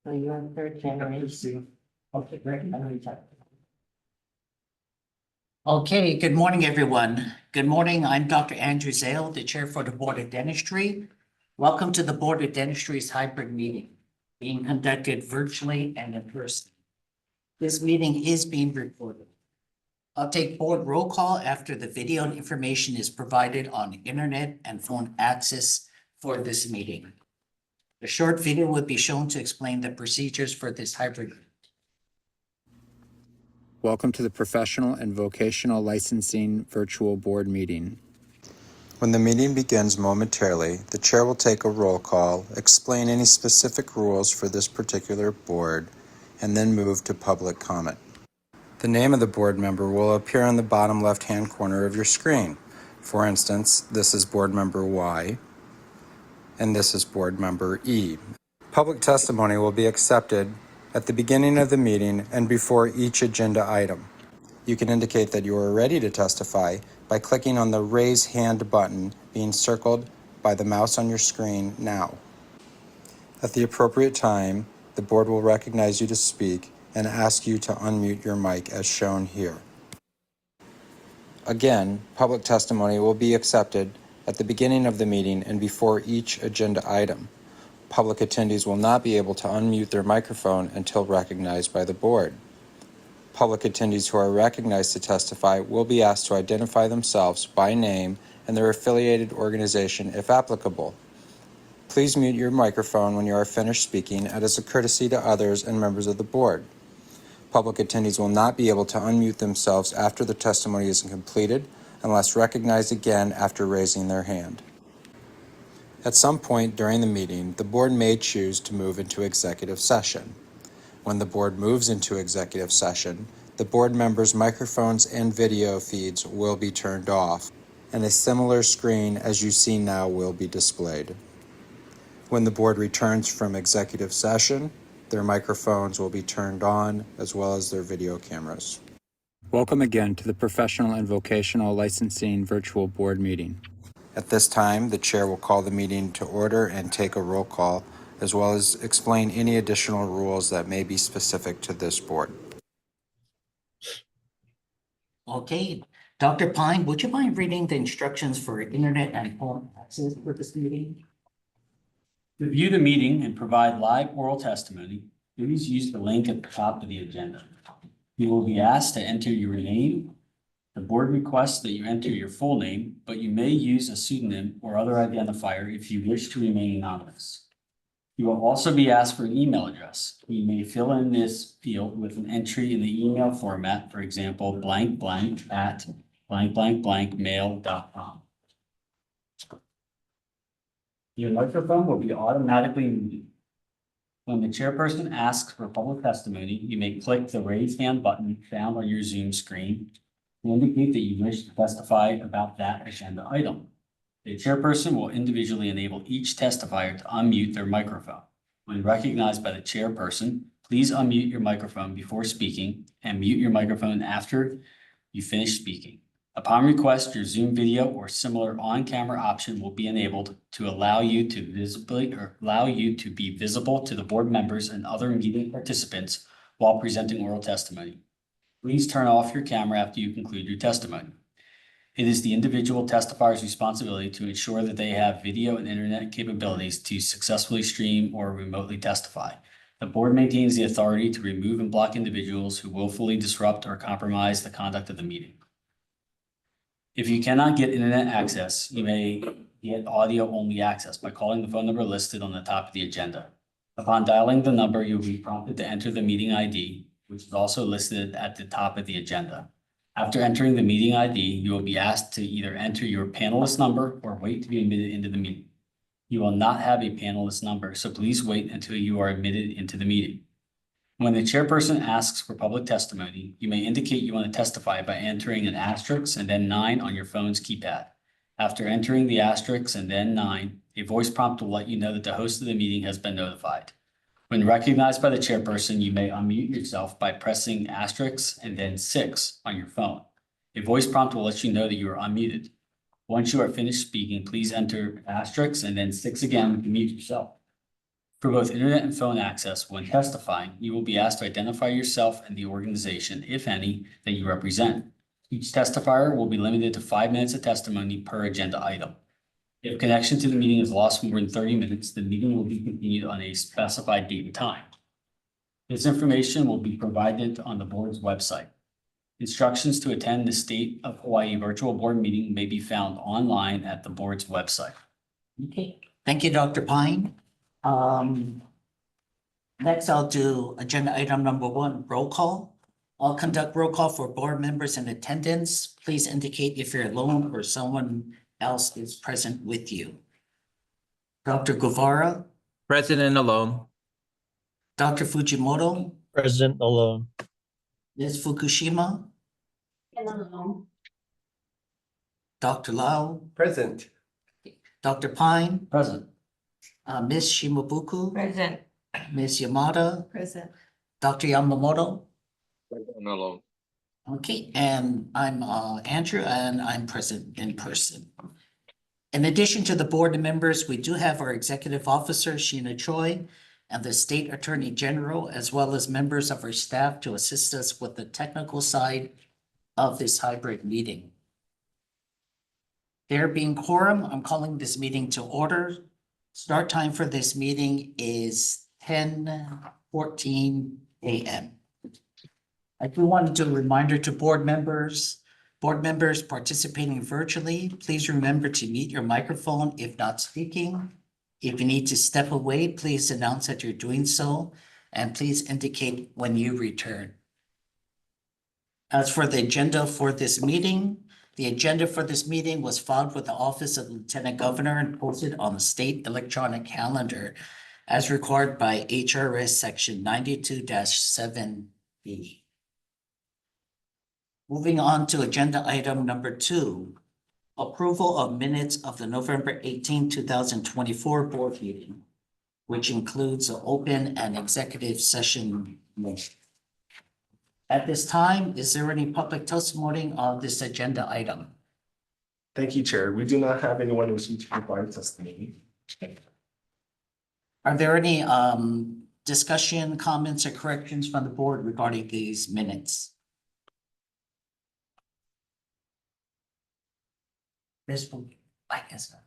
So you're in third generation. Okay, great. I'm reach out. Okay, good morning, everyone. Good morning. I'm Dr. Andrew Zale, the Chair for the Board of Dentistry. Welcome to the Board of Dentistry's hybrid meeting, being conducted virtually and in person. This meeting is being recorded. I'll take board roll call after the video and information is provided on internet and phone access for this meeting. A short video will be shown to explain the procedures for this hybrid. Welcome to the Professional and Vocational Licensing Virtual Board Meeting. When the meeting begins momentarily, the chair will take a roll call, explain any specific rules for this particular board, and then move to public comment. The name of the board member will appear on the bottom left-hand corner of your screen. For instance, this is board member Y, and this is board member E. Public testimony will be accepted at the beginning of the meeting and before each agenda item. You can indicate that you are ready to testify by clicking on the Raise Hand button being circled by the mouse on your screen now. At the appropriate time, the board will recognize you to speak and ask you to unmute your mic as shown here. Again, public testimony will be accepted at the beginning of the meeting and before each agenda item. Public attendees will not be able to unmute their microphone until recognized by the board. Public attendees who are recognized to testify will be asked to identify themselves by name and their affiliated organization if applicable. Please mute your microphone when you are finished speaking as a courtesy to others and members of the board. Public attendees will not be able to unmute themselves after the testimony is completed unless recognized again after raising their hand. At some point during the meeting, the board may choose to move into executive session. When the board moves into executive session, the board members' microphones and video feeds will be turned off, and a similar screen as you see now will be displayed. When the board returns from executive session, their microphones will be turned on as well as their video cameras. Welcome again to the Professional and Vocational Licensing Virtual Board Meeting. At this time, the chair will call the meeting to order and take a roll call, as well as explain any additional rules that may be specific to this board. Okay, Dr. Pine, would you mind reading the instructions for internet and phone access for this meeting? To view the meeting and provide live oral testimony, please use the link at the top of the agenda. You will be asked to enter your name. The board requests that you enter your full name, but you may use a pseudonym or other identifier if you wish to remain anonymous. You will also be asked for an email address. You may fill in this field with an entry in the email format, for example, blank blank at blank blank blank mail.com. Your microphone will be automatically muted. When the chairperson asks for public testimony, you may click the raise hand button found on your Zoom screen to indicate that you wish to testify about that agenda item. The chairperson will individually enable each testifier to unmute their microphone. When recognized by the chairperson, please unmute your microphone before speaking and mute your microphone after you finish speaking. Upon request, your Zoom video or similar on-camera option will be enabled to allow you to be visible to the board members and other meeting participants while presenting oral testimony. Please turn off your camera after you conclude your testimony. It is the individual testifier's responsibility to ensure that they have video and internet capabilities to successfully stream or remotely testify. The board maintains the authority to remove and block individuals who willfully disrupt or compromise the conduct of the meeting. If you cannot get internet access, you may get audio-only access by calling the phone number listed on the top of the agenda. Upon dialing the number, you'll be prompted to enter the meeting ID, which is also listed at the top of the agenda. After entering the meeting ID, you will be asked to either enter your panelist number or wait to be admitted into the meeting. You will not have a panelist number, so please wait until you are admitted into the meeting. When the chairperson asks for public testimony, you may indicate you want to testify by entering an asterisk and then 9 on your phone's keypad. After entering the asterisk and then 9, a voice prompt will let you know that the host of the meeting has been notified. When recognized by the chairperson, you may unmute yourself by pressing asterisk and then 6 on your phone. A voice prompt will let you know that you are unmuted. Once you are finished speaking, please enter asterisk and then 6 again to mute yourself. For both internet and phone access, when testifying, you will be asked to identify yourself and the organization, if any, that you represent. Each testifier will be limited to 5 minutes of testimony per agenda item. If connection to the meeting is lost for more than 30 minutes, the meeting will be continued on a specified date and time. This information will be provided on the board's website. Instructions to attend the State of Hawaii Virtual Board meeting may be found online at the board's website. Okay, thank you, Dr. Pine. Next, I'll do agenda item number 1, roll call. I'll conduct roll call for board members in attendance. Please indicate if you're alone or someone else is present with you. Dr. Guevara, President alone. Dr. Fujimoto, Present alone. Ms. Fukushima, Dr. Lau, Present. Dr. Pine, Present. Ms. Shimabuku, Present. Ms. Yamada, Present. Dr. Yamamoto. Alone. Okay, and I'm Andrew, and I'm present in person. In addition to the board members, we do have our executive officer, Sheena Choi, and the State Attorney General, as well as members of our staff to assist us with the technical side of this hybrid meeting. There being quorum, I'm calling this meeting to order. Start time for this meeting is 10:14 a.m. I do want to do a reminder to board members participating virtually, please remember to mute your microphone if not speaking. If you need to step away, please announce that you're doing so, and please indicate when you return. As for the agenda for this meeting, the agenda for this meeting was filed with the Office of Lieutenant Governor and posted on the state electronic calendar as required by HRS Section 92-7B. Moving on to agenda item number 2, approval of minutes of the November 18, 2024 board meeting, which includes the open and executive session minutes. At this time, is there any public testimony on this agenda item? Thank you, Chair. We do not have anyone wishing to provide testimony. Are there any discussion, comments, or corrections from the board regarding these minutes? Ms. Fu- I guess not.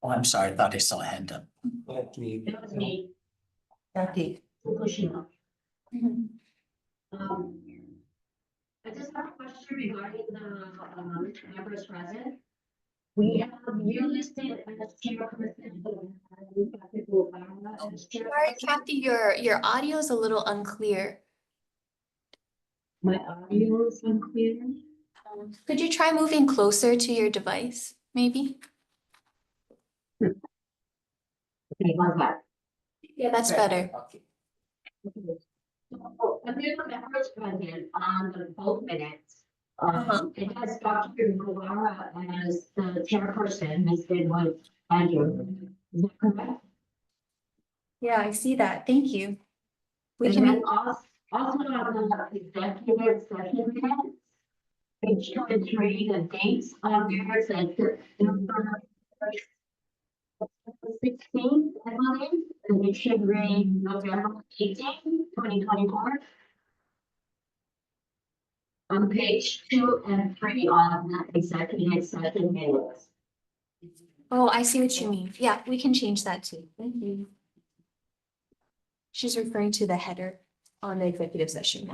Oh, I'm sorry, I thought I saw a hand up. That was me. Kathy. Fukushima. I just have a question regarding the members present. We have you listed as chairperson. Sorry, Kathy, your audio is a little unclear. My audio is unclear. Could you try moving closer to your device, maybe? Okay, how's that? Yeah, that's better. Okay. So, under the members present on the both minutes, it has Dr. Guevara as the chairperson, listed with Andrew. Is that correct? Yeah, I see that. Thank you. We And can, then also on the executive session minutes, page 2 and 3, the dates on there says November 16th, I believe, and it should read November 18th, 2024. On page 2 and 3 on the executive session minutes. oh, I see what you mean. Yeah, we can change that too. Thank you. She's referring to the header on the executive session.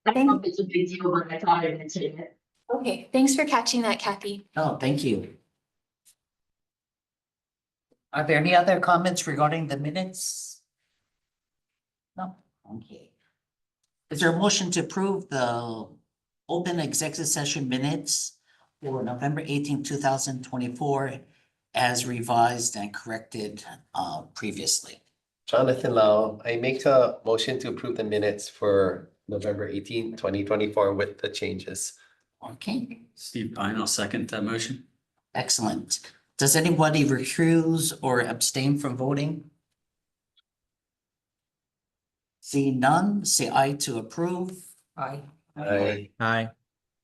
I don't know if it's a big deal, but I thought I'd mention it. Okay, thanks for catching that, Kathy. Oh, thank you. Are there any other comments regarding the minutes? No, okay. Is there a motion to approve the open executive session minutes for November 18, 2024 as revised and corrected previously? Jonathan Lau, I make a motion to approve the minutes for November 18, 2024 with the changes. Okay, Steve Pine, I'll second that motion. excellent. Does anybody recuse or abstain from voting? Seeing none, say aye to approve. Aye. Aye. Aye.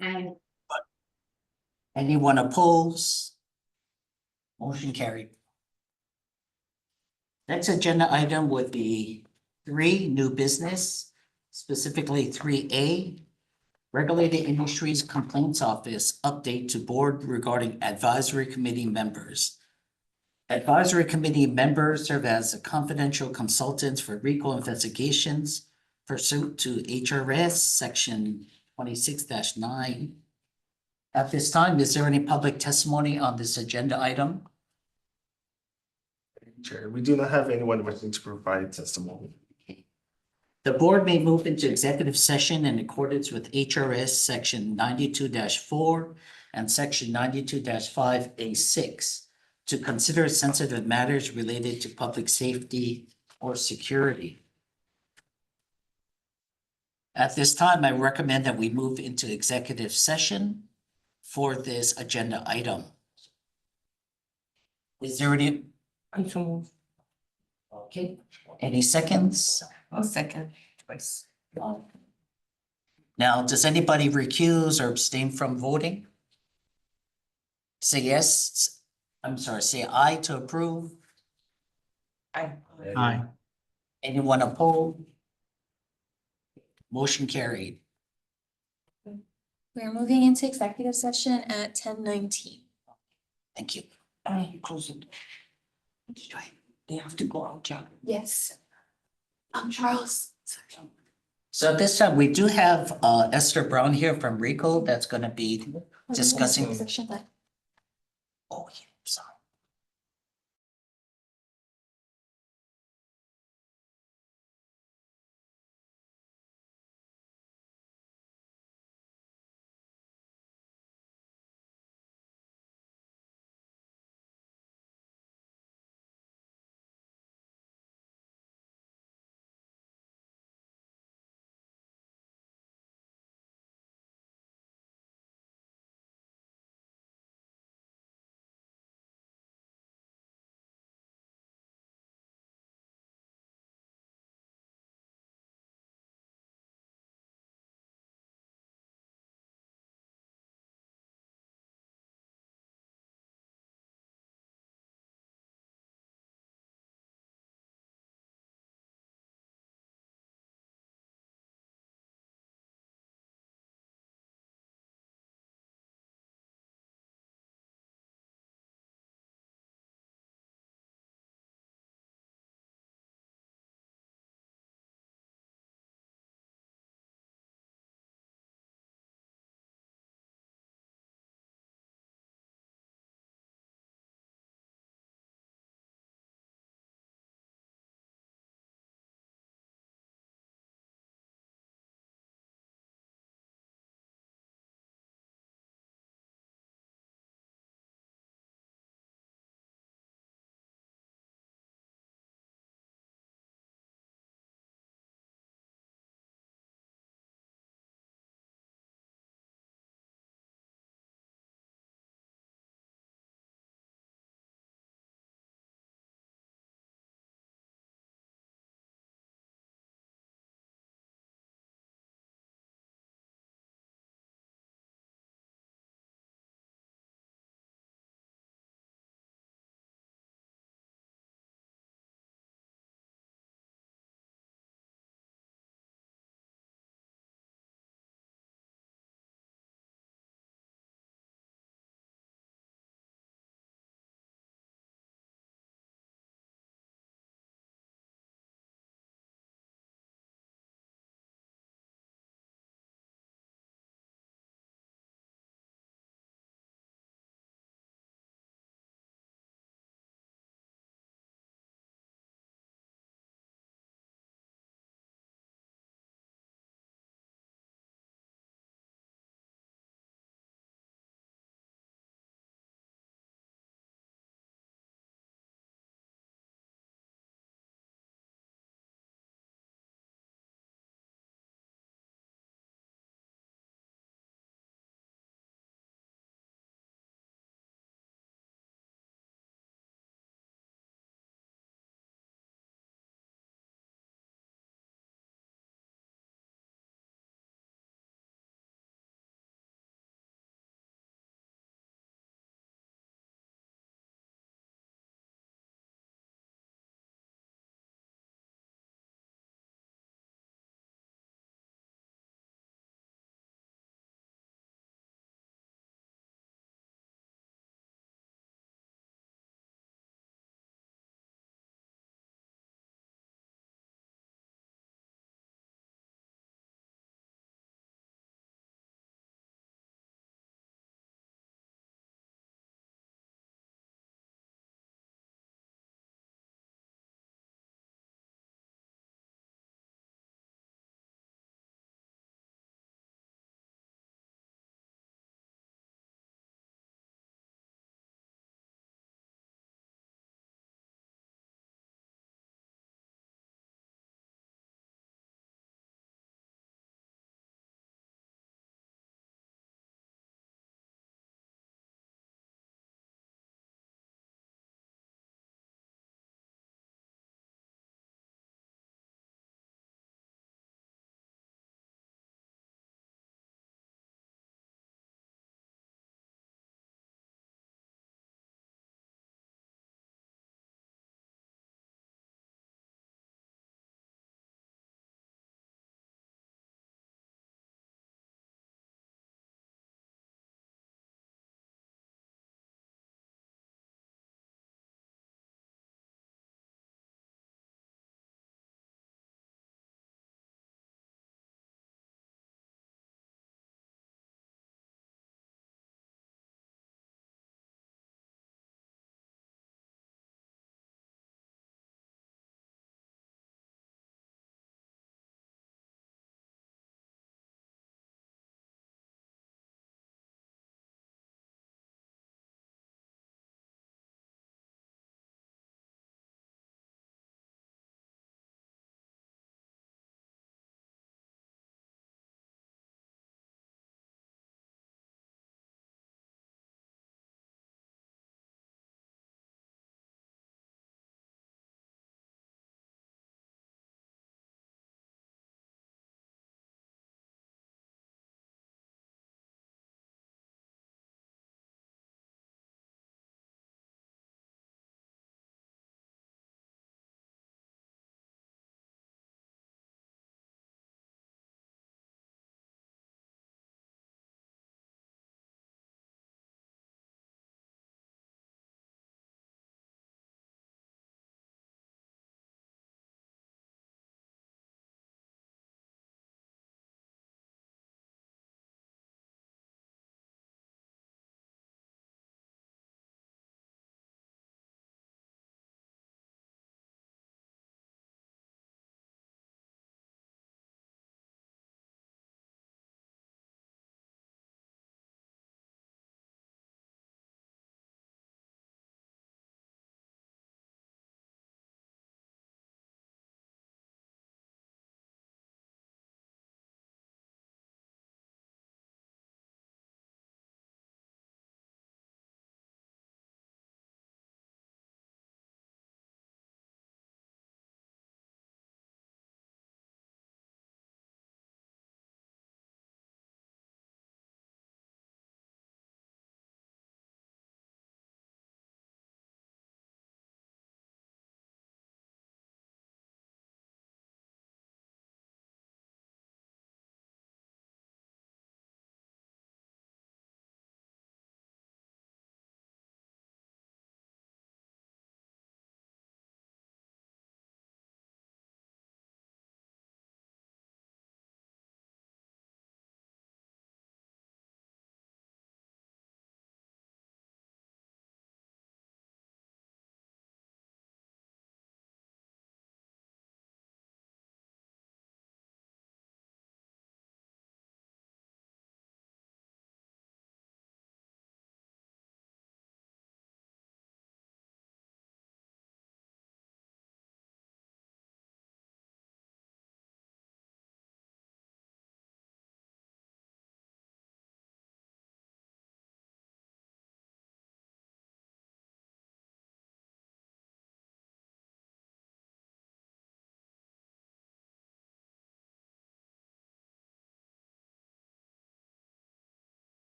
And Anyone oppose? Motion carried. Next agenda item would be 3, new business, specifically 3A, Regulated Industries Complaints Office update to board regarding advisory committee members. Advisory committee members serve as confidential consultants for RICO investigations pursuant to HRS Section 26-9. At this time, is there any public testimony on this agenda item? Chair, we do not have anyone wishing to provide testimony. The board may move into executive session in accordance with HRS Section 92-4 and Section 92-5A6 to consider sensitive matters related to public safety or security. At this time, I recommend that we move into executive session for this agenda item. Is there any? Okay, any seconds? I'll second twice. Now, does anybody recuse or abstain from voting? Say yes, say aye to approve. Aye. Anyone opposed? Motion carried. We're moving into executive session at 10:19. Thank you. Close it. They have to go out, John. Yes. Charles. So at this time, we do have Esther Brown here from RICO that's gonna be discussing. Oh, yeah, sorry.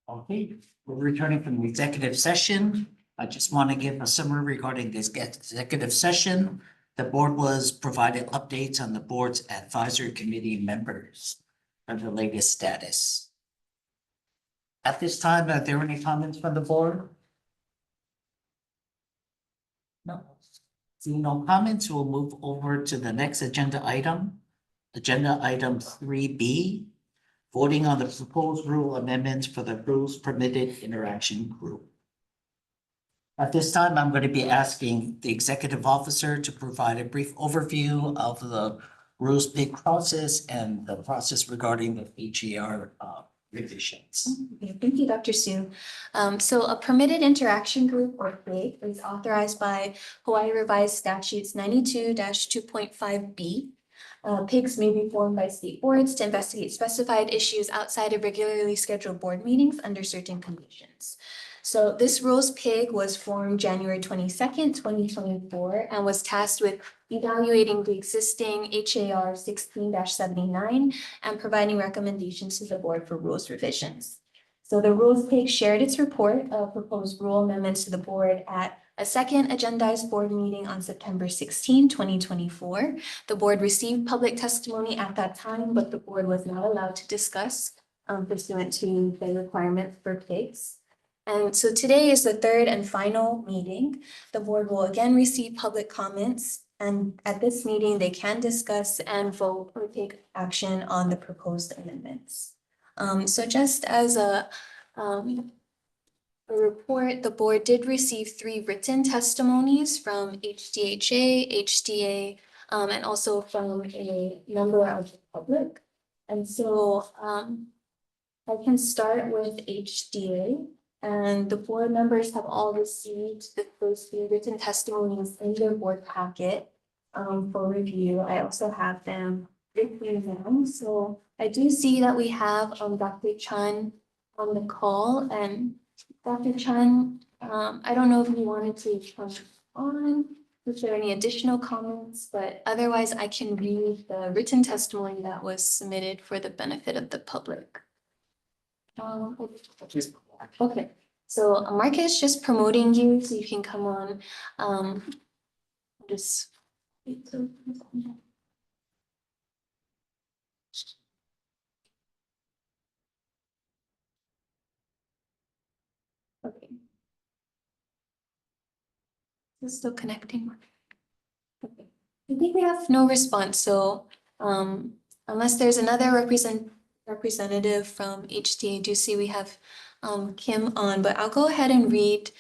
Okay, we're returning from the executive session. I just want to give a summary regarding this executive session. The board was provided updates on the board's advisory committee members and the latest status. At this time, are there any comments from the board? No. Seeing no comments, we'll move over to the next agenda item. Agenda item 3B, voting on the proposed rule amendments for the rules permitted interaction group. At this time, I'm going to be asking the executive officer to provide a brief overview of the rules pick process and the process regarding the HER revisions. Okay, thank you, Dr. Sue. So a permitted interaction group, or PIG, is authorized by Hawaii Revised Statutes 92-2.5B. PIGs may be formed by state boards to investigate specified issues outside of regularly scheduled board meetings under certain conditions. So this rules PIG was formed January 22nd, 2024, and was tasked with evaluating the existing HAR 16-79 and providing recommendations to the board for rules revisions. So the rules PIG shared its report of proposed rule amendments to the board at a second agendized board meeting on September 16, 2024. The board received public testimony at that time, but the board was not allowed to discuss pursuant to the requirement for PIGs. And so today is the third and final meeting. The board will again receive public comments, and at this meeting, they can discuss and vote or take action on the proposed amendments. So just as a report, the board did receive 3 written testimonies from HDHA, HDA, and also from a member of the public. And so I can start with HDA. And the board members have all received those 3 written testimonies in their board packet for review. I also have them with me now. So I do see that we have Dr. Chun on the call. And Dr. Chun, I don't know if you wanted to come on, if there are any additional comments, but otherwise I can read the written testimony that was submitted for the benefit of the public. Okay, so Mark is just promoting you, so you can come on. Just. Okay. Is it still connecting? Okay. I think we have no response, so unless there's another representative from HDA, I do see we have Kim on, but I'll go ahead and read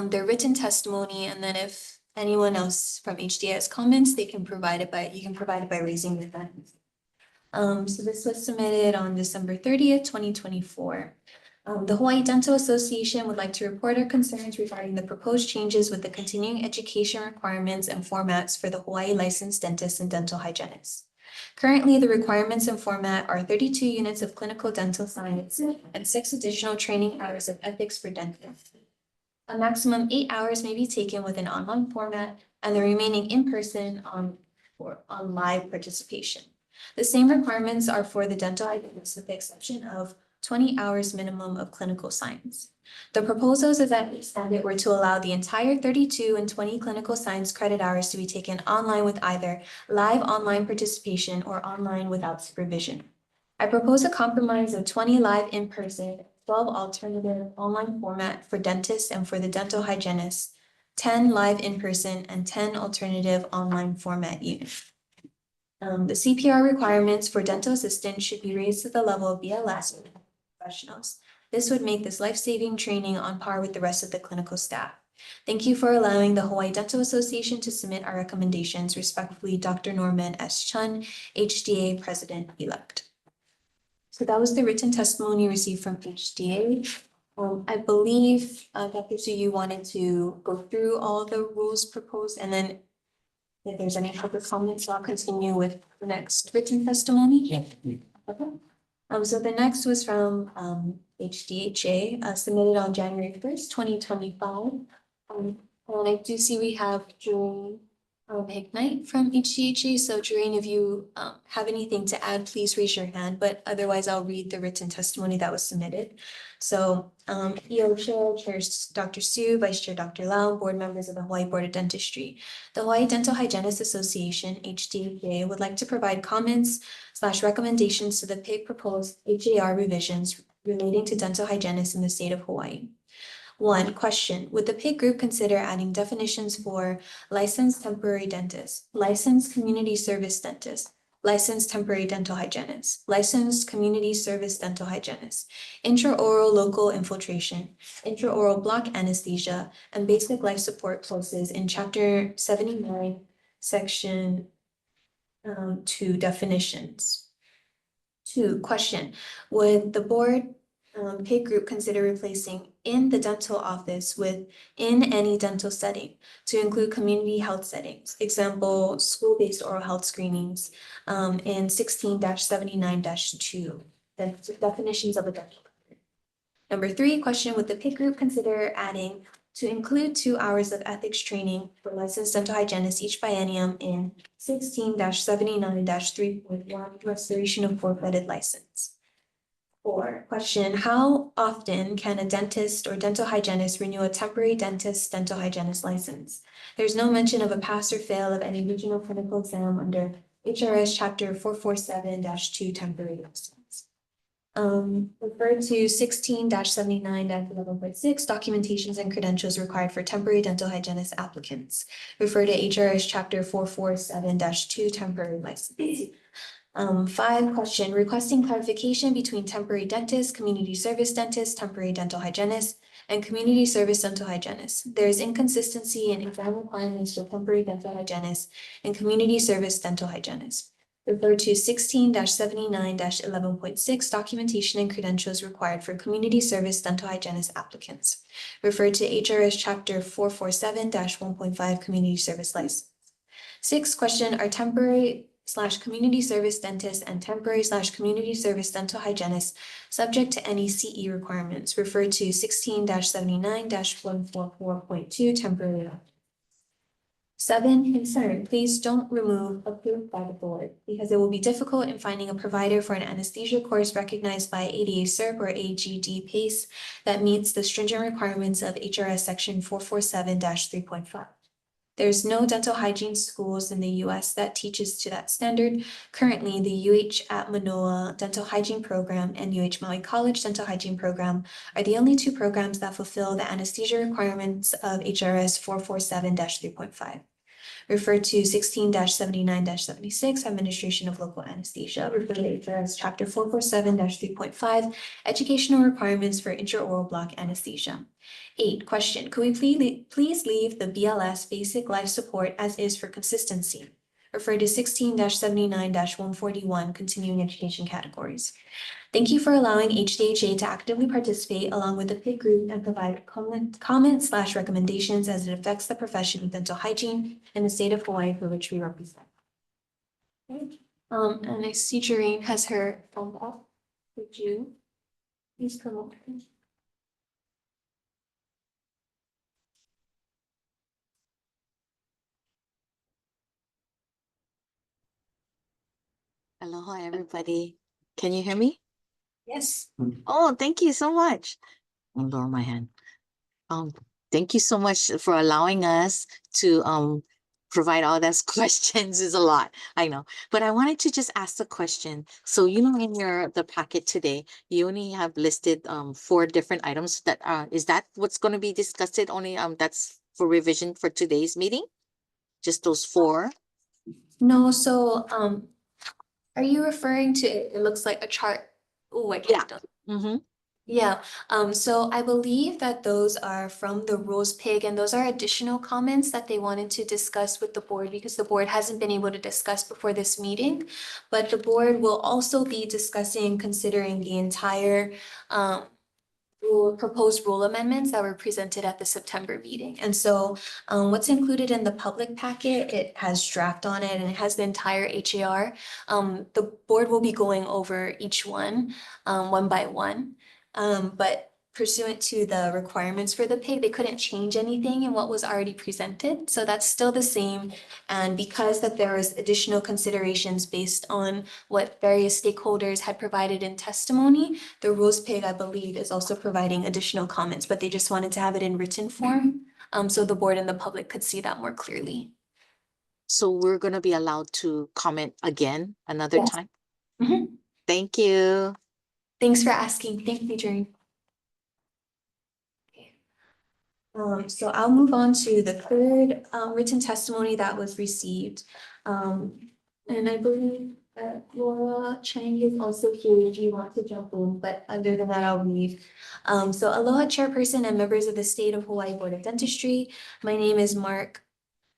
their written testimony, and then if anyone else from HDA has comments, you can provide it by raising your hand. So this was submitted on December 30th, 2024. The Hawaii Dental Association would like to report our concerns regarding the proposed changes with the continuing education requirements and formats for the Hawaii licensed dentists and dental hygienists. Currently, the requirements and format are 32 units of clinical dental science and 6 additional training hours of ethics for dentists. A maximum 8 hours may be taken with an online format and the remaining in person on live participation. The same requirements are for the dental hygienists with the exception of 20 hours minimum of clinical science. The proposals is that it were to allow the entire 32 and 20 clinical science credit hours to be taken online with either live online participation or online without supervision. I propose a compromise of 20 live in-person, 12 alternative online format for dentists and for the dental hygienists, 10 live in-person and 10 alternative online format units. The CPR requirements for dental assistants should be raised to the level of BLS for professionals. This would make this life-saving training on par with the rest of the clinical staff. Thank you for allowing the Hawaii Dental Association to submit our recommendations. Respectfully, Dr. Norman S. Chun, HDA President-elect. So that was the written testimony received from HDA. I believe, Dr. Su, you wanted to go through all the rules proposed, and then if there's any public comments, I'll continue with the next written testimony. Yeah. Okay. So the next was from HDHA, submitted on January 1st, 2025. And I do see we have Joreen Ignite from HDHA. So Joreen, if you have anything to add, please raise your hand, but otherwise I'll read the written testimony that was submitted. So, EO Chair, Chair Dr. Su, Vice Chair Dr. Lau, board members of the Hawaii Board of Dentistry. The Hawaii Dental Hygienists Association, HDHA, would like to provide comments / recommendations to the PIG proposed HAR revisions relating to dental hygienists in the state of Hawaii. 1. Question: would the PIG group consider adding definitions for licensed temporary dentist, licensed community service dentist, licensed temporary dental hygienist, licensed community service dental hygienist, intraoral local infiltration, intraoral block anesthesia, and basic life support courses in Chapter 79, Section 2 definitions? 2. Question: would the board PIG group consider replacing "in the dental office" with "in any dental setting" to include community health settings, example, school-based oral health screenings, in 16-79-2, the definitions of a dental record. Number 3, question: would the PIG group consider adding "to include 2 hours of ethics training for licensed dental hygienists each biennium" in 16-79-3.1, restoration of forfeited license? 4, question: how often can a dentist or dental hygienist renew a temporary dentist dental hygienist license? There's no mention of a pass or fail of any regional clinical exam under HRS Chapter 447-2 temporary license. Refer to 16-79-11.6, documentations and credentials required for temporary dental hygienist applicants. Refer to HRS Chapter 447-2 temporary license. 5, question: requesting clarification between temporary dentist, community service dentist, temporary dental hygienist, and community service dental hygienist. There is inconsistency in exam requirements for temporary dental hygienist and community service dental hygienist. Refer to 16-79-11.6, documentation and credentials required for community service dental hygienist applicants. Refer to HRS Chapter 447-1.5, community service license. 6, question: are temporary / community service dentists and temporary / community service dental hygienists subject to any CE requirements? Refer to 16-79-144.2, temporary. 7, concern: please don't remove "approved by the board" because it will be difficult in finding a provider for an anesthesia course recognized by ADA CERP or AGD PACE that meets the stringent requirements of HRS Section 447-3.5. There's no dental hygiene schools in the US that teaches to that standard. Currently, the UH at Manoa Dental Hygiene Program and UH Maui College Dental Hygiene Program are the only 2 programs that fulfill the anesthesia requirements of HRS 447-3.5. Refer to 16-79-76, Administration of Local Anesthesia. Refer to HRS Chapter 447-3.5, Educational Requirements for Intraoral Block Anesthesia. 8, question: could we please leave the BLS basic life support as is for consistency? Refer to 16-79-141, continuing education categories. Thank you for allowing HDHA to actively participate along with the PIG group and provide comments / recommendations as it affects the profession of dental hygiene in the state of Hawaii for which we represent. Okay. And I see Jareen has her phone up. Would you please promote her? Aloha, everybody. Can you hear me? Yes. Oh, thank you so much. I'll lower my hand. Thank you so much for allowing us to provide all those questions. Is a lot, I know. But I wanted to just ask the question. So, in the packet today, you only have listed 4 different items that is that what's going to be discussed only that's for revision for today's meeting? Just those 4? No, so are you referring to it looks like a chart? Oh, I can't. Mm-hmm. Yeah, so I believe that those are from the rules pig, and those are additional comments that they wanted to discuss with the board because the board hasn't been able to discuss before this meeting. But the board will also be discussing, considering the entire proposed rule amendments that were presented at the September meeting. And so what's included in the public packet, it has draft on it and it has the entire HAR. The board will be going over each one, one by one. But pursuant to the requirements for the PIG, they couldn't change anything in what was already presented. So that's still the same. And because that there was additional considerations based on what various stakeholders had provided in testimony, the rules PIG, I believe, is also providing additional comments, but they just wanted to have it in written form. So the board and the public could see that more clearly. So we're gonna be allowed to comment again another Yes. time? Mhm. Thank you. Thanks for asking. Thank you, Jern. Okay. So I'll move on to the third written testimony that was received. And I believe Laura Chang is also here if you want to jump in, but other than that, I'll leave. So Aloha Chairperson and members of the State of Hawaii Board of Dentistry. My name is Mark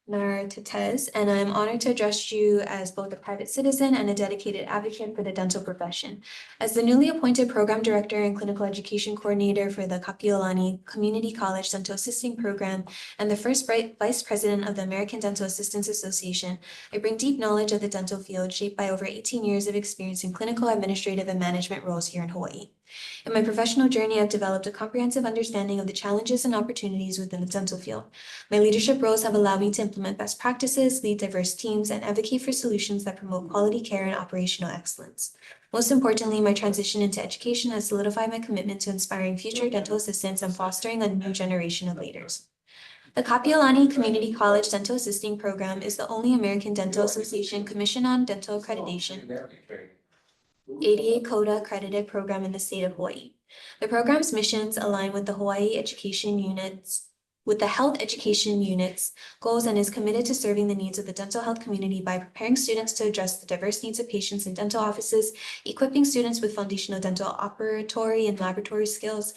Nartatez, and I'm honored to address you as both a private citizen and a dedicated advocate for the dental profession. As the newly appointed Program Director and Clinical Education Coordinator for the Kapiolani Community College Dental Assisting Program and the first Vice President of the American Dental Assistants Association, I bring deep knowledge of the dental field shaped by over 18 years of experience in clinical, administrative, and management roles here in Hawaii. In my professional journey, I've developed a comprehensive understanding of the challenges and opportunities within the dental field. My leadership roles have allowed me to implement best practices, lead diverse teams, and advocate for solutions that promote quality care and operational excellence. Most importantly, my transition into education has solidified my commitment to inspiring future dental assistants and fostering a new generation of leaders. The Kapiolani Community College Dental Assisting Program is the only American Dental Association Commission on Dental Accreditation ADA CODA accredited program in the state of Hawaii. The program's missions align with the Health Education Unit's goals and is committed to serving the needs of the dental health community by preparing students to address the diverse needs of patients in dental offices, equipping students with foundational dental operatory and laboratory skills,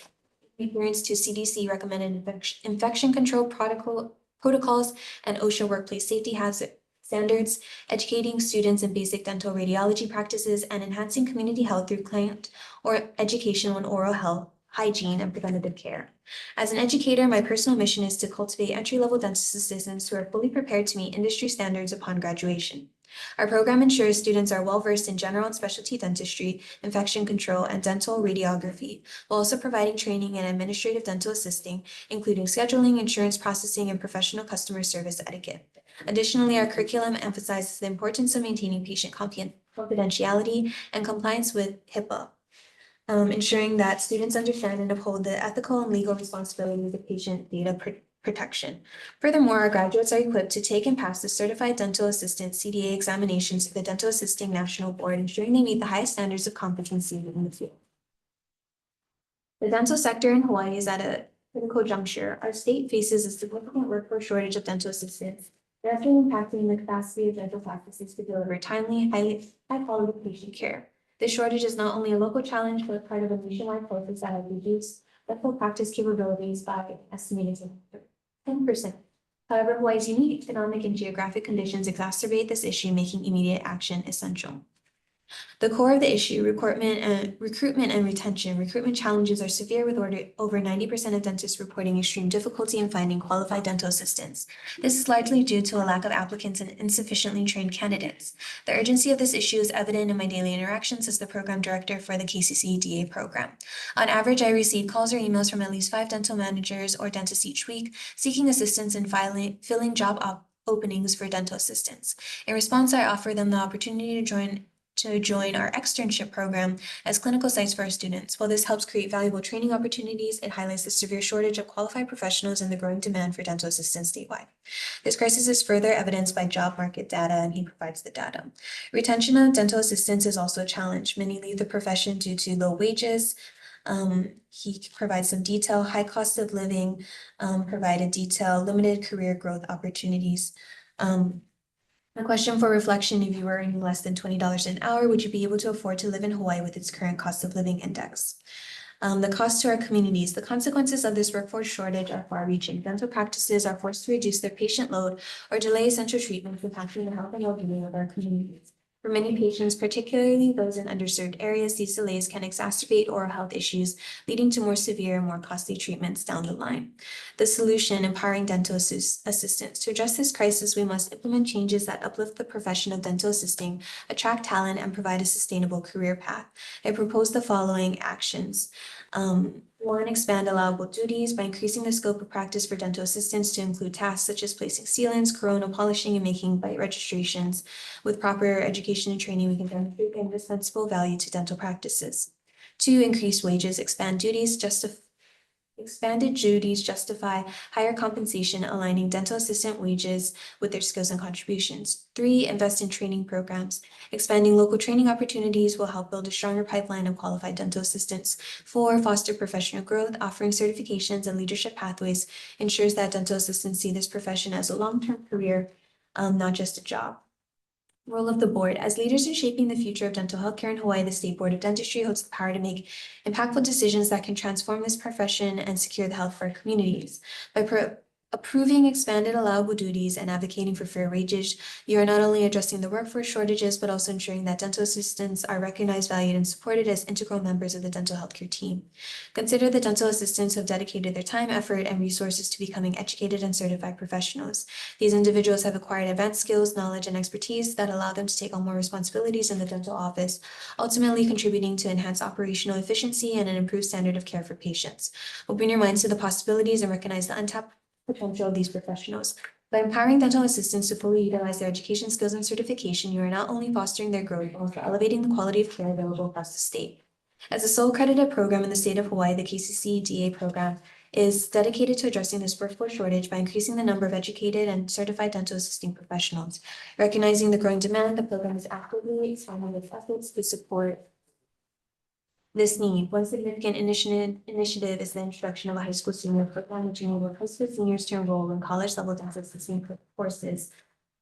adherence to CDC recommended infection control protocols and OSHA workplace safety hazard standards, educating students in basic dental radiology practices, and enhancing community health through client or education on oral health, hygiene, and preventative care. As an educator, my personal mission is to cultivate entry-level dentist assistants who are fully prepared to meet industry standards upon graduation. Our program ensures students are well-versed in general and specialty dentistry, infection control, and dental radiography, while also providing training in administrative dental assisting, including scheduling, insurance processing, and professional customer service etiquette. Additionally, our curriculum emphasizes the importance of maintaining patient confidentiality and compliance with HIPAA, ensuring that students understand and uphold the ethical and legal responsibilities of patient data protection. Furthermore, our graduates are equipped to take and pass the Certified Dental Assistant CDA examinations through the Dental Assisting National Board, ensuring they meet the highest standards of competency in the field. The dental sector in Hawaii is at a critical juncture. Our state faces a significant workforce shortage of dental assistants, directly impacting the capacity of dental practices to deliver timely, high-quality patient care. This shortage is not only a local challenge, but part of a nationwide focus that has reduced dental practice capabilities by an estimated 10%. However, Hawaii's unique economic and geographic conditions exacerbate this issue, making immediate action essential. The core of the issue, recruitment and retention. Recruitment challenges are severe, with over 90% of dentists reporting extreme difficulty in finding qualified dental assistants. This is largely due to a lack of applicants and insufficiently trained candidates. The urgency of this issue is evident in my daily interactions as the program director for the KCCA program. On average, I receive calls or emails from at least 5 dental managers or dentists each week, seeking assistance in filling job openings for dental assistants. In response, I offer them the opportunity to join our externship program as clinical sites for our students. While this helps create valuable training opportunities, it highlights the severe shortage of qualified professionals and the growing demand for dental assistants statewide. This crisis is further evidenced by job market data, and he provides the data. Retention of dental assistants is also a challenge. Many leave the profession due to low wages. He provides some detail, high cost of living, provided detail, limited career growth opportunities. A question for reflection: if you were earning less than $20 an hour, would you be able to afford to live in Hawaii with its current cost of living index? The cost to our communities. The consequences of this workforce shortage are far-reaching. Dental practices are forced to reduce their patient load or delay essential treatments, impacting the health and well-being of our communities. For many patients, particularly those in underserved areas, these delays can exacerbate oral health issues, leading to more severe and more costly treatments down the line. The solution: empowering dental assistants. To address this crisis, we must implement changes that uplift the profession of dental assisting, attract talent, and provide a sustainable career path. I propose the following actions. One, expand allowable duties by increasing the scope of practice for dental assistants to include tasks such as placing sealants, corona polishing, and making bite registrations. With proper education and training, we can demonstrate the indispensable value to dental practices. Two, increase wages, expanded duties justify higher compensation, aligning dental assistant wages with their skills and contributions. Three, invest in training programs. Expanding local training opportunities will help build a stronger pipeline of qualified dental assistants. Four, foster professional growth. Offering certifications and leadership pathways ensures that dental assistants see this profession as a long-term career, not just a job. Role of the board. As leaders in shaping the future of dental healthcare in Hawaii, the State Board of Dentistry holds the power to make impactful decisions that can transform this profession and secure the health of our communities. By approving expanded allowable duties and advocating for fair wages, you are not only addressing the workforce shortages, but also ensuring that dental assistants are recognized, valued, and supported as integral members of the dental healthcare team. Consider the dental assistants who have dedicated their time, effort, and resources to becoming educated and certified professionals. These individuals have acquired advanced skills, knowledge, and expertise that allow them to take on more responsibilities in the dental office, ultimately contributing to enhanced operational efficiency and an improved standard of care for patients. Open your minds to the possibilities and recognize the untapped potential of these professionals. By empowering dental assistants to fully utilize their education, skills, and certification, you are not only fostering their growth, but also elevating the quality of care available across the state. As a sole accredited program in the state of Hawaii, the KCCA-DA program is dedicated to addressing this workforce shortage by increasing the number of educated and certified dental assisting professionals. Recognizing the growing demand, the program is actively expanding its efforts to support this need. One significant initiative is the introduction of a high school senior program, which enables high school seniors to enroll in college-level dental assisting courses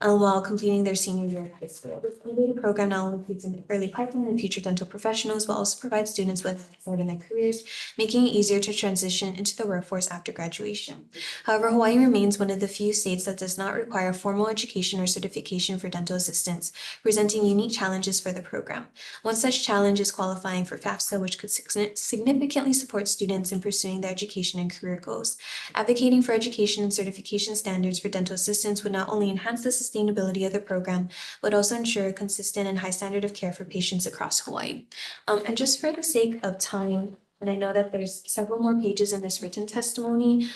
while completing their senior year of high school. This innovative program not only includes an early pipeline of future dental professionals, but also provides students with a start in their careers, making it easier to transition into the workforce after graduation. However, Hawaii remains one of the few states that does not require formal education or certification for dental assistants, presenting unique challenges for the program. One such challenge is qualifying for FAFSA, which could significantly support students in pursuing their education and career goals. Advocating for education and certification standards for dental assistants would not only enhance the sustainability of the program, but also ensure a consistent and high standard of care for patients across Hawaii. And just for the sake of time, and I know that there's several more pages in this written testimony,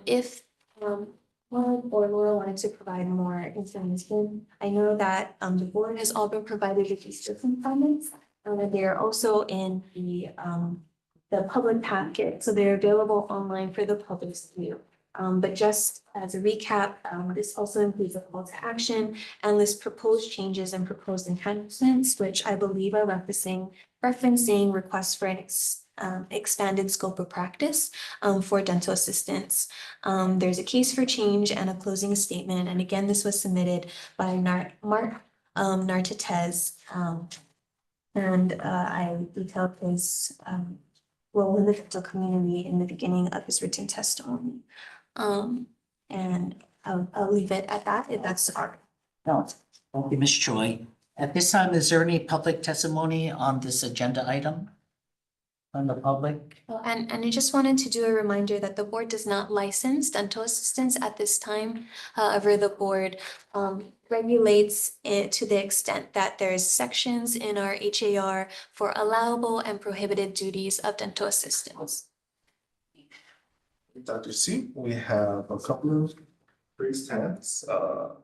if Lauren or Laura wanted to provide more information, I know that the board has all been provided with these different comments, and they are also in the public packet, so they're available online for the public's view. But just as a recap, this also includes a call to action and lists proposed changes and proposed enhancements, which I believe are referencing requests for an expanded scope of practice for dental assistants. There's a case for change and a closing statement. And again, this was submitted by Mark Nartatez. I detailed his role in the dental community in the beginning of his written testimony. And I'll leave it at that, if that's all right. No, thank you, Ms. Choi. At this time, is there any public testimony on this agenda item from the public? Well, and I just wanted to do a reminder that the board does not license dental assistants at this time. However, the board regulates it to the extent that there's sections in our HAR for allowable and prohibited duties of dental assistants. Dr. C, we have a couple of raised hands. Well,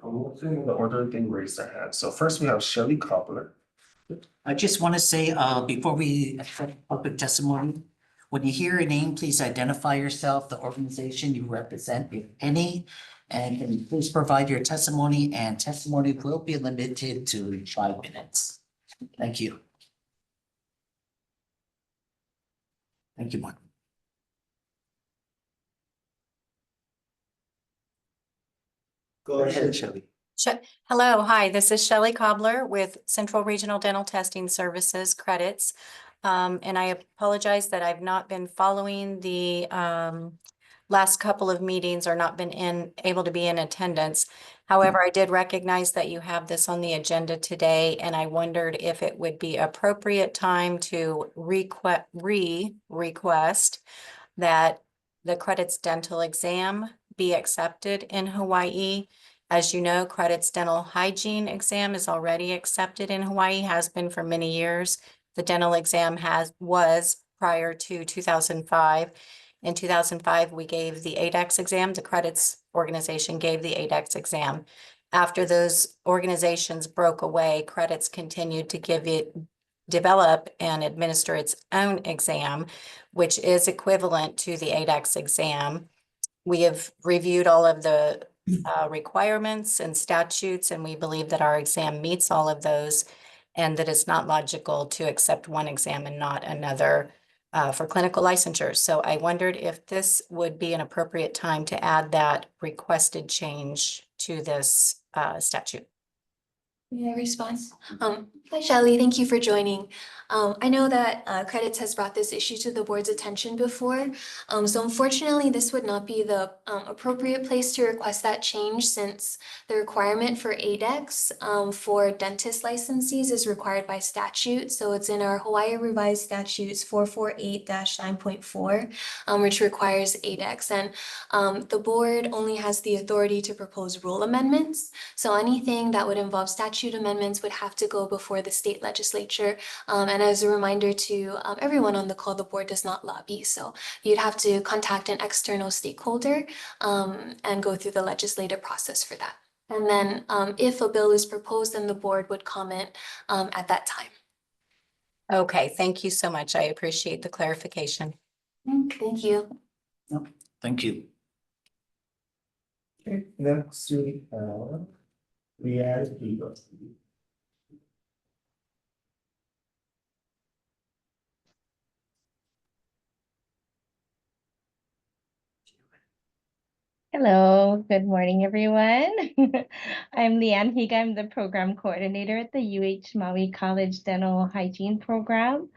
I'm looking in the order they raised their hands. So first we have Shelley Cobbler. I just want to say, before we accept public testimony, when you hear a name, please identify yourself, the organization you represent, if any, and can you please provide your testimony, and testimony will be limited to 5 minutes. Thank you. Thank you, Mark. Go ahead, Shelley. Hello, hi, this is Shelley Cobbler with Central Regional Dental Testing Services credits. And I apologize that I've not been following the last couple of meetings or not been able to be in attendance. However, I did recognize that you have this on the agenda today, and I wondered if it would be appropriate time to request that the credits dental exam be accepted in Hawaii. As you know, credits dental hygiene exam is already accepted in Hawaii, has been for many years. the dental exam was prior to 2005. In 2005, we gave the ADEX exam. The credits organization gave the ADEX exam. After those organizations broke away, credits continued to develop and administer its own exam, which is equivalent to the ADEX exam. We have reviewed all of the requirements and statutes, and we believe that our exam meets all of those, and that it's not logical to accept one exam and not another for clinical licensure. So I wondered if this would be an appropriate time to add that requested change to this statute. May I respond? Hi Shelley, thank you for joining. I know that Credits has brought this issue to the board's attention before. So unfortunately, this would not be the appropriate place to request that change, since the requirement for ADEX for dentist licensees is required by statute. So it's in our Hawaii Revised Statutes 448-9.4, which requires ADEX. And the board only has the authority to propose rule amendments. So anything that would involve statute amendments would have to go before the state legislature. And as a reminder to everyone on the call, the board does not lobby. So you'd have to contact an external stakeholder and go through the legislative process for that. And then if a bill is proposed, then the board would comment at that time. Okay, thank you so much. I appreciate the clarification. Thank you. Thank you. Okay, next we have Leanne. Hello, good morning, everyone. I'm Leanne Higa. I'm the program coordinator at the UH Maui College Dental Hygiene Program.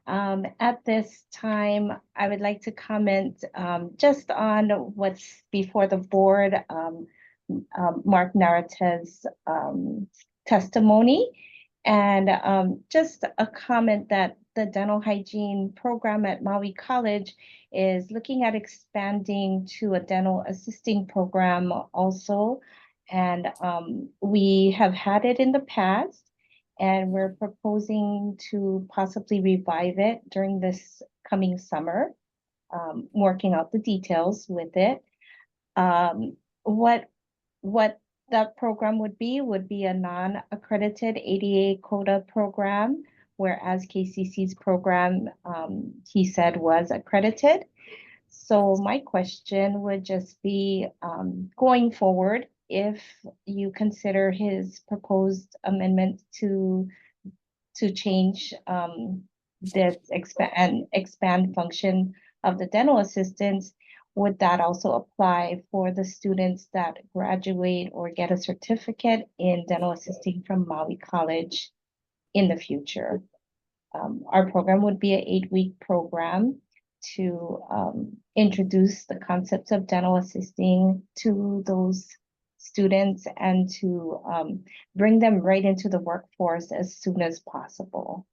At this time, I would like to comment just on what's before the board, Mark Narata's testimony, and just a comment that the dental hygiene program at Maui College is looking at expanding to a dental assisting program also. And we have had it in the past, and we're proposing to possibly revive it during this coming summer, working out the details with it. What that program would be a non-accredited ADA quota program, whereas KCC's program, he said, was accredited. So my question would just be, going forward, if you consider his proposed amendment to change this expand function of the dental assistants, would that also apply for the students that graduate or get a certificate in dental assisting from Maui College in the future? Our program would be an 8-week program to introduce the concepts of dental assisting to those students and to bring them right into the workforce as soon as possible.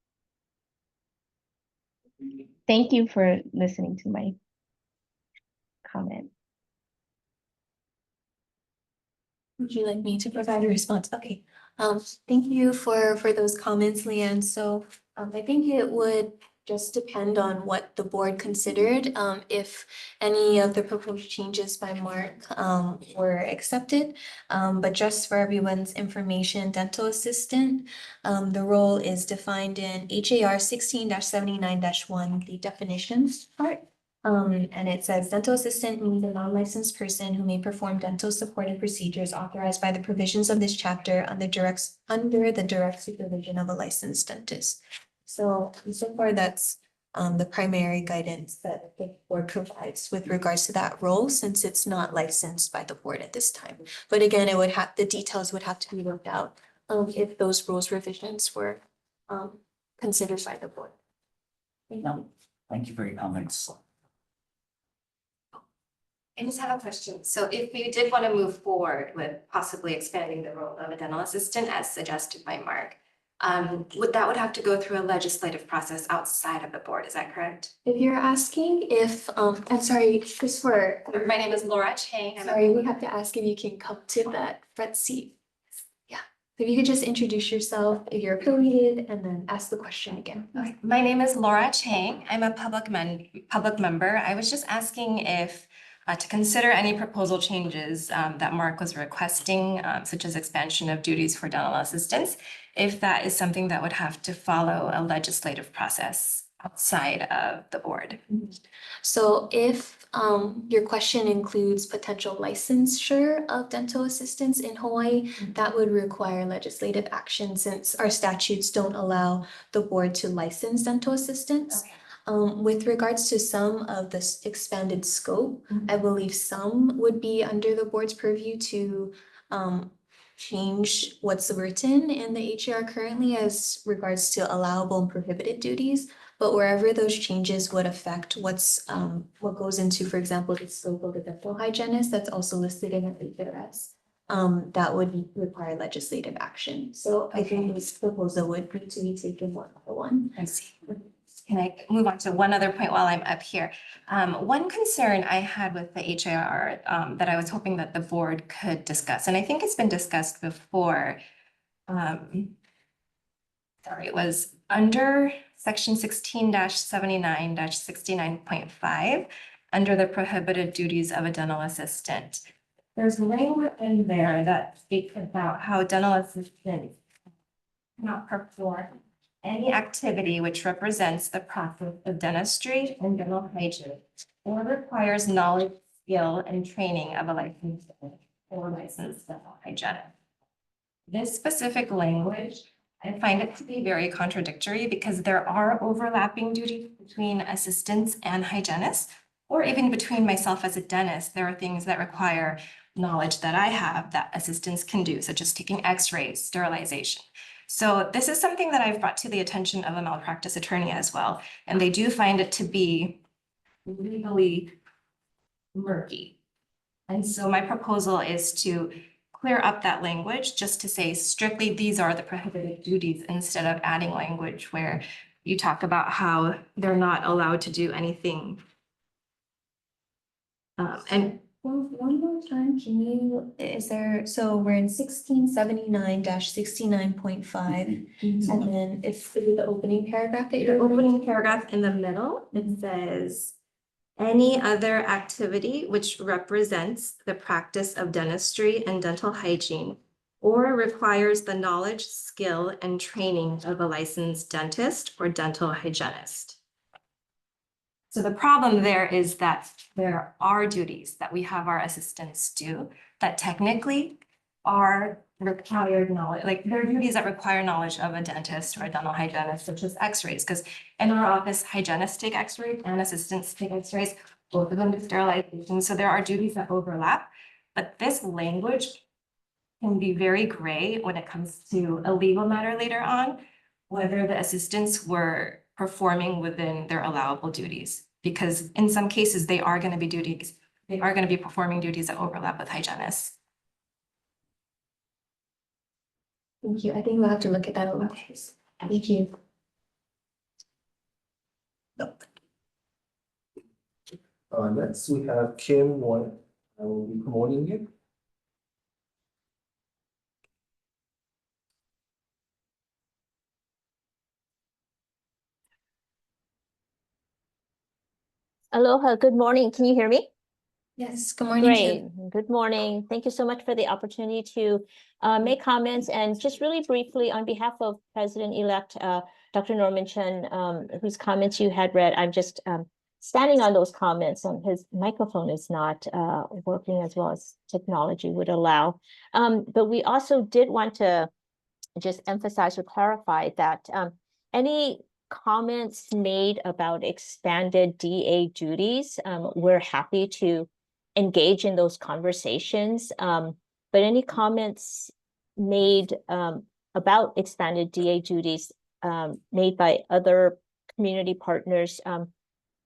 Thank you for listening to my comment. Would you like me to provide a response? Okay. Thank you for those comments, Leanne. So I think it would just depend on what the board considered, if any of the proposed changes by Mark were accepted. But just for everyone's information, dental assistant, the role is defined in HAR 16-79-1, the definitions part. And it says dental assistant means a non-licensed person who may perform dental supportive procedures authorized by the provisions of this chapter under the direct supervision of a licensed dentist. So far that's the primary guidance that the board provides with regards to that role, since it's not licensed by the board at this time. But again, the details would have to be worked out if those rules revisions were considered by the board. Thank you for your comments. I just have a question. So if we did want to move forward with possibly expanding the role of a dental assistant as suggested by Mark, would have to go through a legislative process outside of the board, is that correct? If you're asking if, I'm sorry, just for, My name is Laura Chang. sorry, we have to ask if you can come to that front seat. Yeah. So if you could just introduce yourself, if you're affiliated, and then ask the question again. Okay, my name is Laura Chang. I'm a public member. I was just asking if to consider any proposal changes that Mark was requesting, such as expansion of duties for dental assistants, if that is something that would have to follow a legislative process outside of the board. So if your question includes potential licensure of dental assistants in Hawaii, that would require legislative action since our statutes don't allow the board to license dental assistants. Okay. With regards to some of this expanded scope, I believe some would be under the board's purview to change what's written in the HAR currently as regards to allowable and prohibited duties. But wherever those changes would affect what goes into, for example, the scope of the dental hygienist that's also listed in the HRS, that would require legislative action. So I think this proposal would need to be taken one by one. I see. Can I move on to one other point while I'm up here? One concern I had with the HIR that I was hoping that the board could discuss, and I think it's been discussed before. Sorry, it was under section 16-79 -69.5, under the prohibited duties of a dental assistant. There's language in there that speaks about how dental assistants cannot perform any activity which represents the practice of dentistry and dental hygiene or requires knowledge, skill, and training of a licensed or licensed dental hygienist. This specific language, I find it to be very contradictory because there are overlapping duties between assistants and hygienists, or even between myself as a dentist. There are things that require knowledge that I have that assistants can do, such as taking x-rays, sterilization. So this is something that I've brought to the attention of a malpractice attorney as well, and they do find it to be legally murky. And so my proposal is to clear up that language, just to say strictly these are the prohibited duties, instead of adding language where you talk about how they're not allowed to do anything. And One more time, can you, so we're in 1679-69.5, and then if the opening paragraph that the you're opening paragraph in the middle, it says, any other activity which represents the practice of dentistry and dental hygiene or requires the knowledge, skill, and training of a licensed dentist or dental hygienist. So the problem there is that there are duties that we have our assistants do that technically are required knowledge, like there are duties that require knowledge of a dentist or a dental hygienist, such as x-rays, because in our office, hygienists take x-rays and assistants take x-rays, both of them do sterilization. So there are duties that overlap, but this language can be very gray when it comes to a legal matter later on, whether the assistants were performing within their allowable duties, because in some cases they are going to be performing duties that overlap with hygienists. Thank you. I think we'll have to look at that a little. Thank you. Next we have Kim White. I will be promoting you. Aloha, good morning. Can you hear me? Yes, good morning, Great. Kim. Good morning. Thank you so much for the opportunity to make comments, and just really briefly on behalf of President-elect Dr. Norman Chen, whose comments you had read, I'm just standing on those comments. His microphone is not working as well as technology would allow. But we also did want to just emphasize or clarify that any comments made about expanded DA duties, we're happy to engage in those conversations. But any comments made about expanded DA duties made by other community partners, I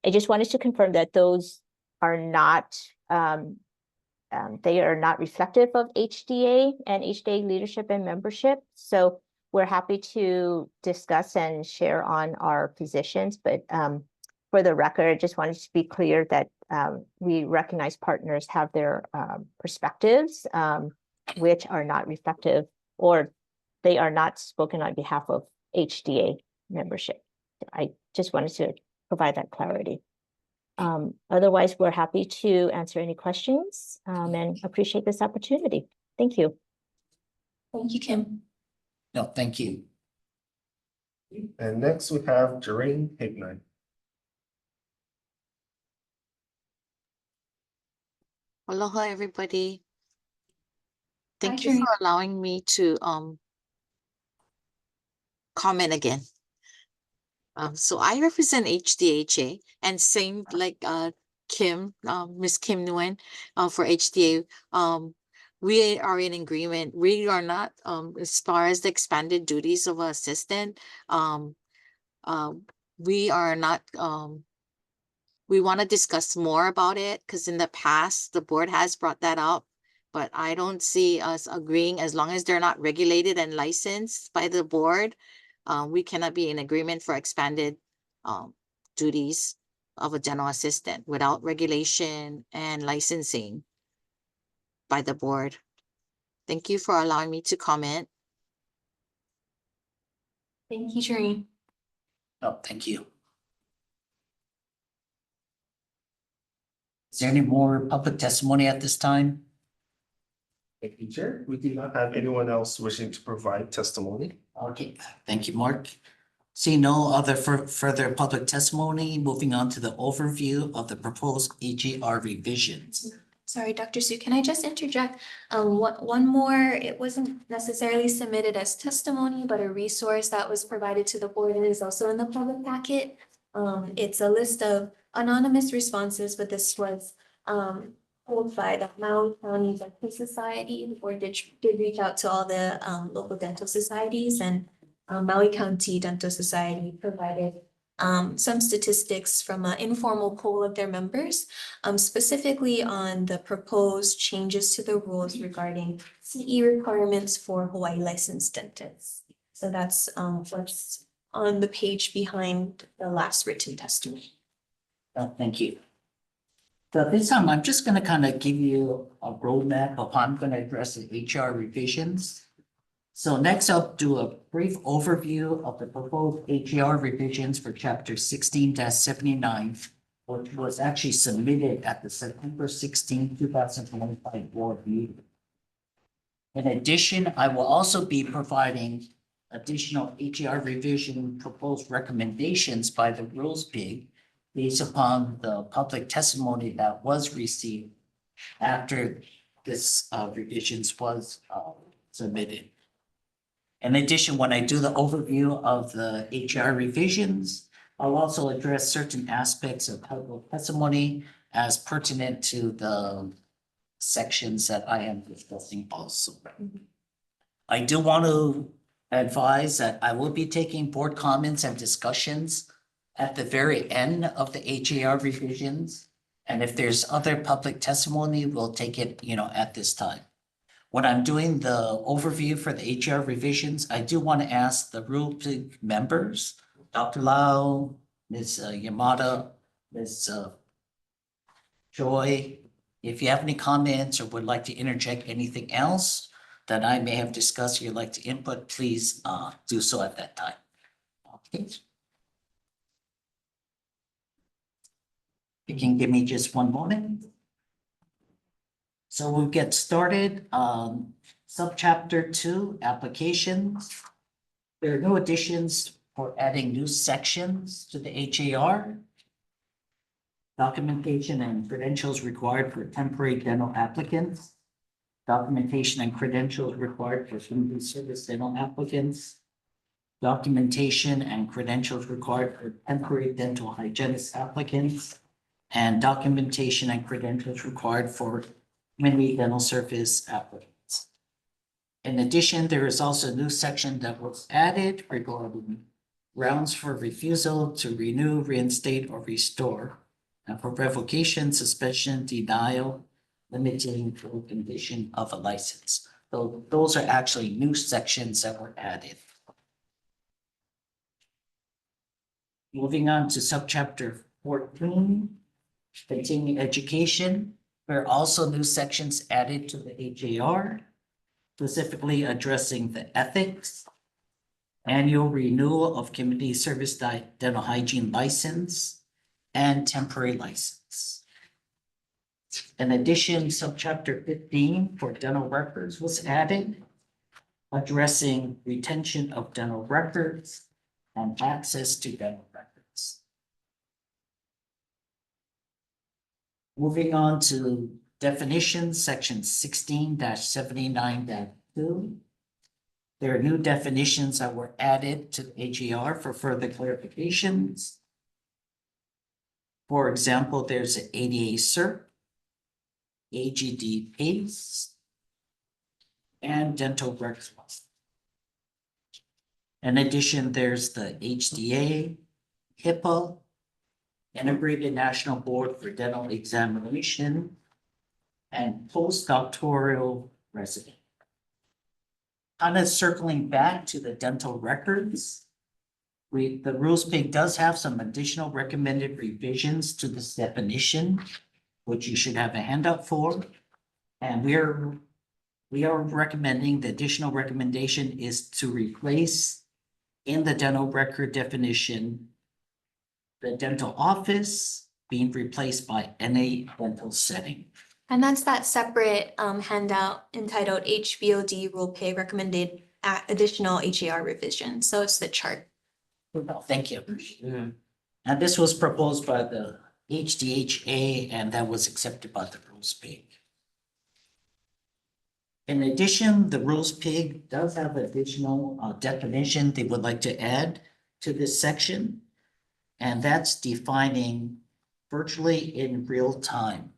just wanted to confirm that those are not they are not reflective of HDA and HDA leadership and membership. So we're happy to discuss and share on our positions, but for the record, I just wanted to be clear that we recognize partners have their perspectives, which are not reflective or they are not spoken on behalf of HDA membership. I just wanted to provide that clarity. Otherwise, we're happy to answer any questions and appreciate this opportunity. Thank you. Thank you, Kim. No, thank you. And next we have Doreen Hignine. Aloha, everybody. Thank Hi, you Doreen. for allowing me to comment again. So I represent HDHA and same like Kim, Miss Kim Nguyen, for HDA. We are in agreement. We are not as far as the expanded duties of an assistant. We are not we want to discuss more about it because in the past the board has brought that up, but I don't see us agreeing as long as they're not regulated and licensed by the board. We cannot be in agreement for expanded duties of a general assistant without regulation and licensing by the board. Thank you for allowing me to comment. Thank you, Doreen. No, thank you. Is there any more public testimony at this time? Thank you, Chair. We do not have anyone else wishing to provide testimony. Okay, thank you, Mark. See no other further public testimony, moving on to the overview of the proposed AGR revisions. Sorry, Dr. Su, can I just interject? One more, it wasn't necessarily submitted as testimony, but a resource that was provided to the board and is also in the public packet. It's a list of anonymous responses, but this was pulled by the Maui County Dental Society. The board did reach out to all the local dental societies, and Maui County Dental Society provided some statistics from an informal poll of their members, specifically on the proposed changes to the rules regarding CE requirements for Hawaii licensed dentists. So that's what's on the page behind the last written testimony. Thank you. So this time, I'm just gonna kind of give you a roadmap of how I'm gonna address the HR revisions. So next, I'll do a brief overview of the proposed HR revisions for chapter 16-79, which was actually submitted at the September 16, 2025 board meeting. In addition, I will also be providing additional HR revision proposed recommendations by the Rules Pig based upon the public testimony that was received after this revisions was submitted. In addition, when I do the overview of the HR revisions, I'll also address certain aspects of public testimony as pertinent to the sections that I am discussing also. I do want to advise that I will be taking board comments and discussions at the very end of the HAR revisions. And if there's other public testimony, we'll take it, at this time. When I'm doing the overview for the HR revisions, I do want to ask the Rule Pig members, Dr. Lau, Ms. Yamada, Ms. Joy, if you have any comments or would like to interject anything else that I may have discussed, you'd like to input, please do so at that time. Okay. You can give me just one moment. So we'll get started. Subchapter 2, applications. There are no additions for adding new sections to the HAR. Documentation and credentials required for temporary dental applicants. Documentation and credentials required for community service dental applicants. Documentation and credentials required for temporary dental hygienist applicants. And documentation and credentials required for community dental service applicants. In addition, there is also a new section that was added regarding grounds for refusal to renew, reinstate, or restore, and for revocation, suspension, denial, limiting the condition of a license. So those are actually new sections that were added. Moving on to subchapter 14, continuing education. There are also new sections added to the HAR. specifically addressing the ethics, annual renewal of community service dental hygiene license, and temporary license. In addition, subchapter 15 for dental records was added, addressing retention of dental records and access to dental records. Moving on to definitions, section 16-79-2. There are new definitions that were added to AGR for further clarifications. For example, there's an ADA CERT, AGD PACE, and dental records. In addition, there's the HDA, HIPAA, Integrated National Board for Dental Examination, and postdoctoral resident. Kind of circling back to the dental records, the rules pig does have some additional recommended revisions to this definition, which you should have a handout for. And we are recommending, the additional recommendation is to replace in the dental record definition, the dental office being replaced by NA dental setting. And that's that separate handout entitled HBOD Rule Pay Recommended Additional HAR Revision. So it's the chart. Thank you. And this was proposed by the HDHA and that was accepted by the rules pig. In addition, the rules pig does have additional definition they would like to add to this section. And that's defining virtually in real time.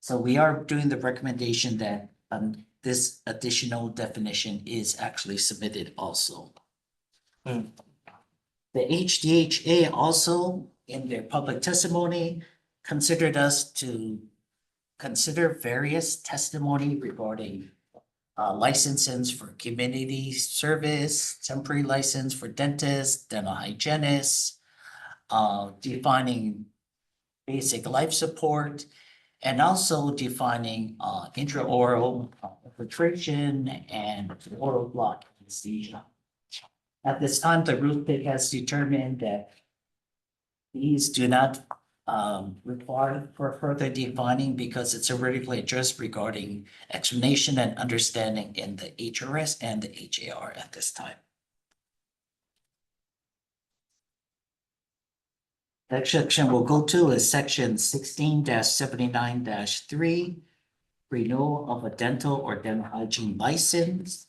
So we are doing the recommendation that this additional definition is actually submitted also. The HDHA also, in their public testimony, considered us to consider various testimony regarding licenses for community service, temporary license for dentists, dental hygienists, defining basic life support, and also defining intraoral filtration and oral block anesthesia. At this time, the rules pig has determined that these do not require for further defining because it's already addressed regarding explanation and understanding in the HRS and the HAR at this time. Next section we'll go to is section 16-79-3, renewal of a dental or dental hygiene license.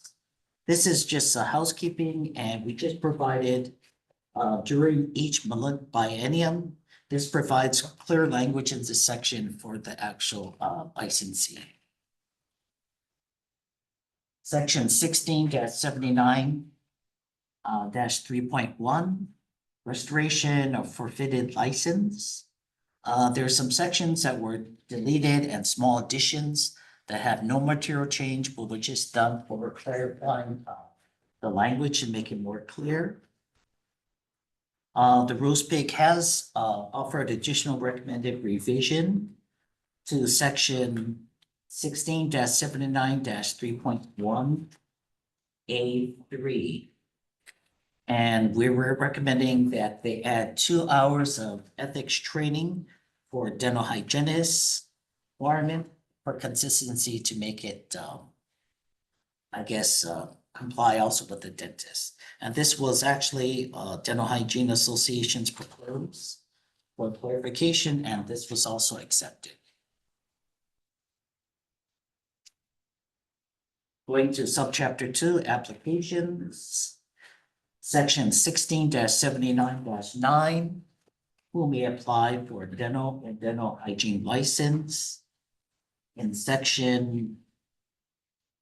This is just a housekeeping and we just provided during each biennium. This provides clear language in this section for the actual licensee. Section 16-79-3.1. Restoration of forfeited license. There are some sections that were deleted and small additions that have no material change, but were just done for clarifying the language and make it more clear. The rules pig has offered additional recommended revision to section 16-79-3.1 A3. And we were recommending that they add 2 hours of ethics training for dental hygienists, requirement for consistency to make it, comply also with the dentist. And this was actually Dental Hygiene Association's proposal for clarification, and this was also accepted. Going to subchapter 2, applications. Section 16-79-9, who may apply for dental and dental hygiene license. In section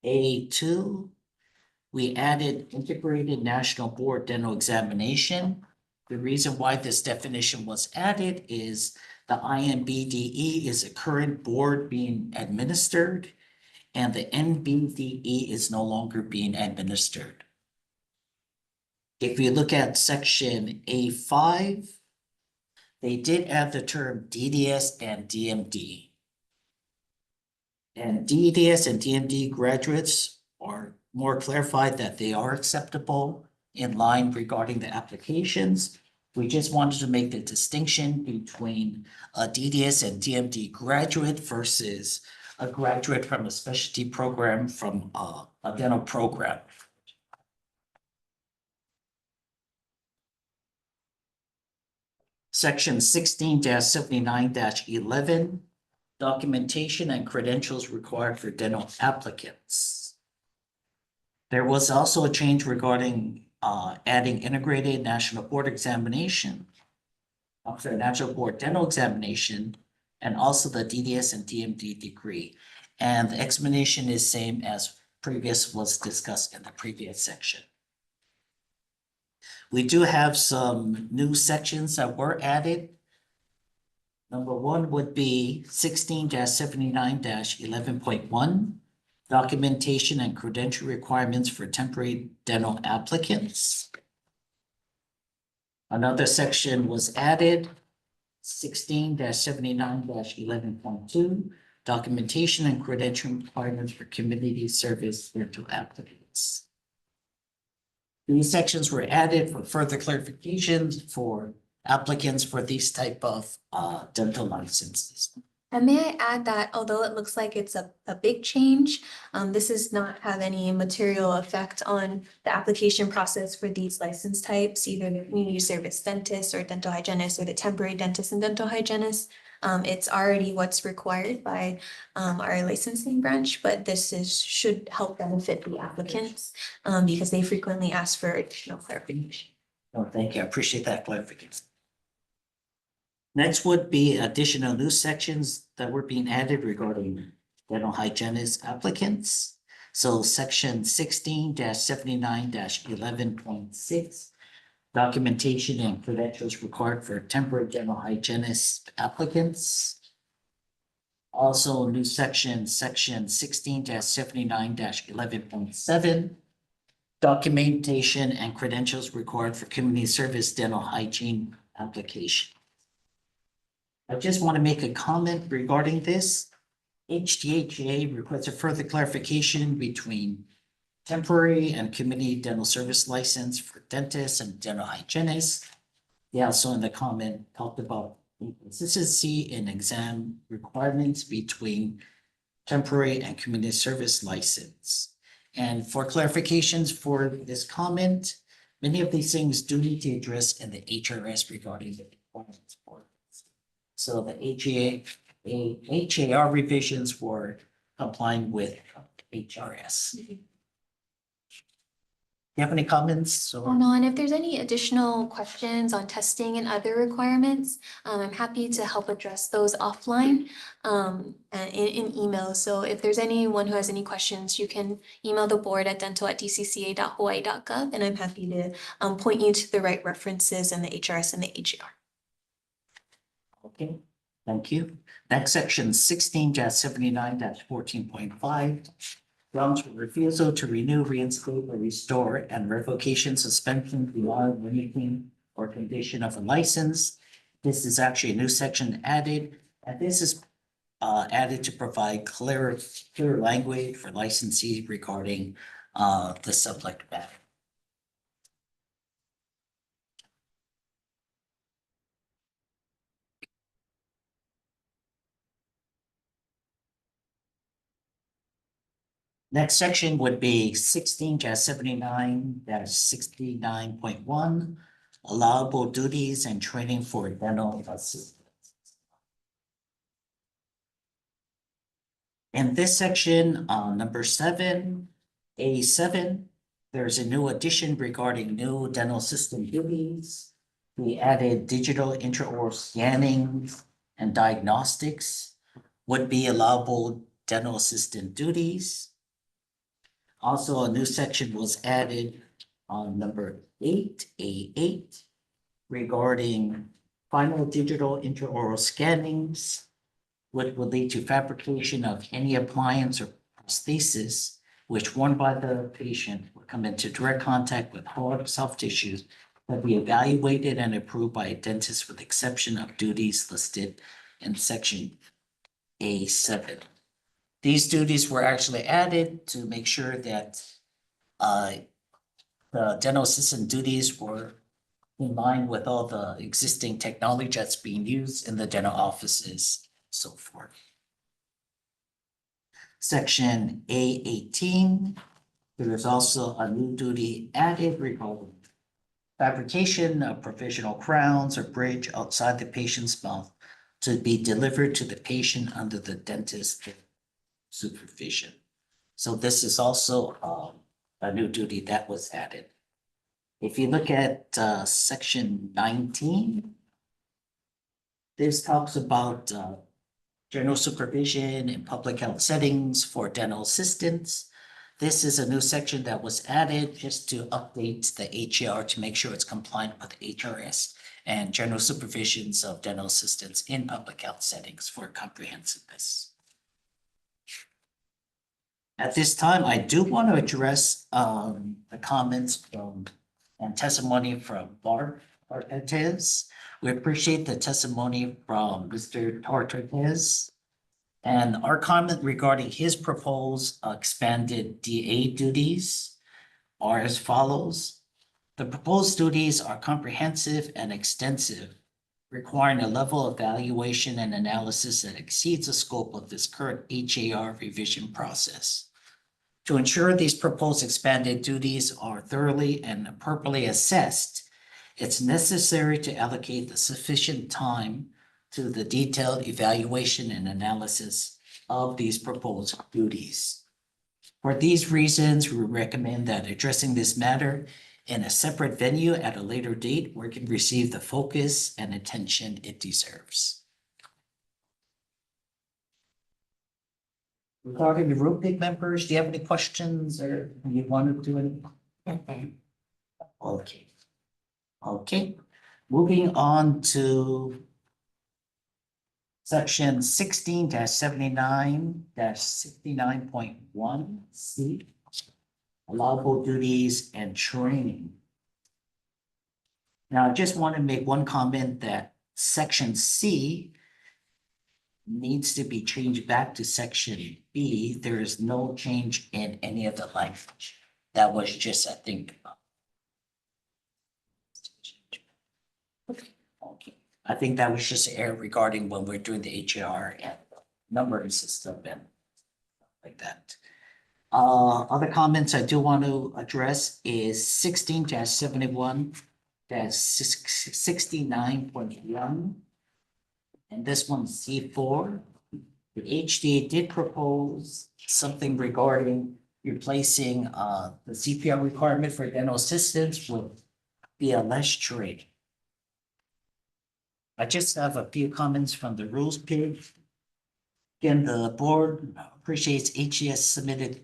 A2, we added integrated national board dental examination. The reason why this definition was added is the INBDE is a current board being administered, and the NBDE is no longer being administered. If you look at section A5, they did add the term DDS and DMD. And DDS and DMD graduates or more clarified that they are acceptable in line regarding the applications. We just wanted to make the distinction between a DDS and DMD graduate versus a graduate from a specialty program from a dental program. Section 16-79-11, documentation and credentials required for dental applicants. There was also a change regarding adding integrated national board examination, national board dental examination, and also the DDS and DMD degree. And the explanation is same as previous was discussed in the previous section. We do have some new sections that were added. Number one would be 16-79-11.1, documentation and credential requirements for temporary dental applicants. Another section was added, 16-79-11.2, documentation and credential requirements for community service dental applicants. These sections were added for further clarifications for applicants for these type of dental licenses. And may I add that although it looks like it's a big change, this does not have any material effect on the application process for these license types, either the community service dentist or dental hygienist or the temporary dentist and dental hygienist. It's already what's required by our licensing branch, but this should help benefit the applicants because they frequently ask for additional clarification. Oh, thank you. I appreciate that clarification. Next would be additional new sections that were being added regarding dental hygienist applicants. So section 16-79-11.6, documentation and credentials required for temporary dental hygienist applicants. Also, new section 16-79-11.7, documentation and credentials required for community service dental hygiene application. I just want to make a comment regarding this. HDHA requests a further clarification between temporary and community dental service license for dentists and dental hygienists. They also in the comment talked about inconsistency in exam requirements between temporary and community service license. And for clarifications for this comment, many of these things do need to address in the HRS regarding the requirements for it. So the HAR revisions were complying with HRS. You have any comments? Oh, no, and if there's any additional questions on testing and other requirements, I'm happy to help address those offline and in email. So if there's anyone who has any questions, you can email the board at dental@dcca.hawaii.gov, and I'm happy to point you to the right references in the HRS and the HAR. Okay, thank you. Next section 16-79-14.5. Grounds for refusal to renew, reinstate, or restore, and revocation, suspension, beyond limiting or condition of a license. This is actually a new section added, and this is added to provide clear language for licensees regarding the subject matter. Next section would be 16-79-69.1, allowable duties and training for dental assistants. In this section, number 7, A7, there's a new addition regarding new dental system duties. We added digital intraoral scanning and diagnostics would be allowable dental assistant duties. Also, a new section was added on number 8, A8, regarding final digital intraoral scannings, which will lead to fabrication of any appliance or prosthesis, which worn by the patient will come into direct contact with hard or soft tissues that be evaluated and approved by a dentist with exception of duties listed in section A7. These duties were actually added to make sure that the dental assistant duties were in line with all the existing technology that's being used in the dental offices, so forth. Section A18, there is also a new duty added regarding fabrication of provisional crowns or bridge outside the patient's mouth to be delivered to the patient under the dentist supervision. So this is also a new duty that was added. If you look at section 19, this talks about general supervision in public health settings for dental assistants. This is a new section that was added just to update the HAR to make sure it's compliant with HRS and general supervisions of dental assistants in public health settings for comprehensiveness. At this time, I do want to address the comments from and testimony from Board of Dentistry. We appreciate the testimony from Mr. Torres. And our comment regarding his proposed expanded DA duties are as follows. The proposed duties are comprehensive and extensive, requiring a level of evaluation and analysis that exceeds the scope of this current HAR revision process. To ensure these proposed expanded duties are thoroughly and appropriately assessed, it's necessary to allocate the sufficient time to the detailed evaluation and analysis of these proposed duties. For these reasons, we recommend that addressing this matter in a separate venue at a later date where it can receive the focus and attention it deserves. Regarding the room pick members, do you have any questions or you want to do anything? Okay. Okay, moving on to section 16-79-69.1 C, allowable duties and training. Now, I just want to make one comment that section C needs to be changed back to section B. There is no change in any of the language. That was just, I think. Okay, I think that was just an error regarding when we're doing the HAR and numbering system and like that. Other comments I do want to address is 16-71-69.1. And this one's C4. The HDA did propose something regarding replacing the CPR requirement for dental assistants with BLS training. I just have a few comments from the rules page. Again, the board appreciates HES submitted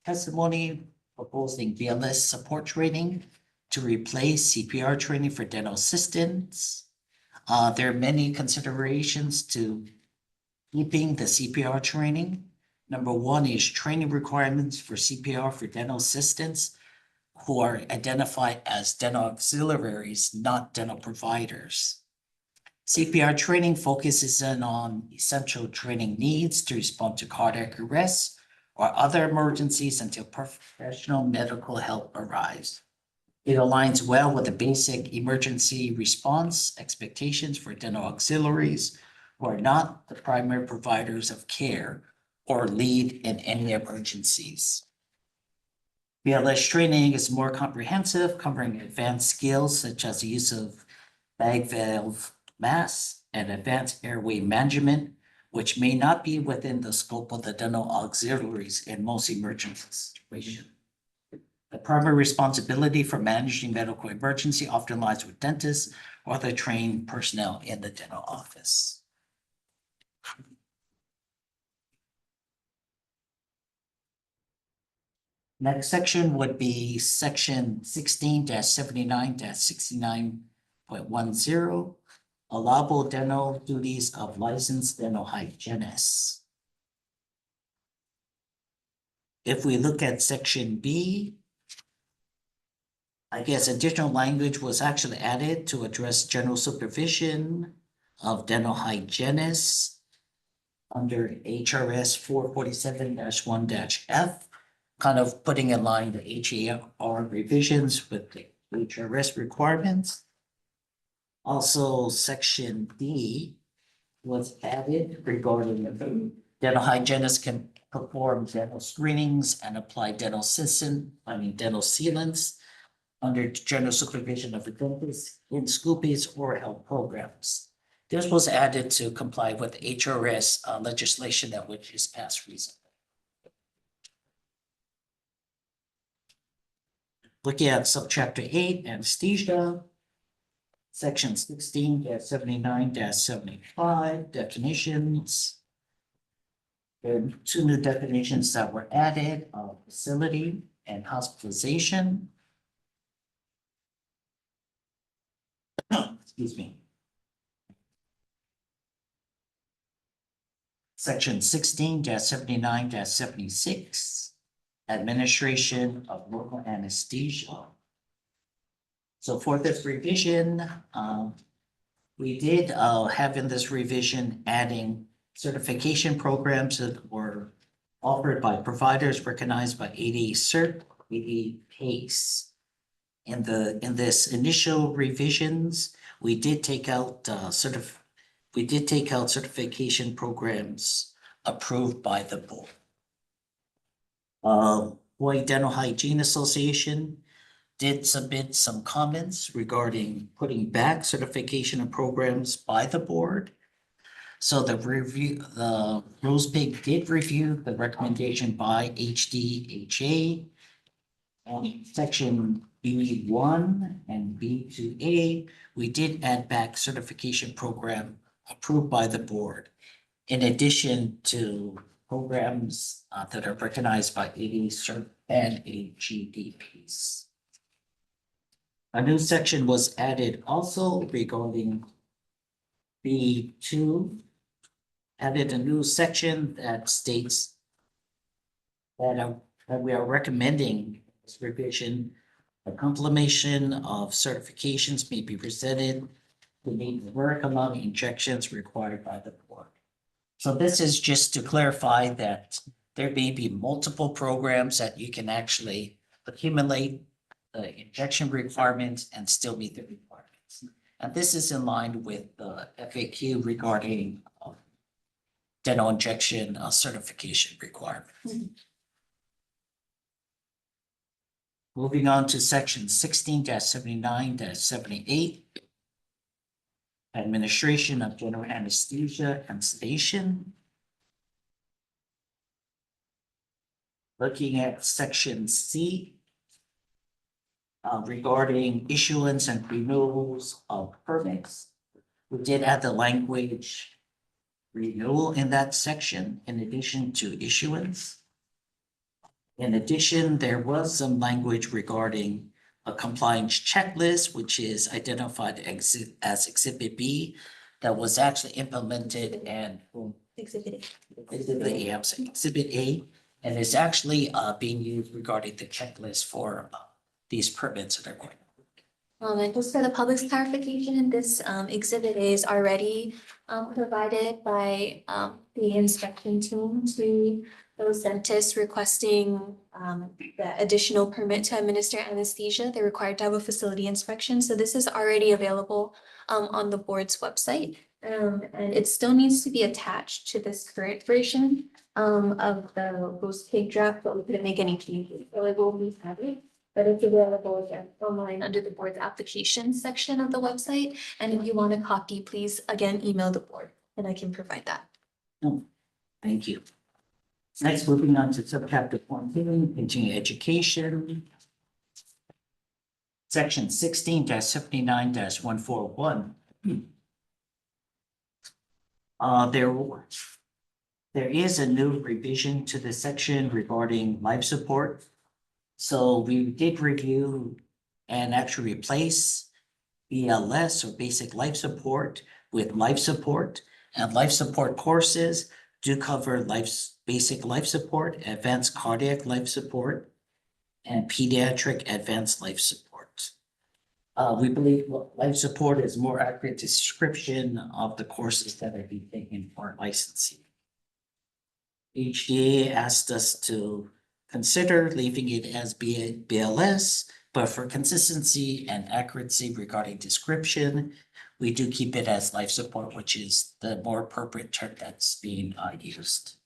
testimony proposing BLS support training to replace CPR training for dental assistants. There are many considerations to keeping the CPR training. Number one is training requirements for CPR for dental assistants who are identified as dental auxiliaries, not dental providers. CPR training focuses in on essential training needs to respond to cardiac arrest or other emergencies until professional medical help arrives. It aligns well with the basic emergency response expectations for dental auxiliaries who are not the primary providers of care or lead in any emergencies. BLS training is more comprehensive, covering advanced skills such as the use of bag valve masks and advanced airway management, which may not be within the scope of the dental auxiliaries in most emergency situations. The primary responsibility for managing medical emergency often lies with dentists or the trained personnel in the dental office. Next section would be section 16-79-69.10, allowable dental duties of licensed dental hygienists. If we look at section B, I guess additional language was actually added to address general supervision of dental hygienists. under HRS 447-1-F, kind of putting in line the HAR revisions with the HRS requirements. Also, section D was added regarding dental hygienists can perform dental screenings and apply dental sealants under general supervision of a dentist in school-based oral health programs. This was added to comply with HRS legislation that was just passed recently. Looking at subchapter 8, anesthesia, section 16-79-75, definitions. There are two new definitions that were added, facility and hospitalization. Excuse me. Section 16-79-76, administration of local anesthesia. So for this revision, we did have in this revision adding certification programs that were offered by providers recognized by ADA Cert, ADA PACE. In this initial revisions, we did take out certification programs approved by the board. Hawaii Dental Hygiene Association did submit some comments regarding putting back certification of programs by the board. So the Rose Pig did review the recommendation by HDHA. On section B1 and B2A, we did add back certification program approved by the board, in addition to programs that are recognized by ADA Cert and AGDPs. A new section was added also regarding B2, added a new section that states that we are recommending this revision. A compilation of certifications may be presented to meet the work among injections required by the board. So this is just to clarify that there may be multiple programs that you can actually accumulate the injection requirements and still meet the requirements. And this is in line with the FAQ regarding dental injection certification requirements. Moving on to section 16-79-78. Administration of general anesthesia and sedation. Looking at section C. Regarding issuance and renewals of permits. We did add the language renewal in that section in addition to issuance. In addition, there was some language regarding a compliance checklist, which is identified as Exhibit B, that was actually implemented and Exhibit Exhibit A, and is actually being used regarding the checklist for these permits that are going. And just for the public's clarification, this exhibit A is already provided by the inspection team to those dentists requesting the additional permit to administer anesthesia. They're required to have a facility inspection. So this is already available on the board's website. And it still needs to be attached to this current version of the Rose Pig draft, but we couldn't make any changes. So it will be having. But it's available again online under the board's application section of the website. And if you want a copy, please again email the board and I can provide that. Oh, thank you. Next, moving on to subchapter 14, continuing education. Section 16-79-141. There is a new revision to the section regarding life support. So we did review and actually replace BLS or basic life support with life support, and life support courses do cover basic life support, advanced cardiac life support, and pediatric advanced life support. We believe life support is more accurate description of the courses that are being taken for licensing. HDA asked us to consider leaving it as BLS, but for consistency and accuracy regarding description, we do keep it as life support, which is the more appropriate term that's being used.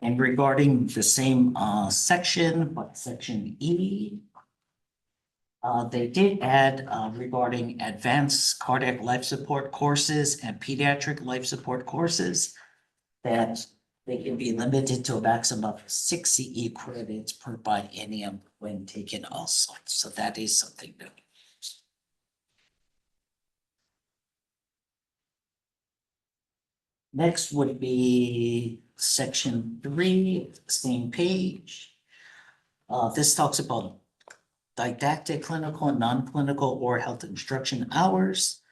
And regarding the same section, but section E, they did add regarding advanced cardiac life support courses and pediatric life support courses that they can be limited to a maximum of 6 CE credits per biennium when taken also. So that is something new. Next would be section 3, same page. This talks about didactic, clinical, and non-clinical or health instruction hours.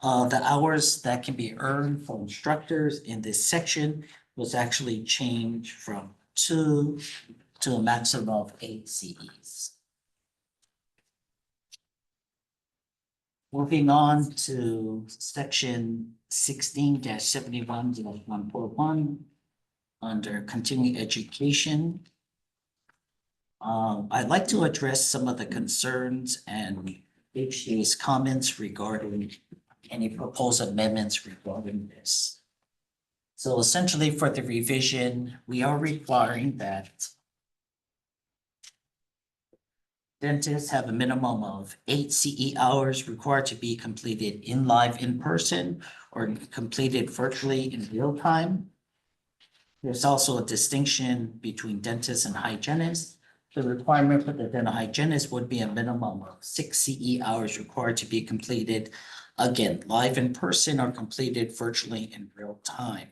The hours that can be earned from instructors in this section was actually changed from 2 to a maximum of 8 CEs. Moving on to section 16-71-141 under continuing education. I'd like to address some of the concerns and HDA's comments regarding any proposed amendments regarding this. So essentially for the revision, we are requiring that dentists have a minimum of 8 CE hours required to be completed in person or completed virtually in real time. There's also a distinction between dentists and hygienists. The requirement for the dental hygienist would be a minimum of 6 CE hours required to be completed, again, live in person or completed virtually in real time.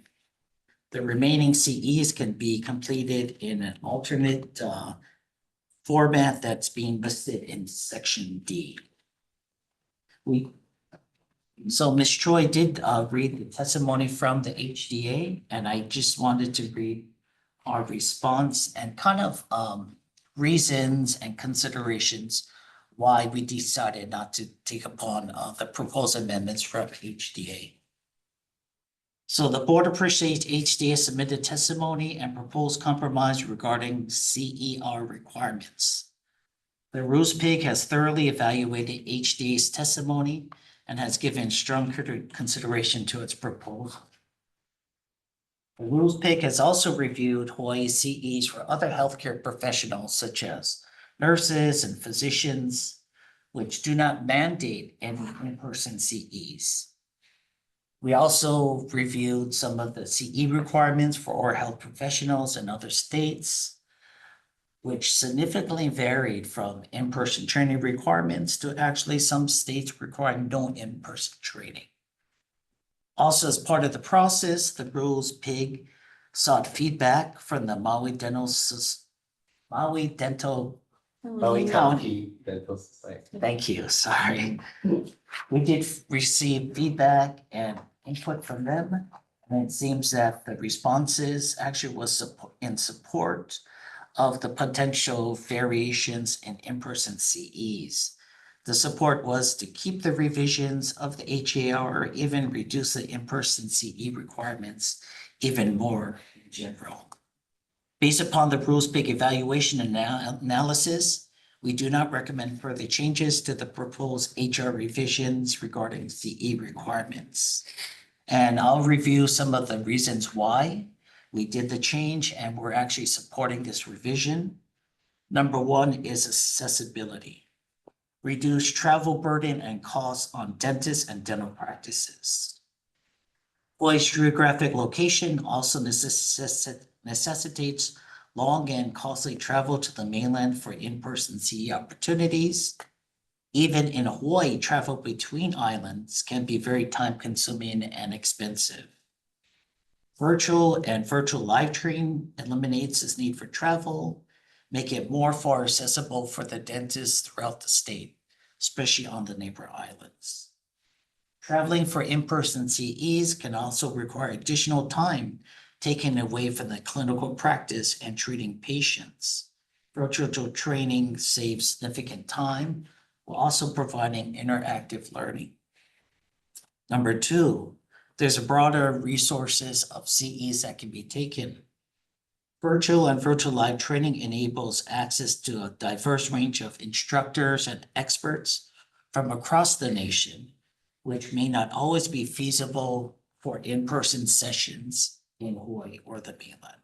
The remaining CEs can be completed in an alternate format that's being listed in section D. So Ms. Choi did read the testimony from the HDA, and I just wanted to read our response and kind of reasons and considerations why we decided not to take upon the proposed amendments from HDA. So the board appreciates HDA submitted testimony and proposed compromise regarding CER requirements. The RUSPIG has thoroughly evaluated HDA's testimony and has given strong consideration to its proposal. The RUSPIG has also reviewed Hawaii CEs for other healthcare professionals such as nurses and physicians, which do not mandate any in-person CEs. We also reviewed some of the CE requirements for oral health professionals in other states, which significantly varied from in-person training requirements to actually some states requiring no in-person training. Also, as part of the process, the RUSPIG sought feedback from the Maui Dental Maui County Dental Society. Thank you, sorry. We did receive feedback and input from them, and it seems that the responses actually was in support of the potential variations in in-person CEs. The support was to keep the revisions of the HAR or even reduce the in-person CE requirements even more in general. Based upon the RUSPIG evaluation analysis, we do not recommend further changes to the proposed HR revisions regarding CE requirements. And I'll review some of the reasons why we did the change and we're actually supporting this revision. Number 1 is accessibility. Reduce travel burden and costs on dentists and dental practices. Hawaii's geographic location also necessitates long and costly travel to the mainland for in-person CE opportunities. Even in Hawaii, travel between islands can be very time-consuming and expensive. Virtual live training eliminates this need for travel, make it far accessible for the dentists throughout the state, especially on the neighbor islands. Traveling for in-person CEs can also require additional time taken away from the clinical practice and treating patients. Virtual training saves significant time while also providing interactive learning. Number 2, there's a broader resources of CEs that can be taken. Virtual and virtual live training enables access to a diverse range of instructors and experts from across the nation, which may not always be feasible for in-person sessions in Hawaii or the mainland.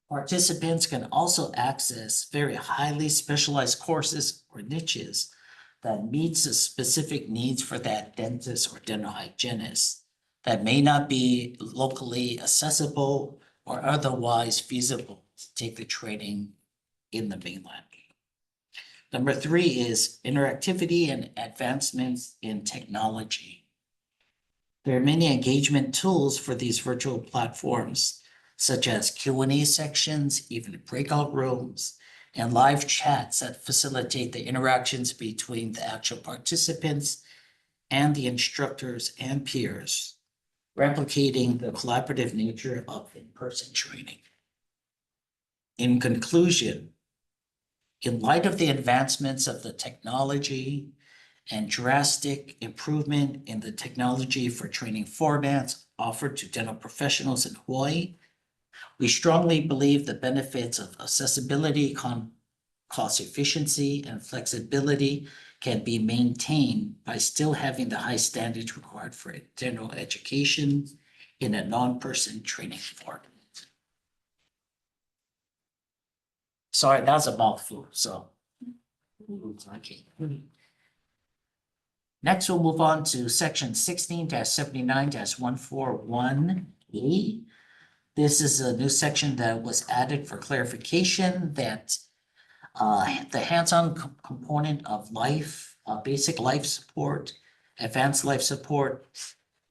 Participants can also access very highly specialized courses or niches that meets the specific needs for that dentist or dental hygienist that may not be locally accessible or otherwise feasible to take the training in the mainland. Number 3 is interactivity and advancements in technology. There are many engagement tools for these virtual platforms, such as Q&A sections, even breakout rooms, and live chats that facilitate the interactions between the actual participants and the instructors and peers, replicating the collaborative nature of in-person training. In conclusion, in light of the advancements of the technology and drastic improvement in the technology for training formats offered to dental professionals in Hawaii, we strongly believe the benefits of accessibility, cost efficiency, and flexibility can be maintained by still having the high standards required for dental education in a non-person training format. Sorry, that was a mouthful, so. Okay. Next, we'll move on to section 16-79-141A. This is a new section that was added for clarification that the hands-on component of basic life support, advanced life support,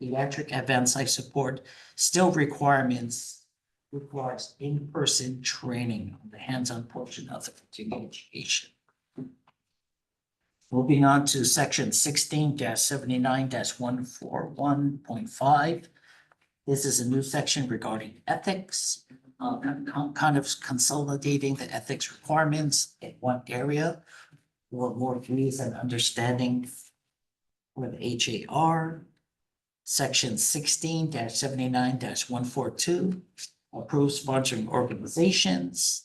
pediatric advanced life support, still requires in-person training on the hands-on portion of the continuing education. Moving on to section 16-79-141.5. This is a new section regarding ethics, kind of consolidating the ethics requirements in one area for more ease and understanding for the HAR. Section 16-79-142 approves sponsoring organizations.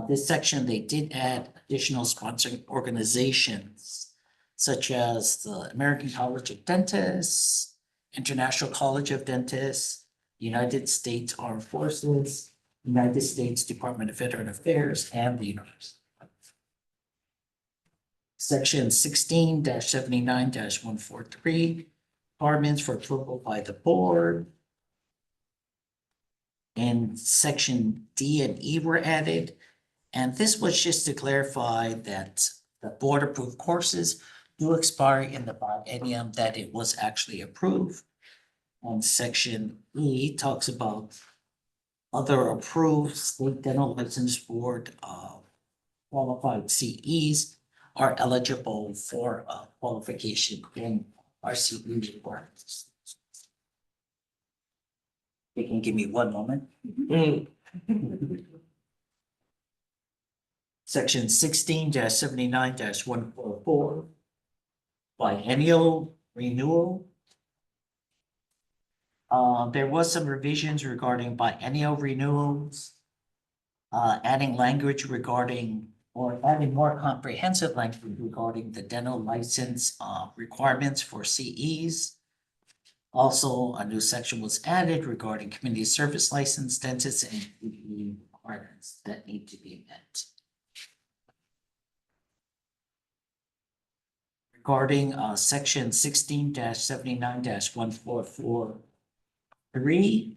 This section, they did add additional sponsoring organizations such as the American College of Dentists, International College of Dentists, United States Armed Forces, United States Department of Veteran Affairs, and the university. Section 16-79-143, requirements for approval by the board. And section D and E were added. And this was just to clarify that the board approved courses do expire in the biennium that it was actually approved. And section E talks about other approved state dental license board qualified CEs are eligible for qualification in our CE requirements. You can give me one moment. Section 16-79-144, biennial renewal. There was some revisions regarding biennial renewals, adding language regarding, or adding more comprehensive language regarding the dental license requirements for CEs. Also, a new section was added regarding community service license dentists and PPE requirements that need to be met. Regarding section 16-79-144.3,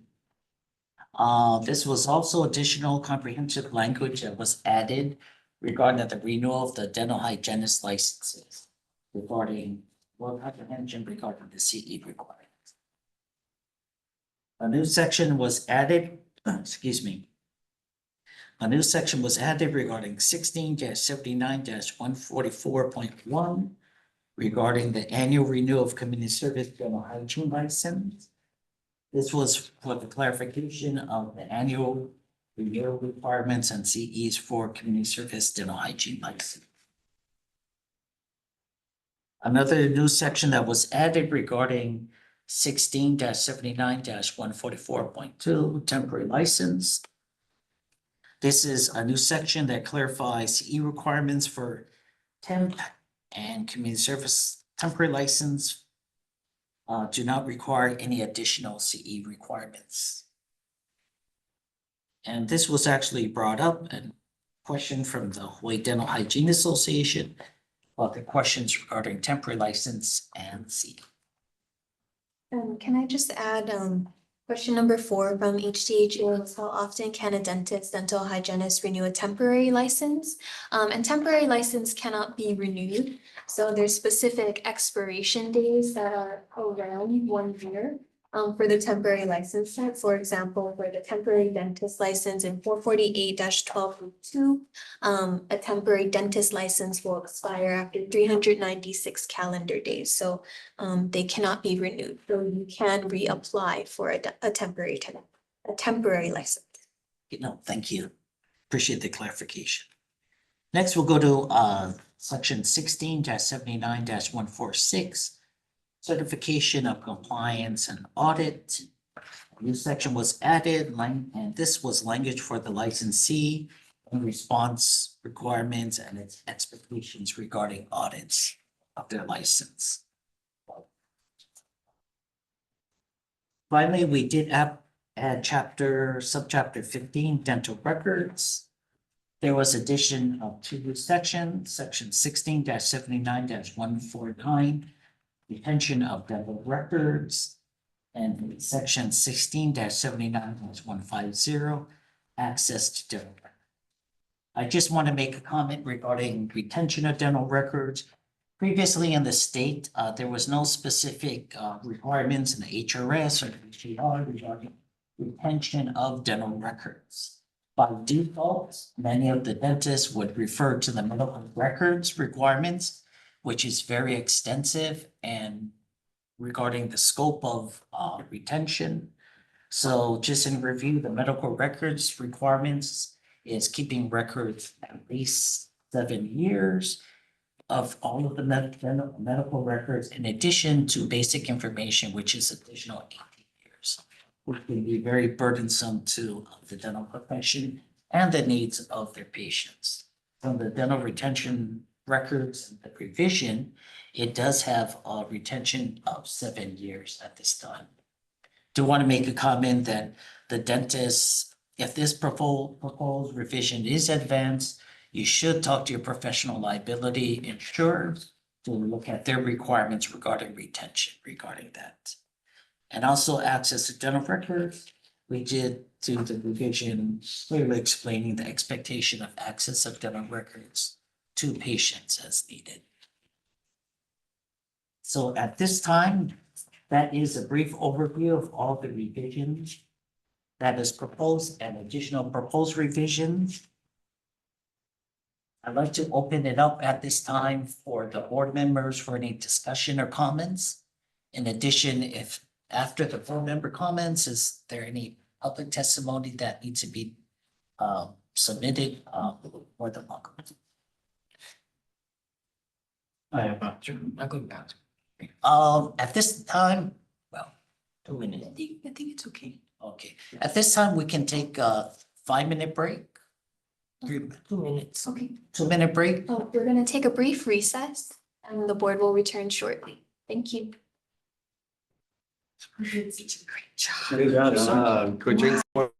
this was also additional comprehensive language that was added regarding the renewal of the dental hygienist licenses regarding more comprehension regarding the CE requirements. A new section was added, excuse me. A new section was added regarding 16-79-144.1 regarding the annual renewal of community service dental hygiene license. This was for the clarification of the annual renewal requirements and CEs for community service dental hygiene license. Another new section that was added regarding 16-79-144.2 temporary license. This is a new section that clarifies CE requirements for temp and community service temporary license. Do not require any additional CE requirements. And this was actually brought up and question from the Hawaii Dental Hygiene Association about the questions regarding temporary license and CE. Can I just add, question number 4 from HDH is how often can a dentist, dental hygienist renew a temporary license? And temporary license cannot be renewed. So there's specific expiration days that are around 1 year. For the temporary license set, for example, for the temporary dentist license in 448-12.2, a temporary dentist license will expire after 396 calendar days. So they cannot be renewed. So you can reapply for a temporary license. No, thank you. Appreciate the clarification. Next, we'll go to section 16-79-146. Certification of compliance and audit. A new section was added, and this was language for the licensee in response requirements and its expectations regarding audits of their license. Finally, we did add subchapter 15, dental records. There was addition of 2 new sections, section 16-79-149. Retention of dental records, and section 16-79-150, access to dental records. I just want to make a comment regarding retention of dental records. Previously in the state, there was no specific requirements in the HRS or the HER regarding retention of dental records. By default, many of the dentists would refer to the medical records requirements, which is very extensive and regarding the scope of retention. So just in review, the medical records requirements is keeping records at least 7 years of all of the medical records, in addition to basic information, which is additional 18 years, which can be very burdensome to the dental profession and the needs of their patients. From the dental retention records and the revision, it does have a retention of 7 years at this time. Do want to make a comment that the dentist, if this proposed revision is advanced, you should talk to your professional liability insurer to look at their requirements regarding retention regarding that. And also access to dental records. We did do the revision clearly explaining the expectation of access of dental records to patients as needed. So at this time, that is a brief overview of all the revisions that is proposed and additional proposed revisions. I'd like to open it up at this time for the board members for any discussion or comments. In addition, if after the board member comments, is there any public testimony that needs to be submitted for the welcome? I have not. I'll go back. At this time, well, 2 minutes. I think it's okay. Okay, at this time, we can take a 5-minute break. 2 minutes. Okay. 2-minute break. Oh, we're gonna take a brief recess and the board will return shortly. Thank you. Such a great job. Good job. Go drink some more.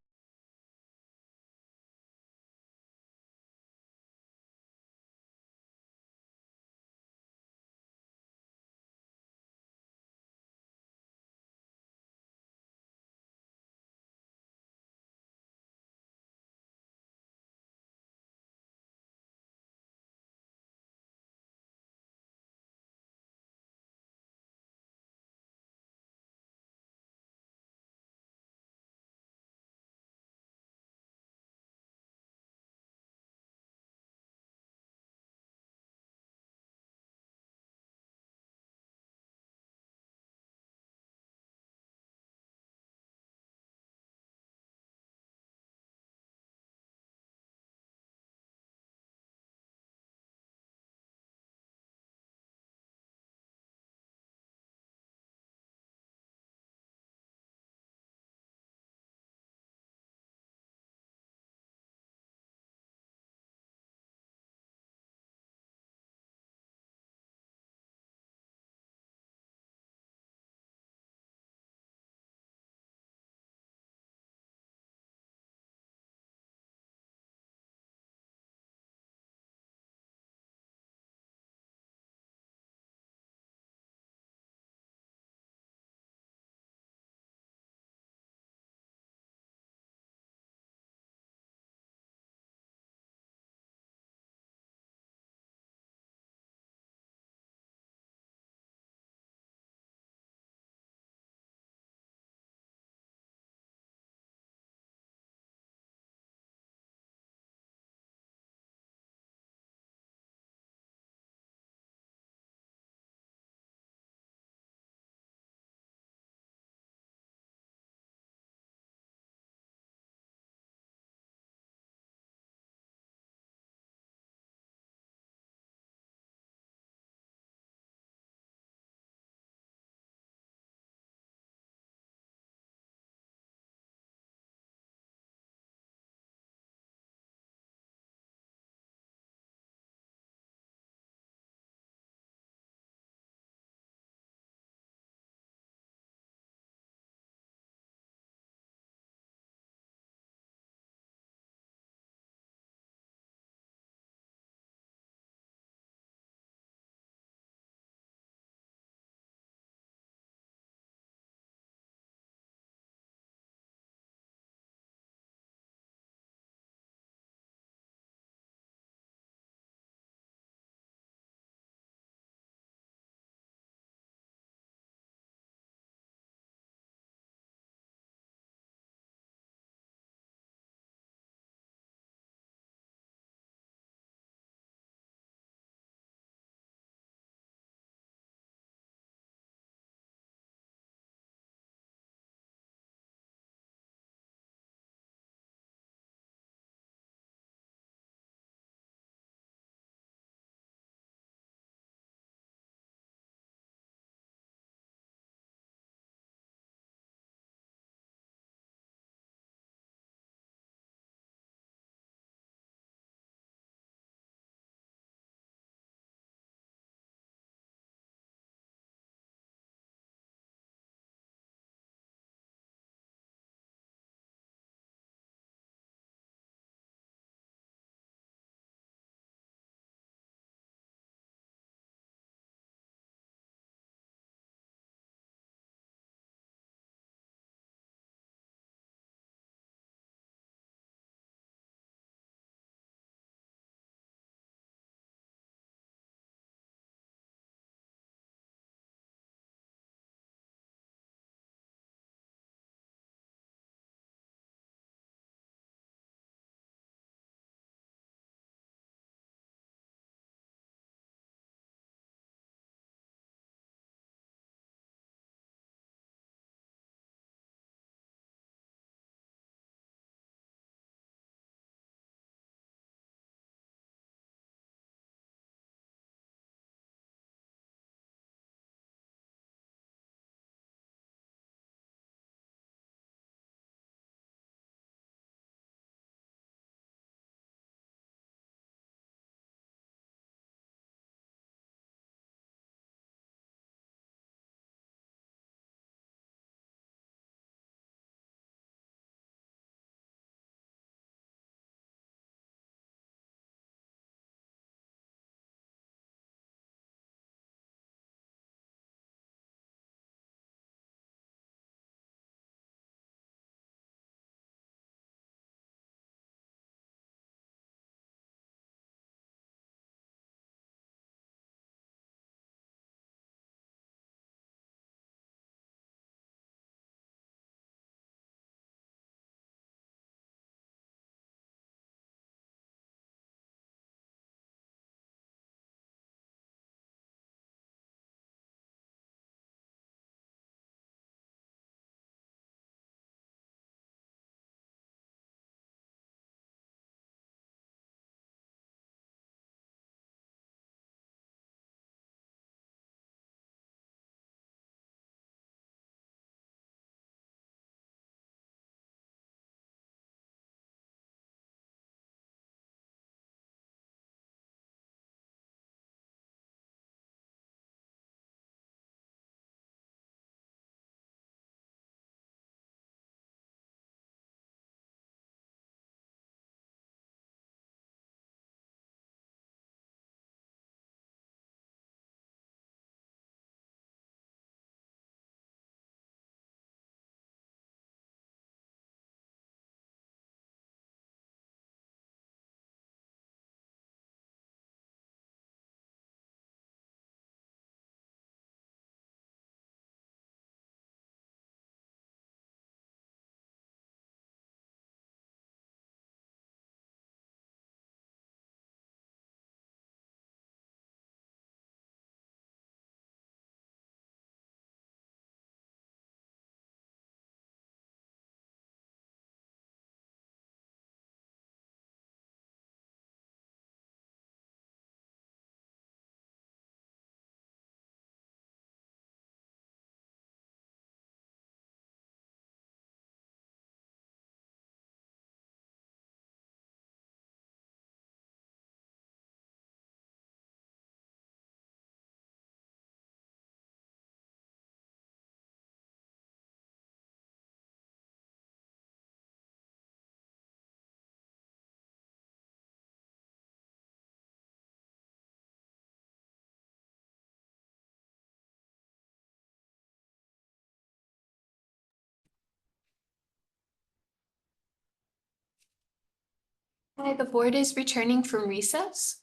Hi, the board is returning from recess.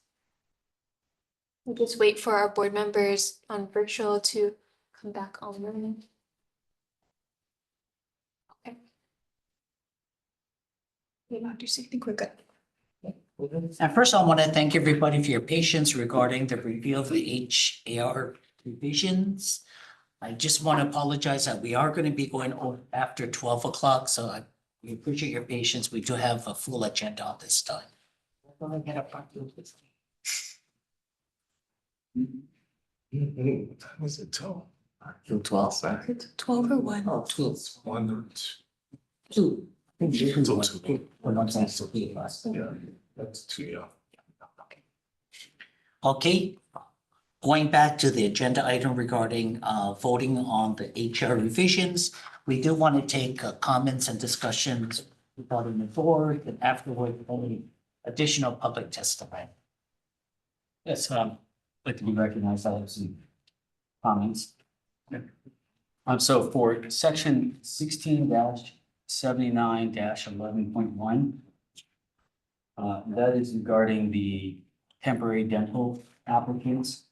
We'll just wait for our board members on virtual to come back online. Okay. Hey, Dr. I think we're good. And first, I want to thank everybody for your patience regarding the review of the HAR revisions. I just want to apologize that we are going to be going over after 12 o'clock, so we appreciate your patience. We do have a full agenda on this time. We're gonna get up front with this. What time is it till? Till 12. 12 or 1? Oh, 12. 1 or 2? 2. I think you can Till do 2. it. We're not saying it's 2 plus. Yeah, that's 2, yeah. Okay, going back to the agenda item regarding voting on the HR revisions, we do want to take comments and discussions regarding the board and afterward any additional public testimony. Yes, like to be recognized, I have some comments. So for section 16-79-11.1, that is regarding the temporary dental applicants.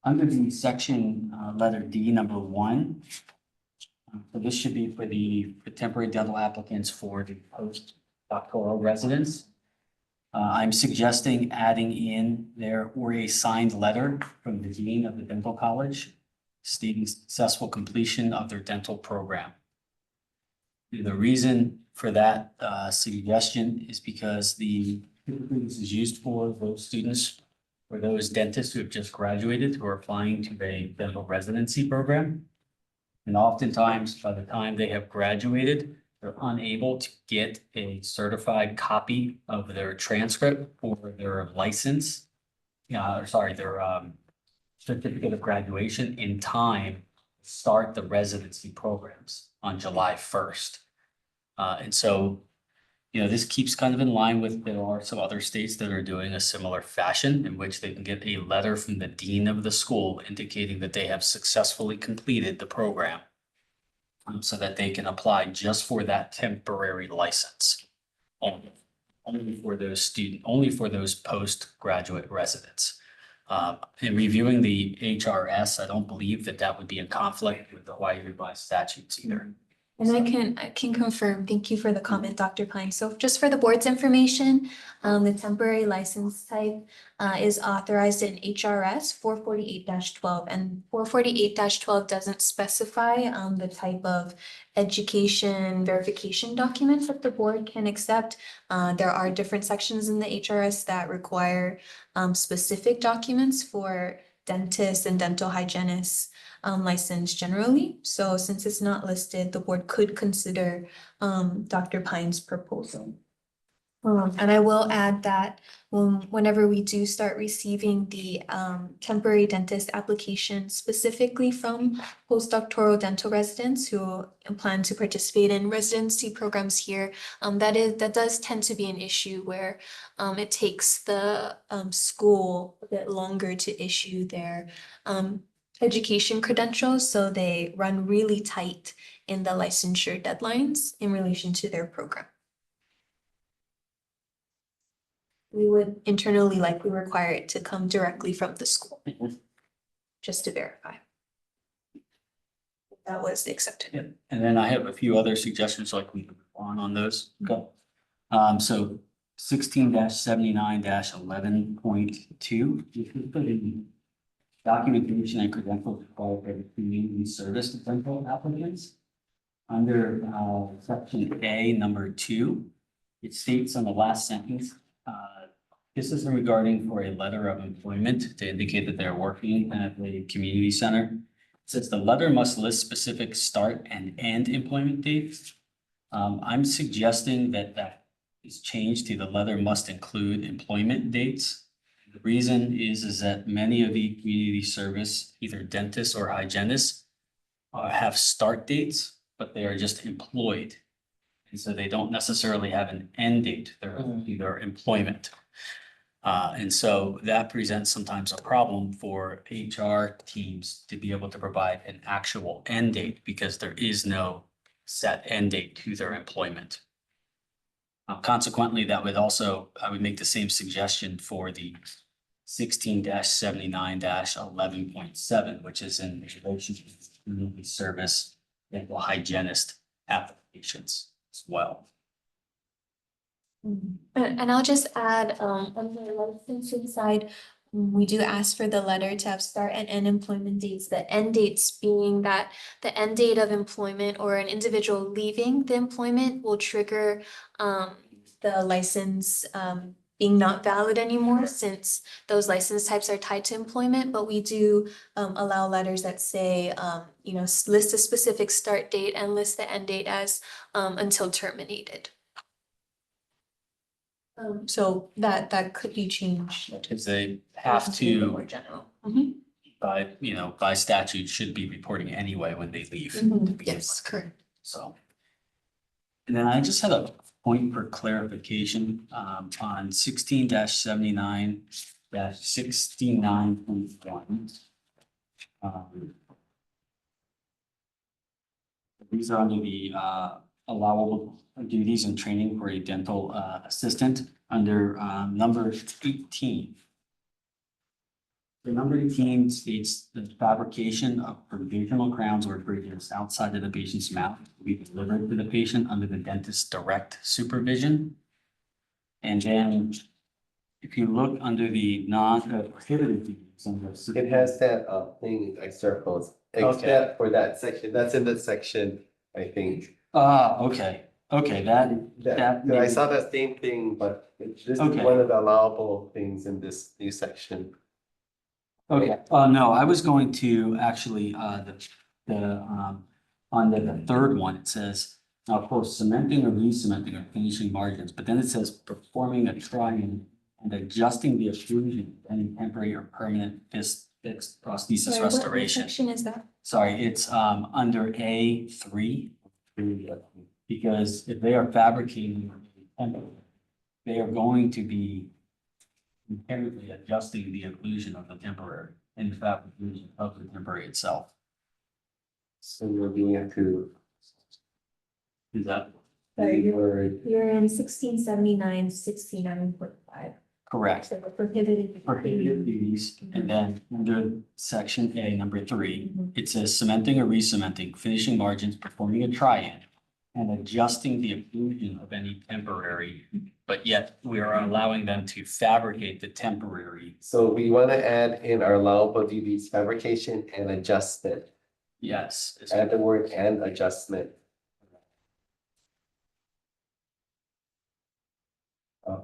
Under the section, letter D, number 1, so this should be for the temporary dental applicants for the post-doctoral residents. I'm suggesting adding in there or a signed letter from the dean of the dental college stating successful completion of their dental program. The reason for that suggestion is because typically this is used for those students or those dentists who have just graduated who are applying to a dental residency program. And oftentimes, by the time they have graduated, they're unable to get a certified copy of their transcript or their license. Their certificate of graduation in time to start the residency programs on July 1st. And so, this keeps kind of in line with, there are some other states that are doing a similar fashion in which they can get a letter from the dean of the school indicating that they have successfully completed the program. So that they can apply just for that temporary license. Only for those postgraduate residents. In reviewing the HRS, I don't believe that would be in conflict with the Hawaii revised statutes either. And I can confirm, thank you for the comment, Dr. Pine. So just for the board's information, the temporary license type is authorized in HRS 448-12, and 448-12 doesn't specify the type of education verification documents that the board can accept. There are different sections in the HRS that require specific documents for dentists and dental hygienists licensed generally. So since it's not listed, the board could consider Dr. Pine's proposal. And I will add that whenever we do start receiving the temporary dentist application specifically from postdoctoral dental residents who plan to participate in residency programs here, that does tend to be an issue where it takes the school a bit longer to issue their education credentials, so they run really tight in the licensure deadlines in relation to their program. We would internally likely require it to come directly from the school, just to verify. That was accepted. Yeah, and then I have a few other suggestions like we move on those. Okay. So 16-79-11.2, if we put in documentation and credentials required for the community service dental applicants. Under section A, number 2, it states on the last sentence, this is regarding for a letter of employment to indicate that they're working at the community center. It says the letter must list specific start and end employment dates. I'm suggesting that is changed to the letter must include employment dates. The reason is that many of the community service, either dentists or hygienists, have start dates, but they are just employed. And so they don't necessarily have an end date, they're either employment. And so that presents sometimes a problem for HR teams to be able to provide an actual end date because there is no set end date to their employment. Consequently, that would also, I would make the same suggestion for the 16-79-11.7, which is in relation to community service dental hygienist applications as well. And I'll just add, on the licensing side, we do ask for the letter to have start and end employment dates, the end dates being that the end date of employment or an individual leaving the employment will trigger the license being not valid anymore, since those license types are tied to employment, but we do allow letters that say, list a specific start date and list the end date as until terminated. So that could be changed. Because they have to, More general. by statute, should be reporting anyway when they leave. to begin Yes, with. correct. So. And then I just had a point for clarification, on 16-79-69.1. These are under the, allowable duties and training for a dental, assistant under, number 18. The number 18 states the fabrication of provisional crowns or bridges outside of the patient's mouth will be delivered to the patient under the dentist's direct supervision. And then if you look under the prohibited duties. It has that thing I circled, Okay. except for that section, that's in the section, I think. Okay, that I saw that same thing, but this is Okay. one of the allowable things in this new section. Okay, no, I was going to actually, under the third one, it says, of course, cementing or re-cementing or finishing margins, but then it says performing a try-in and adjusting the occlusion of any temporary or permanent fixed prosthesis Sorry, what restoration. section is that? Sorry, it's under A3. Because if they are fabricating, they are going to be inherently adjusting the occlusion of the temporary and the fabrication of the temporary itself. So we're doing it to. Is that Sorry, word. You're in 1679-69.5. correct? So the prohibited. Prohibited duties, and then under section A, number 3, it says cementing or re-cementing, finishing margins, performing a try-in, and adjusting the occlusion of any temporary, but yet we are allowing them to fabricate the temporary. So we want to add in our allowable duties, fabrication and adjustment. Yes. Add the word and adjustment.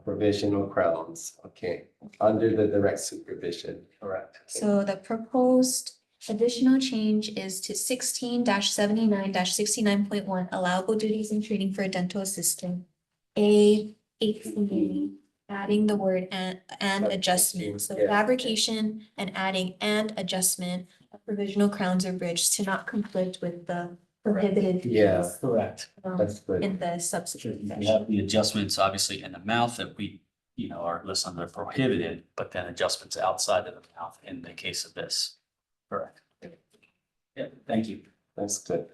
Provisional crowns, okay, under the direct supervision. Correct. So the proposed additional change is to 16-79-69.1 allowable duties and training for a dental assistant. A18, adding the word and adjustment. So Yeah. fabrication and adding and adjustment of provisional crowns or bridge to not conflict with the prohibited. Yeah. duties, Correct. That's good. in the subsequent We section. have the adjustments obviously in the mouth that we, are listed under prohibited, but then adjustments outside of the mouth in the case of this. Correct. Yeah, thank you. That's good.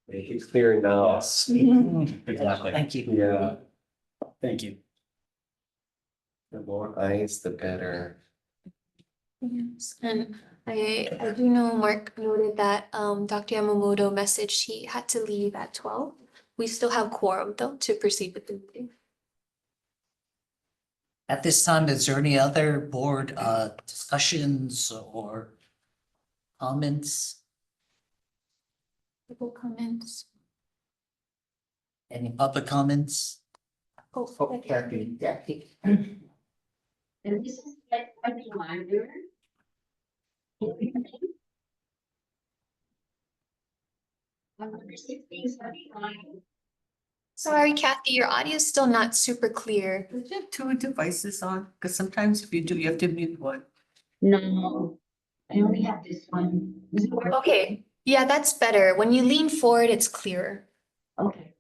Make it clear now. Yes. Exactly. Thank you. Yeah, Thank you. the more eyes, the better. Yes, and I do know Mark noted that Dr. Yamamoto messaged he had to leave at 12. We still have quorum though to proceed with the meeting. At this time, is there any other board discussions or comments? People comments. Any public comments? Oh, Kathy. And this is a reminder. Number 1679. Sorry, Kathy, your audio is still not super clear. Did you have two devices on? Because sometimes if you do, you have to mute one. No, I only have this one. Does it work? Okay, yeah, that's better. When you lean forward, it's clearer. Okay.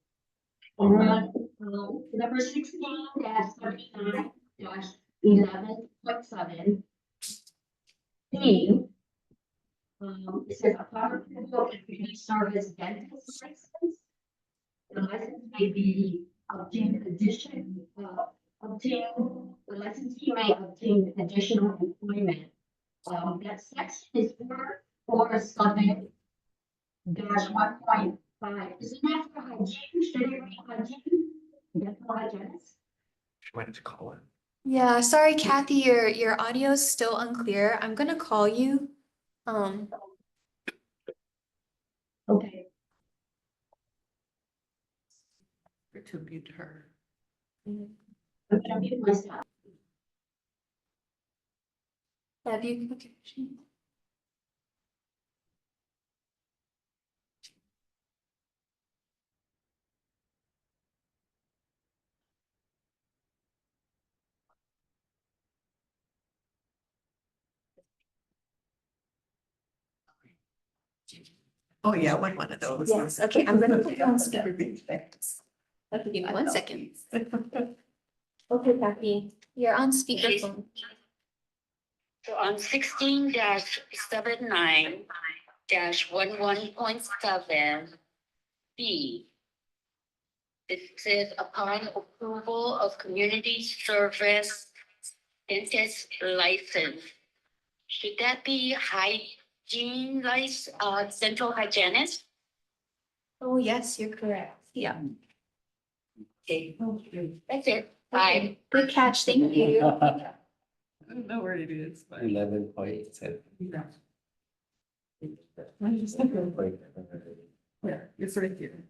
Number 16-79-11.7. D. It says upon approval of community service dentist license. The license may be the licensee may obtain additional employment. That section is 447 dash 1.5. Isn't that for hygiene? Should it be hygiene? Dental hygienist? She went to call it. Yeah, sorry, Kathy, your audio is still unclear. I'm gonna call you. Okay. To mute her. I'm gonna mute myself. Have you? Okay. Oh, yeah, one of those. Yes, okay, I'm gonna put you on speaker. Okay, give me 1 second. Okay, Kathy, you're on speakerphone. So on 16-79-11.7 B. It says upon approval of community service dentist license. Should that be hygiene dental hygienist? Oh, yes, you're correct. Yeah. Okay. That's it. Bye. Good catch, thank you. I don't know where it is, but. 11.7. Yeah, it's right here.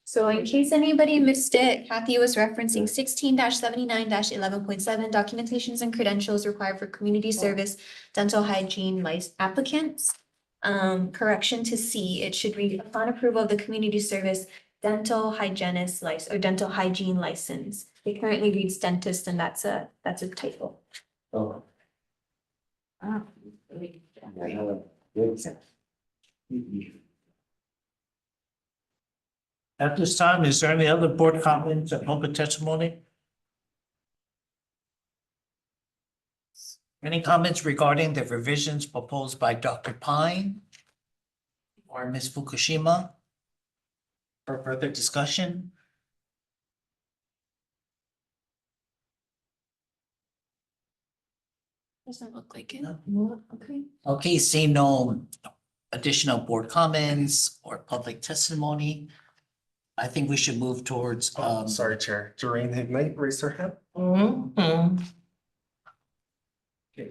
So in case anybody missed it, Kathy was referencing 16-79-11.7 documentations and credentials required for community service dental hygiene license applicants. Correction to C, it should read upon approval of the community service dental hygienist license or dental hygiene license. It currently reads dentist and that's a typo. Oh. Ah. At this time, is there any other board comments or public testimony? Any comments regarding the revisions proposed by Dr. Pine or Ms. Fukushima for further discussion? Doesn't look like it. No. Okay. Okay, seeing no additional board comments or public testimony, I think we should move towards, Sorry, Chair. Doreen Hignite raised her hand. Okay.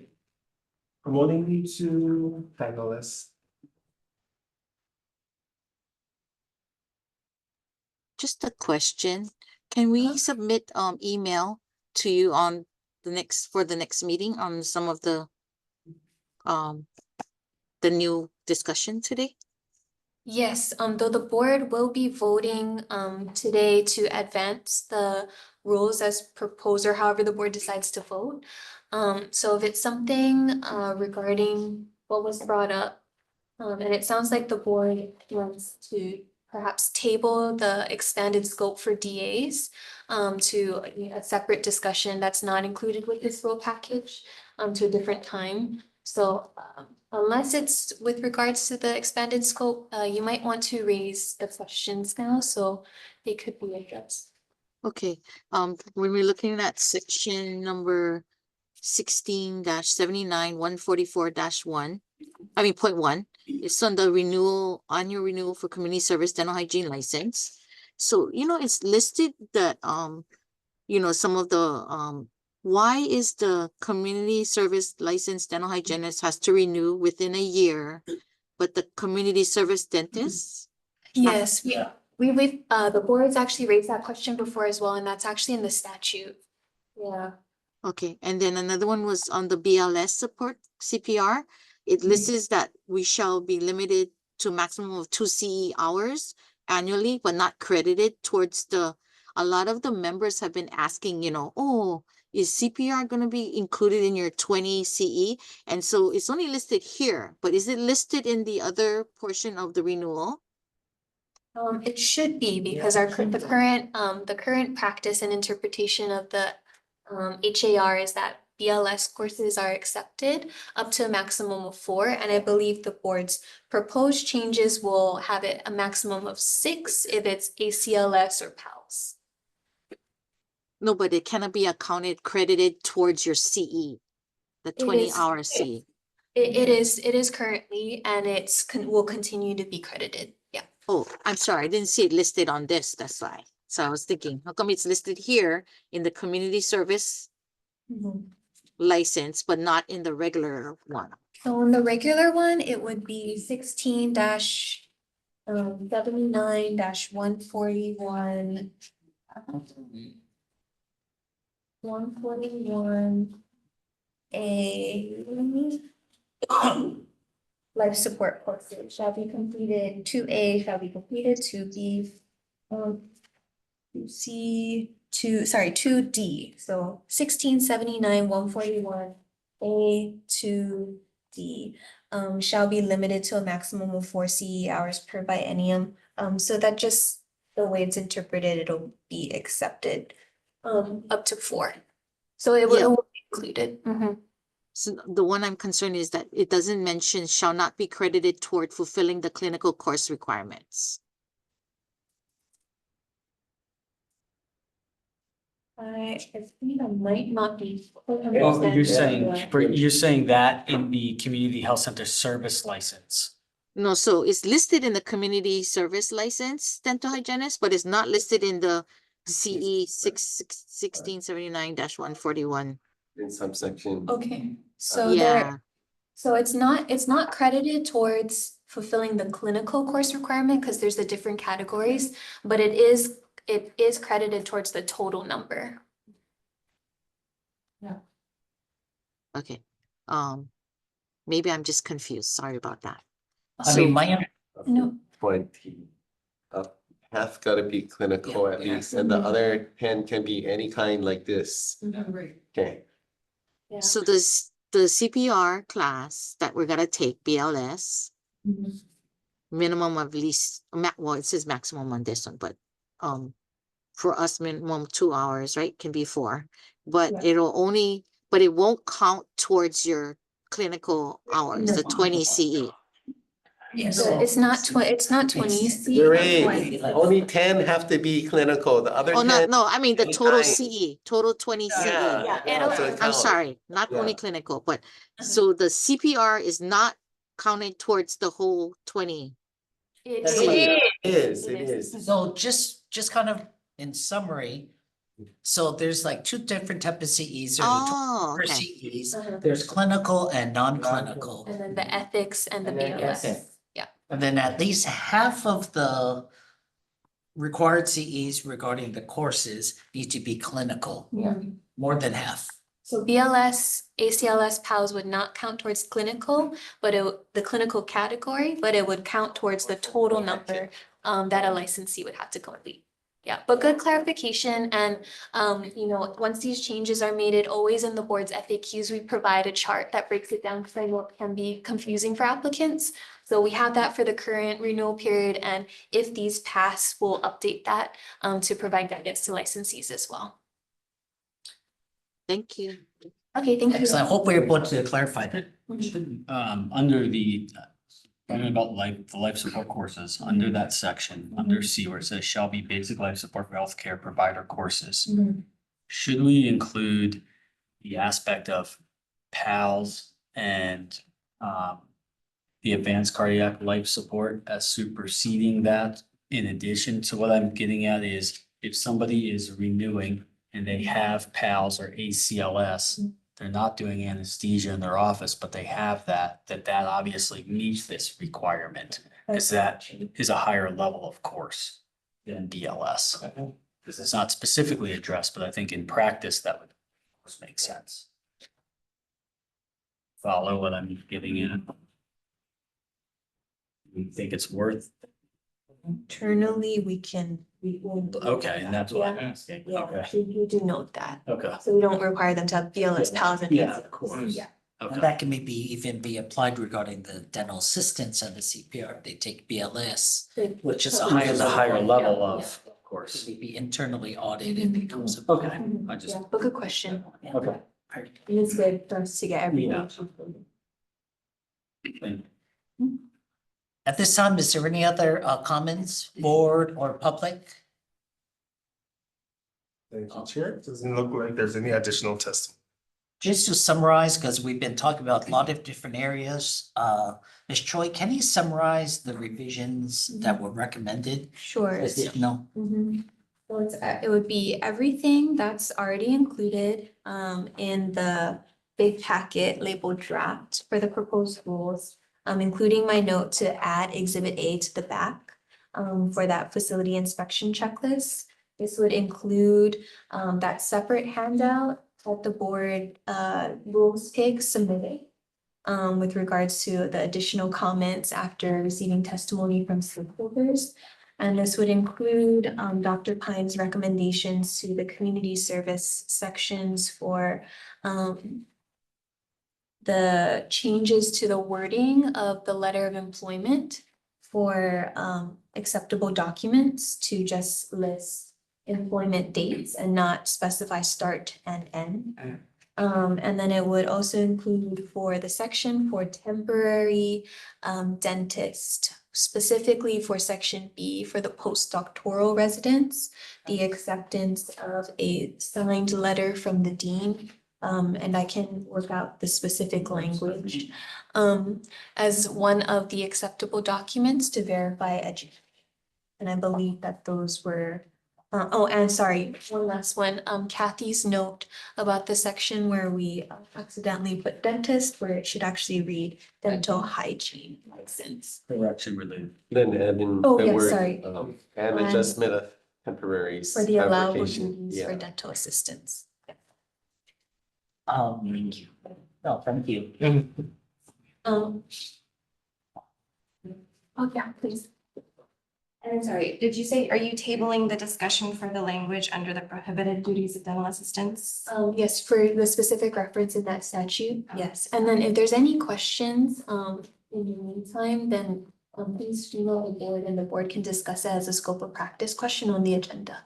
Promoting you to panelist. Just a question. Can we submit email to you on for the next meeting on some of the new discussion today? Yes, though the board will be voting today to advance the rules as proposed or however the board decides to vote. So if it's something regarding what was brought up, and it sounds like the board wants to perhaps table the expanded scope for DAs to a separate discussion that's not included with this rule package to a different time. So unless it's with regards to the expanded scope, you might want to raise the questions now, so they could be addressed. Okay, when we're looking at section number 16-79-144-1, I mean, .1, it's on the annual renewal for community service dental hygiene license. So, it's listed that, some of the, why is the community service licensed dental hygienist has to renew within a year, but the community service dentist? Yes, we've the board's actually raised that question before as well, and that's actually in the statute. Yeah. Okay, and then another one was on the BLS support CPR. It lists that we shall be limited to maximum of 2 CE hours annually, but not credited towards a lot of the members have been asking, oh, is CPR going to be included in your 20 CE? And so it's only listed here, but is it listed in the other portion of the renewal? It should be because the current practice and interpretation of the HAR is that BLS courses are accepted up to a maximum of 4, and I believe the board's proposed changes will have it a maximum of 6 if it's ACLS or PALS. No, but it cannot be accounted, credited towards your CE, the It 20 is- hour CE. It is currently, and will continue to be credited. Yeah. Oh, I'm sorry, I didn't see it listed on this, that's why. So I was thinking, how come it's listed here in the community service license, but not in the regular one? So on the regular one, it would be 16 dash 79 dash 141. 141. Life support courses shall be completed, 2A shall be completed, 2B, 2C, 2D, so 1679, 141, A to D, shall be limited to a maximum of 4 CE hours per biennium. So that just, the way it's interpreted, it'll be accepted, up to 4. So it Yeah. will be included. So the one I'm concerned is that it doesn't mention shall not be credited toward fulfilling the clinical course requirements. I think I might not be. Oh, you're saying that in the community health center service license. No, so it's listed in the community service license, dental hygienist, but it's not listed in the CE 1679-141. In subsection. Okay, so Yeah, so it's not credited towards fulfilling the clinical course requirement because there's the different categories, but it is credited towards the total number. okay. Maybe I'm just confused. Sorry about that. I mean, my, No. 20. Half gotta be clinical at least, and the other 10 can be any kind like this. Okay. Yeah. So this, the CPR class that we're gonna take, BLS, minimum of least, well, it says maximum on this one, but for us, minimum 2 hours, right? Can be 4, but but it won't count towards your clinical hours, the 20 CE. yes. So it's not 20 CE. Great. Only 10 have to be clinical, the other Oh, 10. no, I mean the any total kind. CE, total 20 CE. Yeah, it'll- so it I'm counts. sorry, not only Yeah. clinical, but so the CPR is not counted towards the whole 20. It It is. So just kind of in summary, so there's like 2 different types of CEs. There's the Oh, 24 okay. CEs, there's clinical and non-clinical. And then the ethics and the And then BLS. Okay. Yeah. And then at least half of the required CEs regarding the courses need to be clinical, more than half. So BLS, ACLS, PALS would not count towards clinical, but the clinical category, but it would count towards the total number that a licensee would have to complete. Yeah, but good clarification. And once these changes are made, it always in the board's FAQs, we provide a chart that breaks it down because I know it can be confusing for applicants. So we have that for the current renewal period, and if these pass, we'll update that to provide guidance to licensees as well. Thank you. Okay, thank you. Excellent. I hope we're able to clarify that. Under the, talking about the life support courses, under that section, under C where it says shall be basic life support for healthcare provider courses. Should we include the aspect of PALS and the advanced cardiac life support as superseding that? In addition to what I'm getting at is if somebody is renewing and they have PALS or ACLS, they're not doing anesthesia in their office, but they have that obviously meets this requirement. Because that is a higher level of course than BLS. Because it's not specifically addressed, but I think in practice that would make sense. Follow what I'm getting at? You think it's worth? Internally, we will. Okay, and that's what I'm asking. Okay, We do note that. okay. So we don't require them to have BLS, PALS, and Yeah, ACLS. of course. Yeah. And Okay. that can maybe even be applied regarding the dental assistants and the CPR. They take BLS, which is a Which higher is a higher level Yeah. of course. To be internally audited because of. Okay, I just, Yeah, but good question. okay. And it's good for us to get everything. At this time, is there any other comments, board or public? Thank you, Chair. Doesn't look like there's any additional testimony. Just to summarize, because we've been talking about a lot of different areas, Ms. Choi, can you summarize the revisions that were recommended? Sure. No. So it would be everything that's already included in the big packet labeled draft for the proposed rules, including my note to add Exhibit A to the back for that facility inspection checklist. This would include that separate handout that the board rules pig submitted with regards to the additional comments after receiving testimony from stakeholders. And this would include Dr. Pine's recommendations to the community service sections for the changes to the wording of the letter of employment for acceptable documents to just list employment dates and not specify start and end. And then it would also include for the section for temporary dentist, specifically for section B for the postdoctoral residents, the acceptance of a signed letter from the dean. And I can work out the specific language as one of the acceptable documents to verify education. And I believe that those were oh, and sorry, one last one. Kathy's note about the section where we accidentally put dentist, where it should actually read dental hygiene license. Correction related. Then add in Oh, the yeah, word, sorry. and And adjustment of temporaries. For the allowable clarification. duties for Yeah. dental assistants. Thank you. No, thank you. Oh, yeah, please. And I'm sorry, did you say, are you tabling the discussion for the language under the prohibited duties of dental assistants? Yes, for the specific reference in that statute, yes. And then if there's any questions, in the meantime, then please email the board and the board can discuss it as a scope of practice question on the agenda.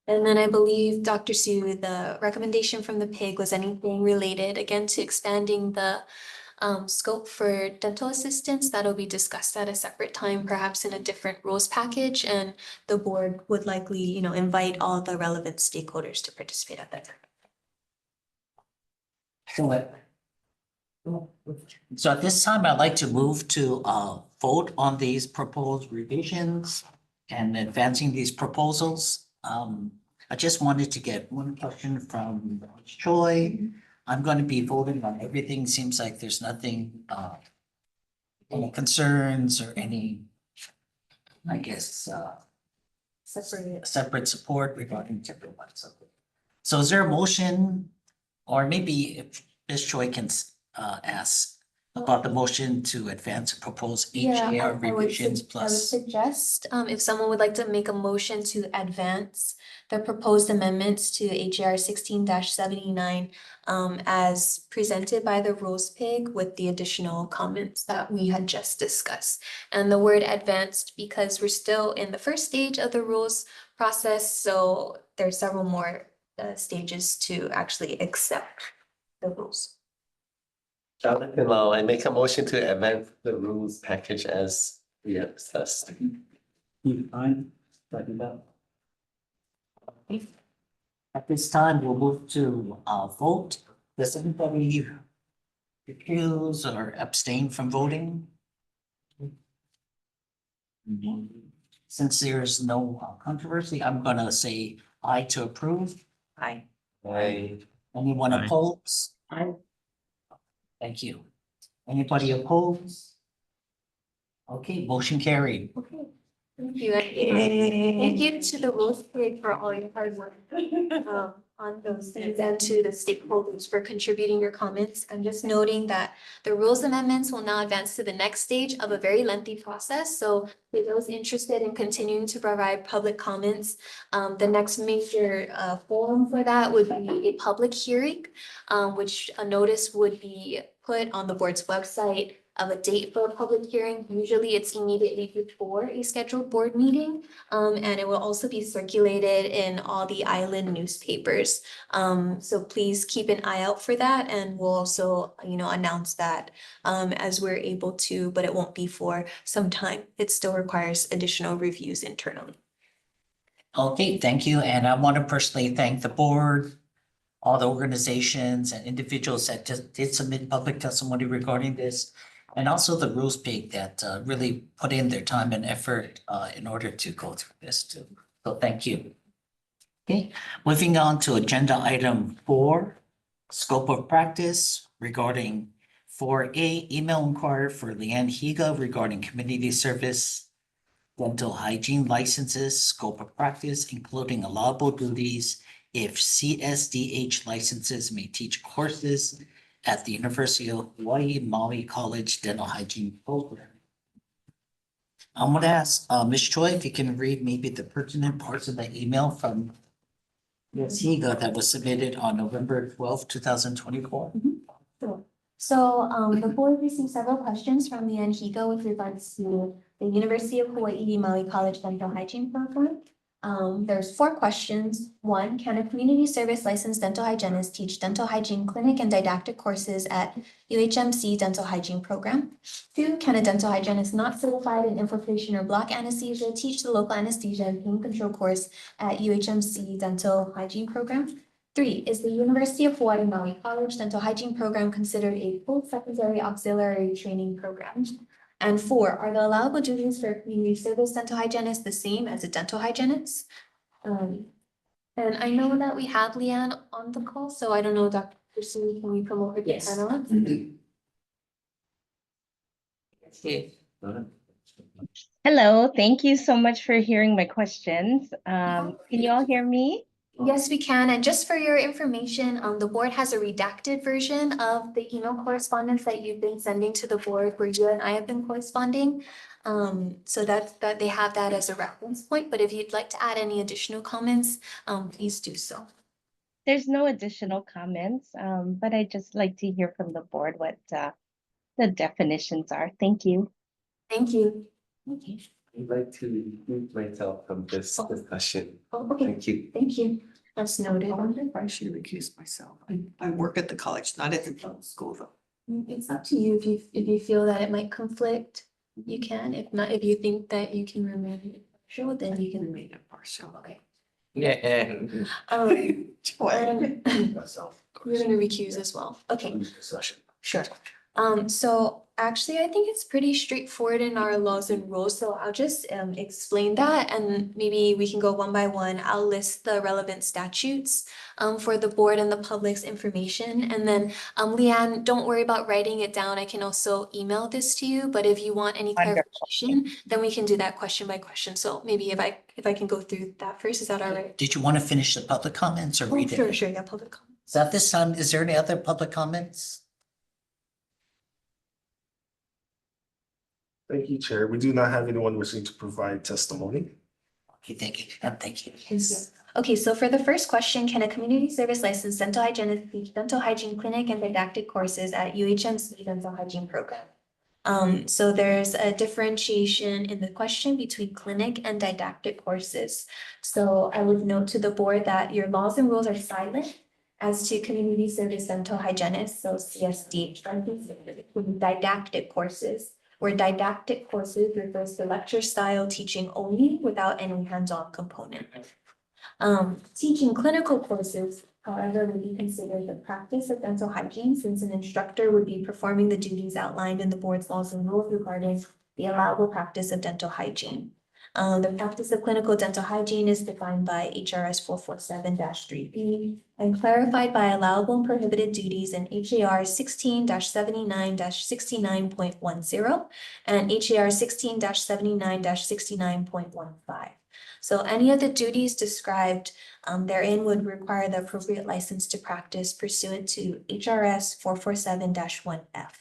And then I believe, Dr. Sue, the recommendation from the PIG was anything related, again, to expanding the scope for dental assistants. That'll be discussed at a separate time, perhaps in a different rules package, and the board would likely, invite all the relevant stakeholders to participate at that time. So at this time, I'd like to move to vote on these proposed revisions and advancing these proposals. I just wanted to get one question from Ms. Choi. I'm going to be voting on everything. Seems like there's nothing, any concerns or any, I guess, separate support regarding different ones. So is there a motion, or maybe if Ms. Choi can ask about the motion to advance and propose HAR revisions I would plus? suggest, if someone would like to make a motion to advance the proposed amendments to HAR 16-79 as presented by the Rules Pig with the additional comments that we had just discussed. And the word advanced because we're still in the first stage of the rules process, so there's several more stages to actually accept the rules. Jonathan Lau, I make a motion to advance the rules package as we have discussed. Fine, second that. At this time, we'll move to vote. Does anybody recuse or abstain from voting? Since there's no controversy, I'm gonna say aye to approve. Aye. Anyone oppose? Aye. Thank you. Anybody oppose? Okay, motion carried. Okay, thank you. Thank you to the Rules Pig for all your hard work on those things and to the stakeholders for contributing your comments. I'm just noting that the rules amendments will now advance to the next stage of a very lengthy process. So for those interested in continuing to provide public comments, the next major forum for that would be a public hearing, which a notice would be put on the board's website of a date for a public hearing. Usually it's immediately before a scheduled board meeting. And it will also be circulated in all the island newspapers. So please keep an eye out for that. And we'll also, announce that as we're able to, but it won't be for some time. It still requires additional reviews internally. Okay, thank you. And I want to personally thank the board, all the organizations and individuals that just did submit public testimony regarding this. And also the rules pig that really put in their time and effort in order to go through this too. So thank you. Okay, moving on to agenda item 4, scope of practice regarding 4A, email inquiry for Leanne Higa regarding community service dental hygiene licenses, scope of practice, including allowable duties if CSDH licenses may teach courses at the University of Hawaii Maui College Dental Hygiene Program. I'm gonna ask Ms. Choi if you can read maybe the pertinent parts of the email from Ms. Higa that was submitted on November 12th, 2024. Sure. So the board received several questions from Leanne Higa with regards to the University of Hawaii Maui College Dental Hygiene Program. There's 4 questions. 1, can a community service licensed dental hygienist teach dental hygiene clinic and didactic courses at UHMC Dental Hygiene Program? 2, can a dental hygienist not certified in infiltration or block anesthesia teach the local anesthesia and pain control course at UHMC Dental Hygiene Program? 3, is the University of Hawaii Maui College Dental Hygiene Program considered a post-secondary auxiliary training program? And 4, are the allowable duties for a community service dental hygienist the same as a dental hygienist? And I know that we have Leanne on the call, so I don't know, Dr. Sue, can we promote her to Yes. panelist? Okay. Hello, thank you so much for hearing my questions. Can you all hear me? Yes, we can. And just for your information, the board has a redacted version of the email correspondence that you've been sending to the board where you and I have been corresponding. So that they have that as a reference point, but if you'd like to add any additional comments, please do so. There's no additional comments, but I'd just like to hear from the board what the definitions are. Thank you. Thank you. Okay. I'd like to remove myself from this discussion. Oh, okay, Thank you. thank you. That's noted. I wonder if I should recuse myself. I work at the college, not at the dental school though. It's up to you. If you feel that it might conflict, you can. If not, if you think that you can remain impartial, then you can remain. Remain impartial. Okay. Yeah. And you're gonna recuse as well. Okay. Sure. So actually, I think it's pretty straightforward in our laws and rules, so I'll just explain that and maybe we can go one by one. I'll list the relevant statutes for the board and the public's information. And then Leanne, don't worry about writing it down. I can also email this to you, but if you want any Wonderful. clarification, then we can do that question by question. So maybe if I can go through that first, is that all right? Did you want to finish the public comments or Oh, read it? sure, yeah, public comment. So at this time, is there any other public comments? Thank you, Chair. We do not have anyone wishing to provide testimony. Okay, thank you. And thank you. Okay, so for the first question, can a community service licensed dental hygienist teach dental hygiene clinic and didactic courses at UHMC Dental Hygiene Program? So there's a differentiation in the question between clinic and didactic courses. So I would note to the board that your laws and rules are silent as to community service dental hygienists, so CSD, didactic courses, where didactic courses refers to lecture style teaching only without any hands-on component. Teaching clinical courses, however, would be considered the practice of dental hygiene, since an instructor would be performing the duties outlined in the board's laws and rules regarding the allowable practice of dental hygiene. The practice of clinical dental hygiene is defined by HRS 447-3B and clarified by allowable and prohibited duties in HAR 16-79-69.10 and HAR 16-79-69.15. So any of the duties described therein would require the appropriate license to practice pursuant to HRS 447-1F.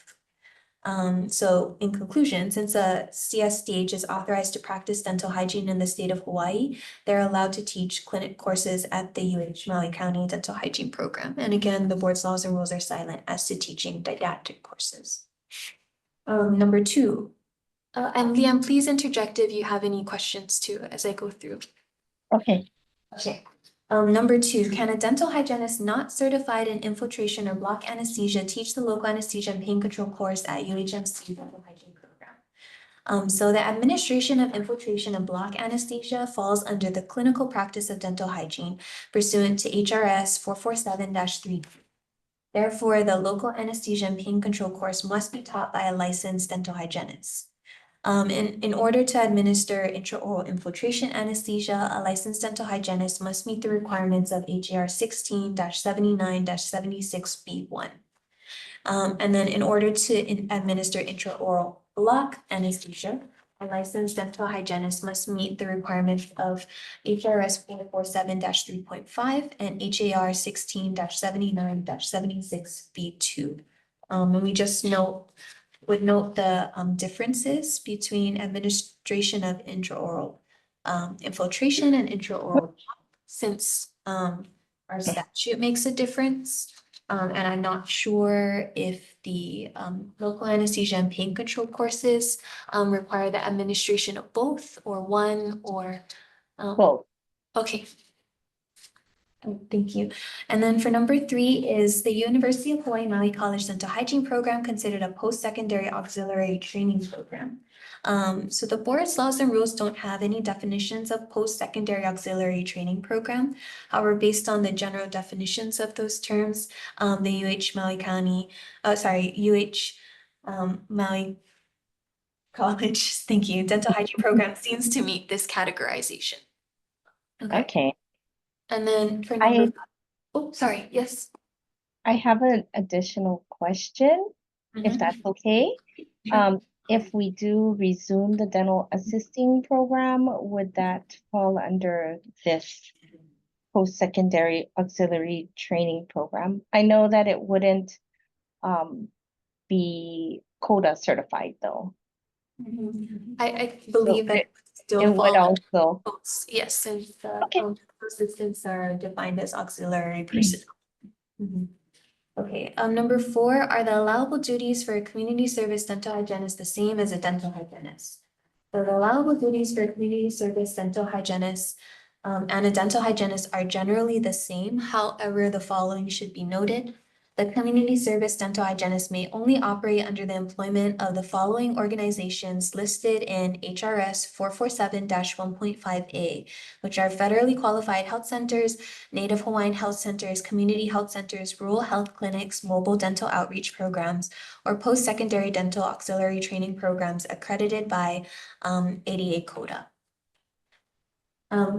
So in conclusion, since a CSDH is authorized to practice dental hygiene in the state of Hawaii, they're allowed to teach clinic courses at the UH Maui County Dental Hygiene Program. And again, the board's laws and rules are silent as to teaching didactic courses. Number 2, and Liam, please interject if you have any questions too as I go through. Okay. Okay. Number 2, can a dental hygienist not certified in infiltration or block anesthesia teach the local anesthesia and pain control course at UHMC Dental Hygiene Program? So the administration of infiltration and block anesthesia falls under the clinical practice of dental hygiene pursuant to HRS 447-3. Therefore, the local anesthesia and pain control course must be taught by a licensed dental hygienist. In order to administer intraoral infiltration anesthesia, a licensed dental hygienist must meet the requirements of HAR 16-79-76B1. And then in order to administer intraoral block anesthesia, a licensed dental hygienist must meet the requirements of HRS 447-3.5 and HAR 16-79-76B2. And we just would note the differences between administration of intraoral infiltration and intraoral, since our statute makes a difference. And I'm not sure if the local anesthesia and pain control courses require the administration of both or one or Both. okay. Thank you. And then for number 3 is the University of Hawaii Maui College Dental Hygiene Program considered a post-secondary auxiliary training program. So the board's laws and rules don't have any definitions of post-secondary auxiliary training program. However, based on the general definitions of those terms, the Maui College, thank you, dental hygiene program seems to meet this categorization. Okay. And then for number, oh, sorry, yes. I have an additional question, if that's okay. If we do resume the dental assisting program, would that fall under this post-secondary auxiliary training program? I know that it wouldn't be CODA certified though. I believe that it still would fall under also, both. Yes, since the assistants are defined as auxiliary personnel. Okay, number 4, are the allowable duties for a community service dental hygienist the same as a dental hygienist? So the allowable duties for a community service dental hygienist and a dental hygienist are generally the same. However, the following should be noted. The community service dental hygienist may only operate under the employment of the following organizations listed in HRS 447-1.5A, which are federally qualified health centers, Native Hawaiian health centers, community health centers, rural health clinics, mobile dental outreach programs, or post-secondary dental auxiliary training programs accredited by ADA CODA.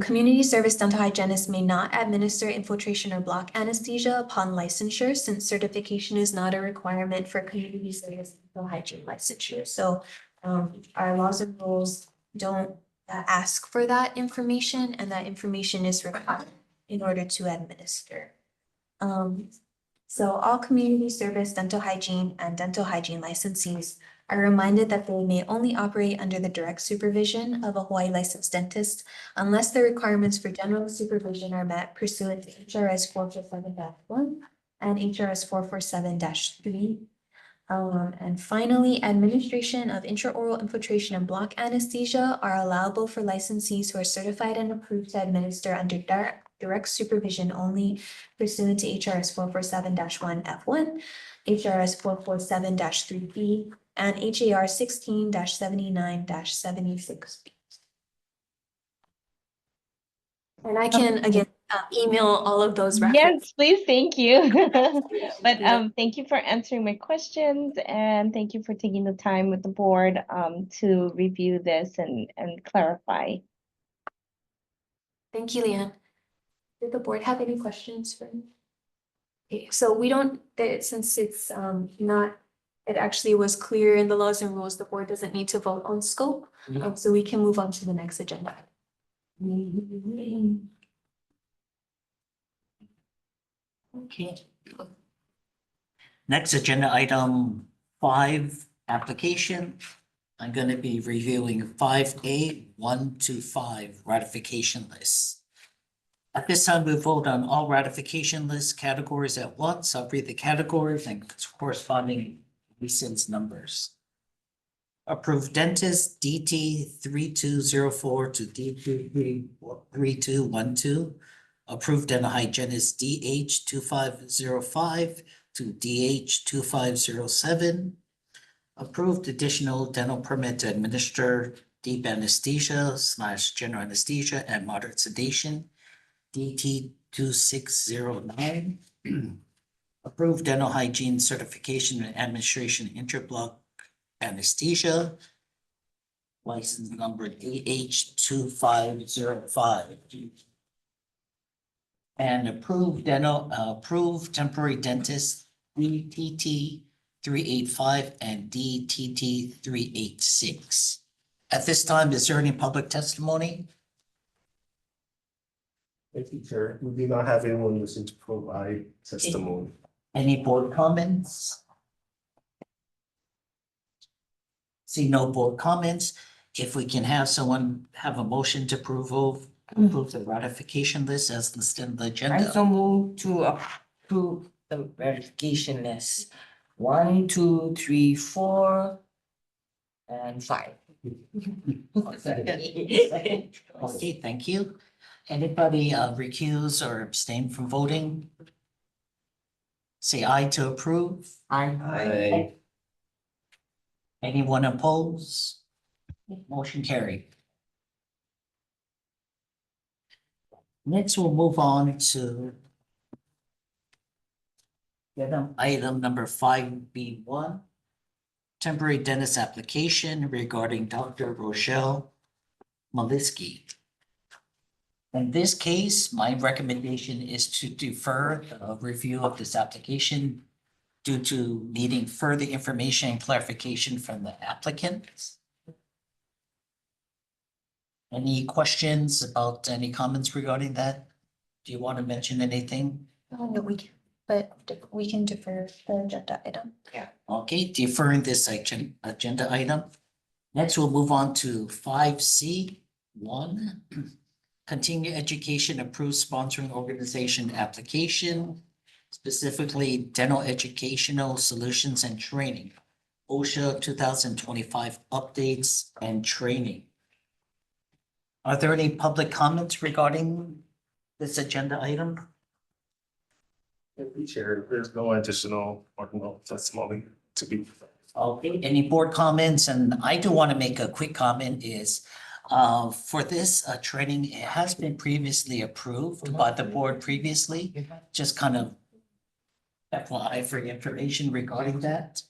Community service dental hygienists may not administer infiltration or block anesthesia upon licensure, since certification is not a requirement for community service dental hygiene licensure. So our laws and rules don't ask for that information, and that information is required in order to administer. So all community service dental hygiene and dental hygiene licensees are reminded that they may only operate under the direct supervision of a Hawaii licensed dentist unless the requirements for general supervision are met pursuant to HRS 447-1 and HRS 447-3. And finally, administration of intraoral infiltration and block anesthesia are allowable for licensees who are certified and approved to administer under direct supervision only pursuant to HRS 447-1 F1, HRS 447-3B, and HAR 16-79-76B. And I can again email all of those references. yes, please, thank you. But thank you for answering my questions, and thank you for taking the time with the board to review this and clarify. Thank you, Leanne. Did the board have any questions for me? Okay, so we don't, since it's not, it actually was clear in the laws and rules, the board doesn't need to vote on scope. So we can move on to the next agenda. Okay. Next agenda item 5, application. I'm going to be reviewing 5A 1 to 5 ratification lists. At this time, we vote on all ratification list categories at once. I'll read the categories and corresponding license numbers. Approved dentist DT 3204 to DT 3212. Approved dental hygienist DH 2505 to DH 2507. approved additional dental permit to administer deep anesthesia / general anesthesia and moderate sedation, DT 2609. Approved dental hygiene certification and administration interblock anesthesia, license number AH 2505. And approved temporary dentist DTT 385 and DTT 386. At this time, is there any public testimony? Thank you, Chair. We do not have anyone wishing to provide testimony. Any board comments? See no board comments. If we can have someone have a motion to approve the ratification list as listed in the I agenda. so move to approve the verification list. 1, 2, 3, 4, and 5. Okay, thank you. Anybody recuse or abstain from voting? Say aye to approve. Aye. Anyone oppose? Motion carried. Next, we'll move on to item number 5B1, temporary dentist application regarding Dr. Rochelle Maliski. In this case, my recommendation is to defer the review of this application due to needing further information and clarification from the applicant. Any questions about any comments regarding that? Do you want to mention anything? No, we can, we can defer the agenda item. Okay, deferring this agenda item. Next, we'll move on to 5C1. Continue education approved sponsoring organization application, specifically dental educational solutions and training. OSHA 2025 updates and training. Are there any public comments regarding this agenda item? Thank you, Chair. There's no additional or no testimony to be. Okay, any board comments? And I do want to make a quick comment is for this training, it has been previously approved by the board previously, just kind of FYI for your information regarding that.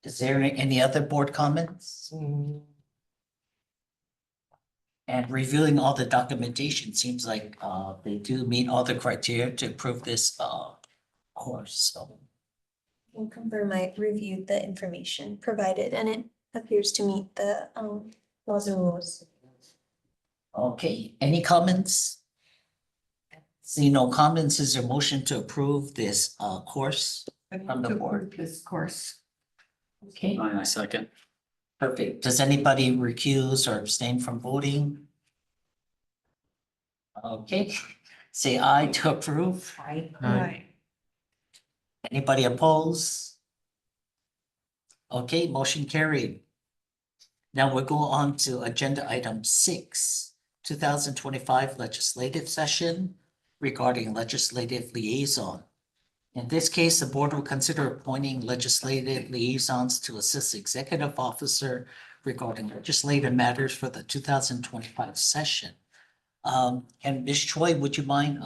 Is there any other board comments? And reviewing all the documentation seems like they do meet all the criteria to approve this course, so. Can confirm I reviewed the information provided and it appears to meet the laws and rules. Okay, any comments? See no comments, is there a motion to approve this course from the board? This course. Okay, I second. perfect. Does anybody recuse or abstain from voting? Okay, say aye to approve. Aye. Anybody oppose? Okay, motion carried. Now we'll go on to agenda item 6, 2025 legislative session regarding legislative liaison. In this case, the board will consider appointing legislative liaisons to assist the executive officer regarding legislative matters for the 2025 session. And Ms. Choi, would you mind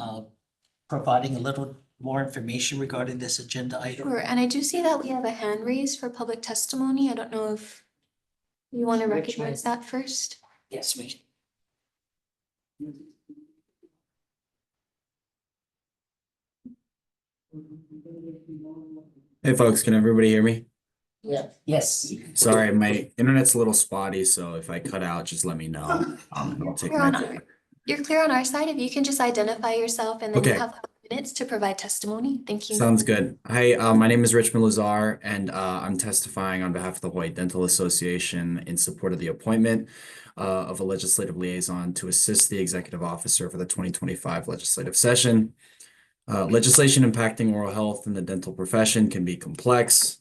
providing a little more information regarding this agenda item? Sure, and I do see that we have a hand raised for public testimony. I don't know if you want to recognize that first. Yes, we. Hey folks, can everybody hear me? Yeah. Yes. Sorry, my internet's a little spotty, so if I cut out, just let me know. I'll take You're my on time. You're clear on our side. If you can just identify yourself and then you Okay. have minutes to provide testimony. Thank you. Sounds good. Hi, my name is Richmond Lazar, and I'm testifying on behalf of the Hawaii Dental Association in support of the appointment of a legislative liaison to assist the executive officer for the 2025 legislative session. Legislation impacting oral health in the dental profession can be complex,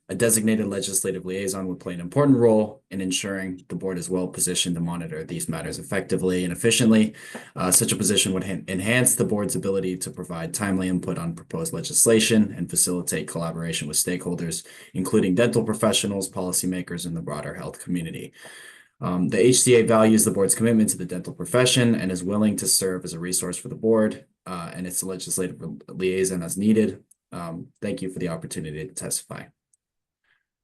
A designated legislative liaison would play an important role in ensuring the board is well positioned to monitor these matters effectively and efficiently. Such a position would enhance the board's ability to provide timely input on proposed legislation and facilitate collaboration with stakeholders, including dental professionals, policymakers, and the broader health community. The HCA values the board's commitment to the dental profession and is willing to serve as a resource for the board and its legislative liaison as needed. Thank you for the opportunity to testify.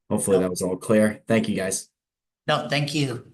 Hopefully that was all clear. Thank you, guys. No, thank you.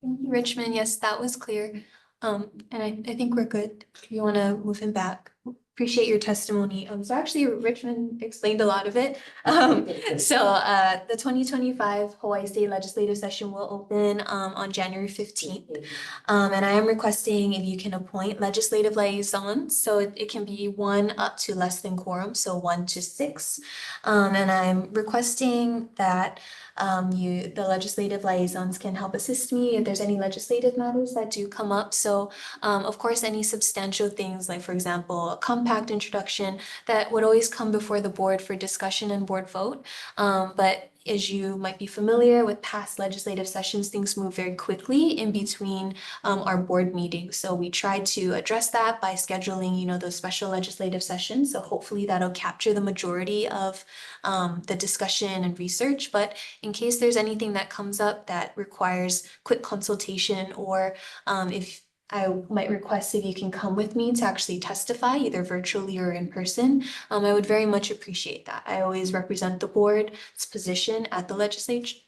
Thank you, Richmond. Yes, that was clear. And I think we're good. If you want to move him back. Appreciate your testimony. So actually Richmond explained a lot of it. The 2025 Hawaii State Legislative Session will open on January 15th. And I am requesting if you can appoint legislative liaisons. So it can be 1 up to less than quorum, so 1 to 6. And I'm requesting that the legislative liaisons can help assist me if there's any legislative matters that do come up. So of course, any substantial things like, for example, a compact introduction that would always come before the board for discussion and board vote. But as you might be familiar with past legislative sessions, things move very quickly in between our board meetings. So we tried to address that by scheduling, those special legislative sessions. So hopefully that'll capture the majority of the discussion and research. But in case there's anything that comes up that requires quick consultation, or if I might request if you can come with me to actually testify, either virtually or in person. I would very much appreciate that. I always represent the board's position at the legislature.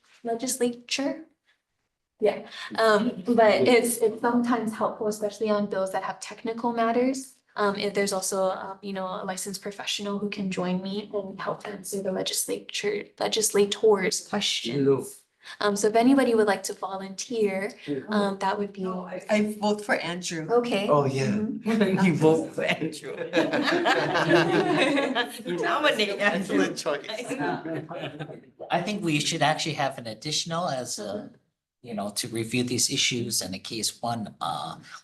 Yeah, but it's sometimes helpful, especially on bills that have technical matters. If there's also, a licensed professional who can join me and help answer the legislators' questions. So if anybody would like to volunteer, that would be. I vote for Andrew. Okay. Oh, yeah. Mhm. You vote for Andrew. You nominate Andrew. Excellent choice. I think we should actually have an additional as a, to review these issues, and in case one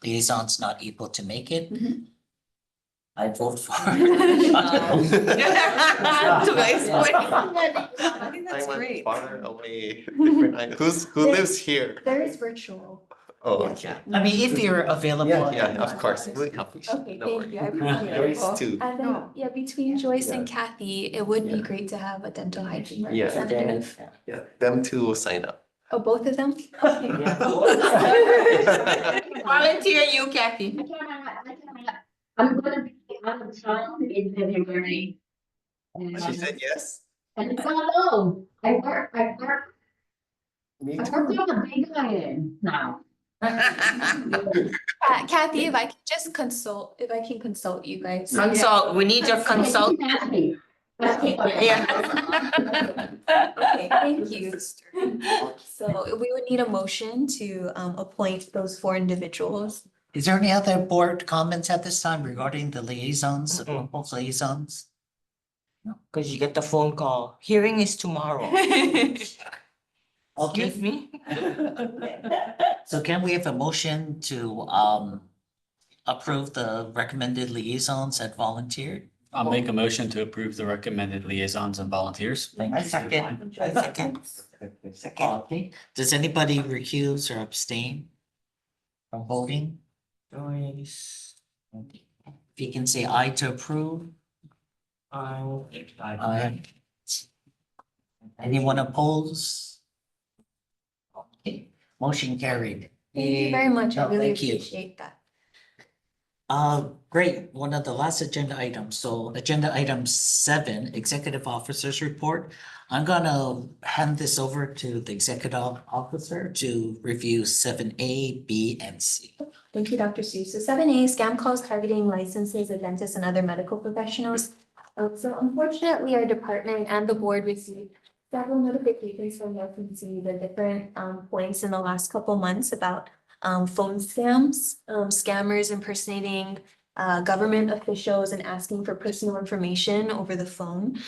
liaison's not able to make it. I vote for. I think that's great. Far away, different. Who lives here? There is virtual. Oh, Yes. okay. I mean, if you're available. Yeah, of course. We'll help you. Okay, No thank worries. you. I appreciate it. Joyce too. And then, between Joyce and Kathy, it would be great to have a dental hygiene Yeah. representative. Yeah, them two will sign up. Oh, both of them? Volunteer you, Kathy. I'm gonna be out of town in February. She said yes. And no, I work Me on the big island now. Kathy, if I can just consult you guys. Consult, we need your consult. Okay. Yeah. Okay, thank you. So we would need a motion to appoint those 4 individuals. Is there any other board comments at this time regarding the liaisons, the proposed liaisons? Because you get the phone call, hearing is tomorrow. Excuse me? So can we have a motion to approve the recommended liaisons that volunteered? I'll make a motion to approve the recommended liaisons and volunteers. I second. Second. Okay, does anybody recuse or abstain from voting? Joyce. If you can say aye to approve. Aye. Anyone oppose? Okay, motion carried. Thank you very much. I No, really thank you. appreciate that. Great, one of the last agenda items, so agenda item 7, Executive Officer's Report. I'm gonna hand this over to the Executive Officer to review 7A, B, and C. Thank you, Dr. Sue. So 7A, scam calls targeting licenses of dentists and other medical professionals. So unfortunately, our department and the board received several notifications from FCC, the different points in the last couple months about phone scams, scammers impersonating government officials and asking for personal information over the phone.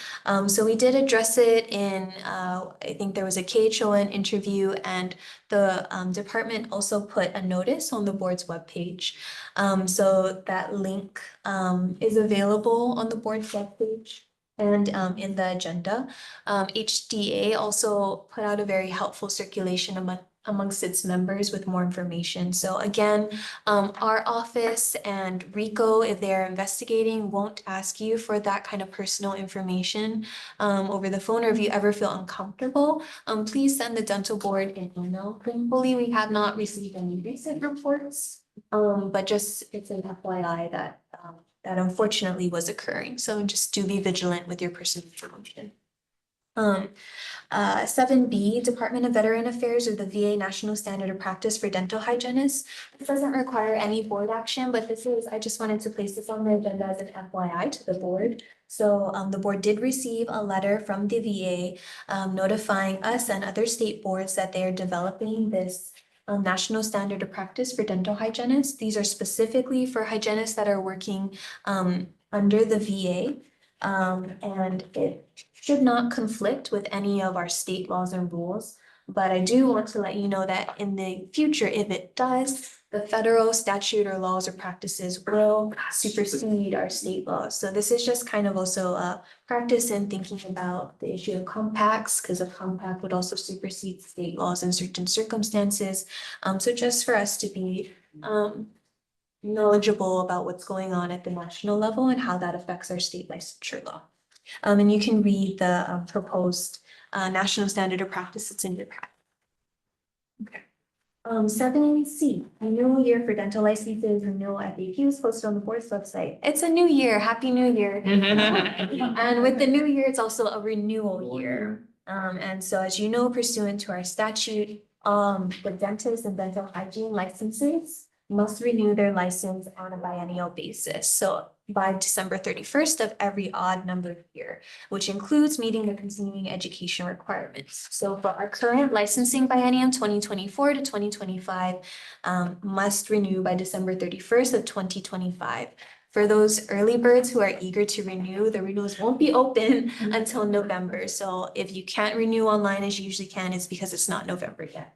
So we did address it in, I think there was a KHON interview, and the department also put a notice on the board's webpage. So that link is available on the board's webpage. and in the agenda. HDA also put out a very helpful circulation amongst its members with more information. So again, our office and RICO, if they're investigating, won't ask you for that kind of personal information over the phone, or if you ever feel uncomfortable, please send the dental board an email. Thankfully, we have not received any recent reports, but just it's an FYI that that unfortunately was occurring. So just do be vigilant with your personal information. 7B, Department of Veteran Affairs or the VA National Standard of Practice for Dental Hygienists. This doesn't require any board action, but I just wanted to place this on the agenda as an FYI to the board. So the board did receive a letter from the VA notifying us and other state boards that they are developing this National Standard of Practice for Dental Hygienists. These are specifically for hygienists that are working under the VA. And it should not conflict with any of our state laws and rules. But I do want to let you know that in the future, if it does, the federal statute or laws or practices will supersede our state laws. So this is just kind of also a practice in thinking about the issue of compacts, because a compact would also supersede state laws in certain circumstances. So just for us to be knowledgeable about what's going on at the national level and how that affects our state licensure law. And you can read the proposed national standard of practice. It's in your packet. Okay. 7C, renewal year for dental licenses, renewal FAQs posted on the board's website. It's a new year. Happy New Year. And with the new year, it's also a renewal year. And so as you know, pursuant to our statute, the dentist and dental hygiene licenses must renew their license on a biennial basis. So by December 31st of every odd numbered year, which includes meeting the continuing education requirements. So for our current licensing biennium 2024 to 2025, must renew by December 31st of 2025. For those early birds who are eager to renew, the renewals won't be open until November. So if you can't renew online as you usually can, it's because it's not November yet.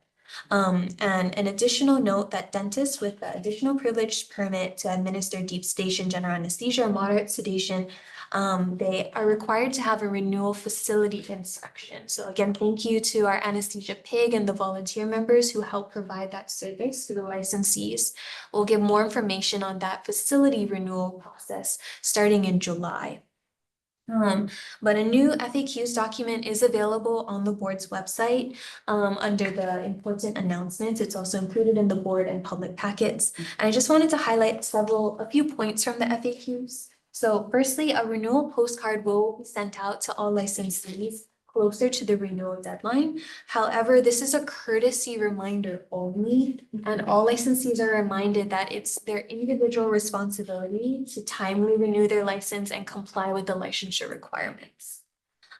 And an additional note that dentists with the additional privileged permit to administer deep sedation, general anesthesia, or moderate sedation, they are required to have a renewal facility inspection. So again, thank you to our anesthesia pig and the volunteer members who help provide that service to the licensees. We'll give more information on that facility renewal process starting in July. But a new FAQs document is available on the board's website under the important announcements. It's also included in the board and public packets. And I just wanted to highlight a few points from the FAQs. So firstly, a renewal postcard will be sent out to all licensees closer to the renewal deadline. However, this is a courtesy reminder only, and all licensees are reminded that it's their individual responsibility to timely renew their license and comply with the licensure requirements.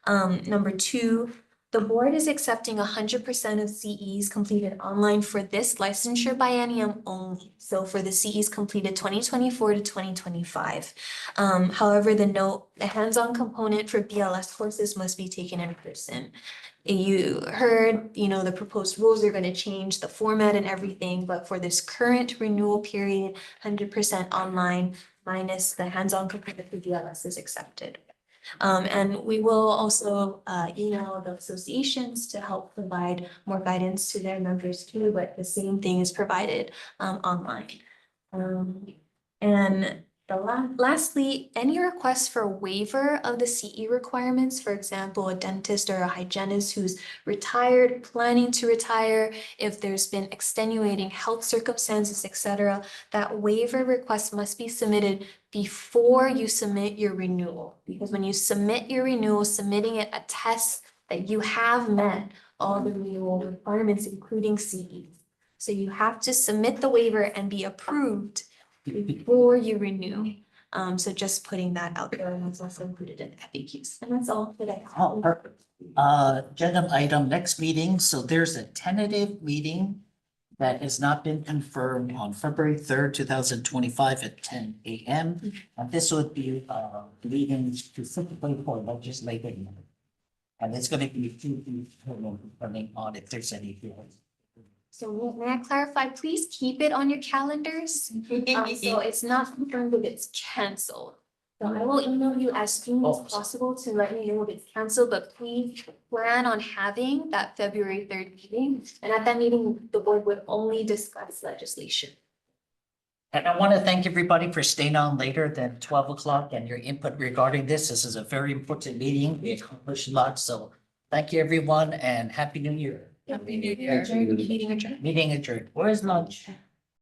Number 2, the board is accepting 100% of CEs completed online for this licensure biennium only. So for the CEs completed 2024 to 2025. However, the hands-on component for BLS courses must be taken in person. You heard, the proposed rules are going to change the format and everything, but for this current renewal period, 100% online minus the hands-on component for BLS is accepted. And we will also email the associations to help provide more guidance to their members too, but the same thing is provided online. And lastly, any requests for waiver of the CE requirements, for example, a dentist or a hygienist who's retired, planning to retire, if there's been extenuating health circumstances, etc., that waiver request must be submitted before you submit your renewal. Because when you submit your renewal, submitting it attests that you have met all the renewal requirements, including CE. So you have to submit the waiver and be approved before you renew. So just putting that out there, and that's also included in FAQs. And that's all that I have. Oh, perfect. Agenda item, next meeting. So there's a tentative meeting that has not been confirmed on February 3rd, 2025 at 10 a.m. And this would be meeting specifically for legislative. And it's going to be depending on if there's any feelings. So may I clarify, please keep it on your calendars. So it's not confirmed if it's canceled. So I will email you as soon as Oh. possible to let you know if it's canceled, but please plan on having that February 3rd meeting. And at that meeting, the board would only discuss legislation. And I want to thank everybody for staying on later than 12 o'clock and your input regarding this. This is a very important meeting. We accomplished a lot, so thank you, everyone, and Happy New Year. Happy New Year. Meeting adjourned. Meeting adjourned. Where's lunch?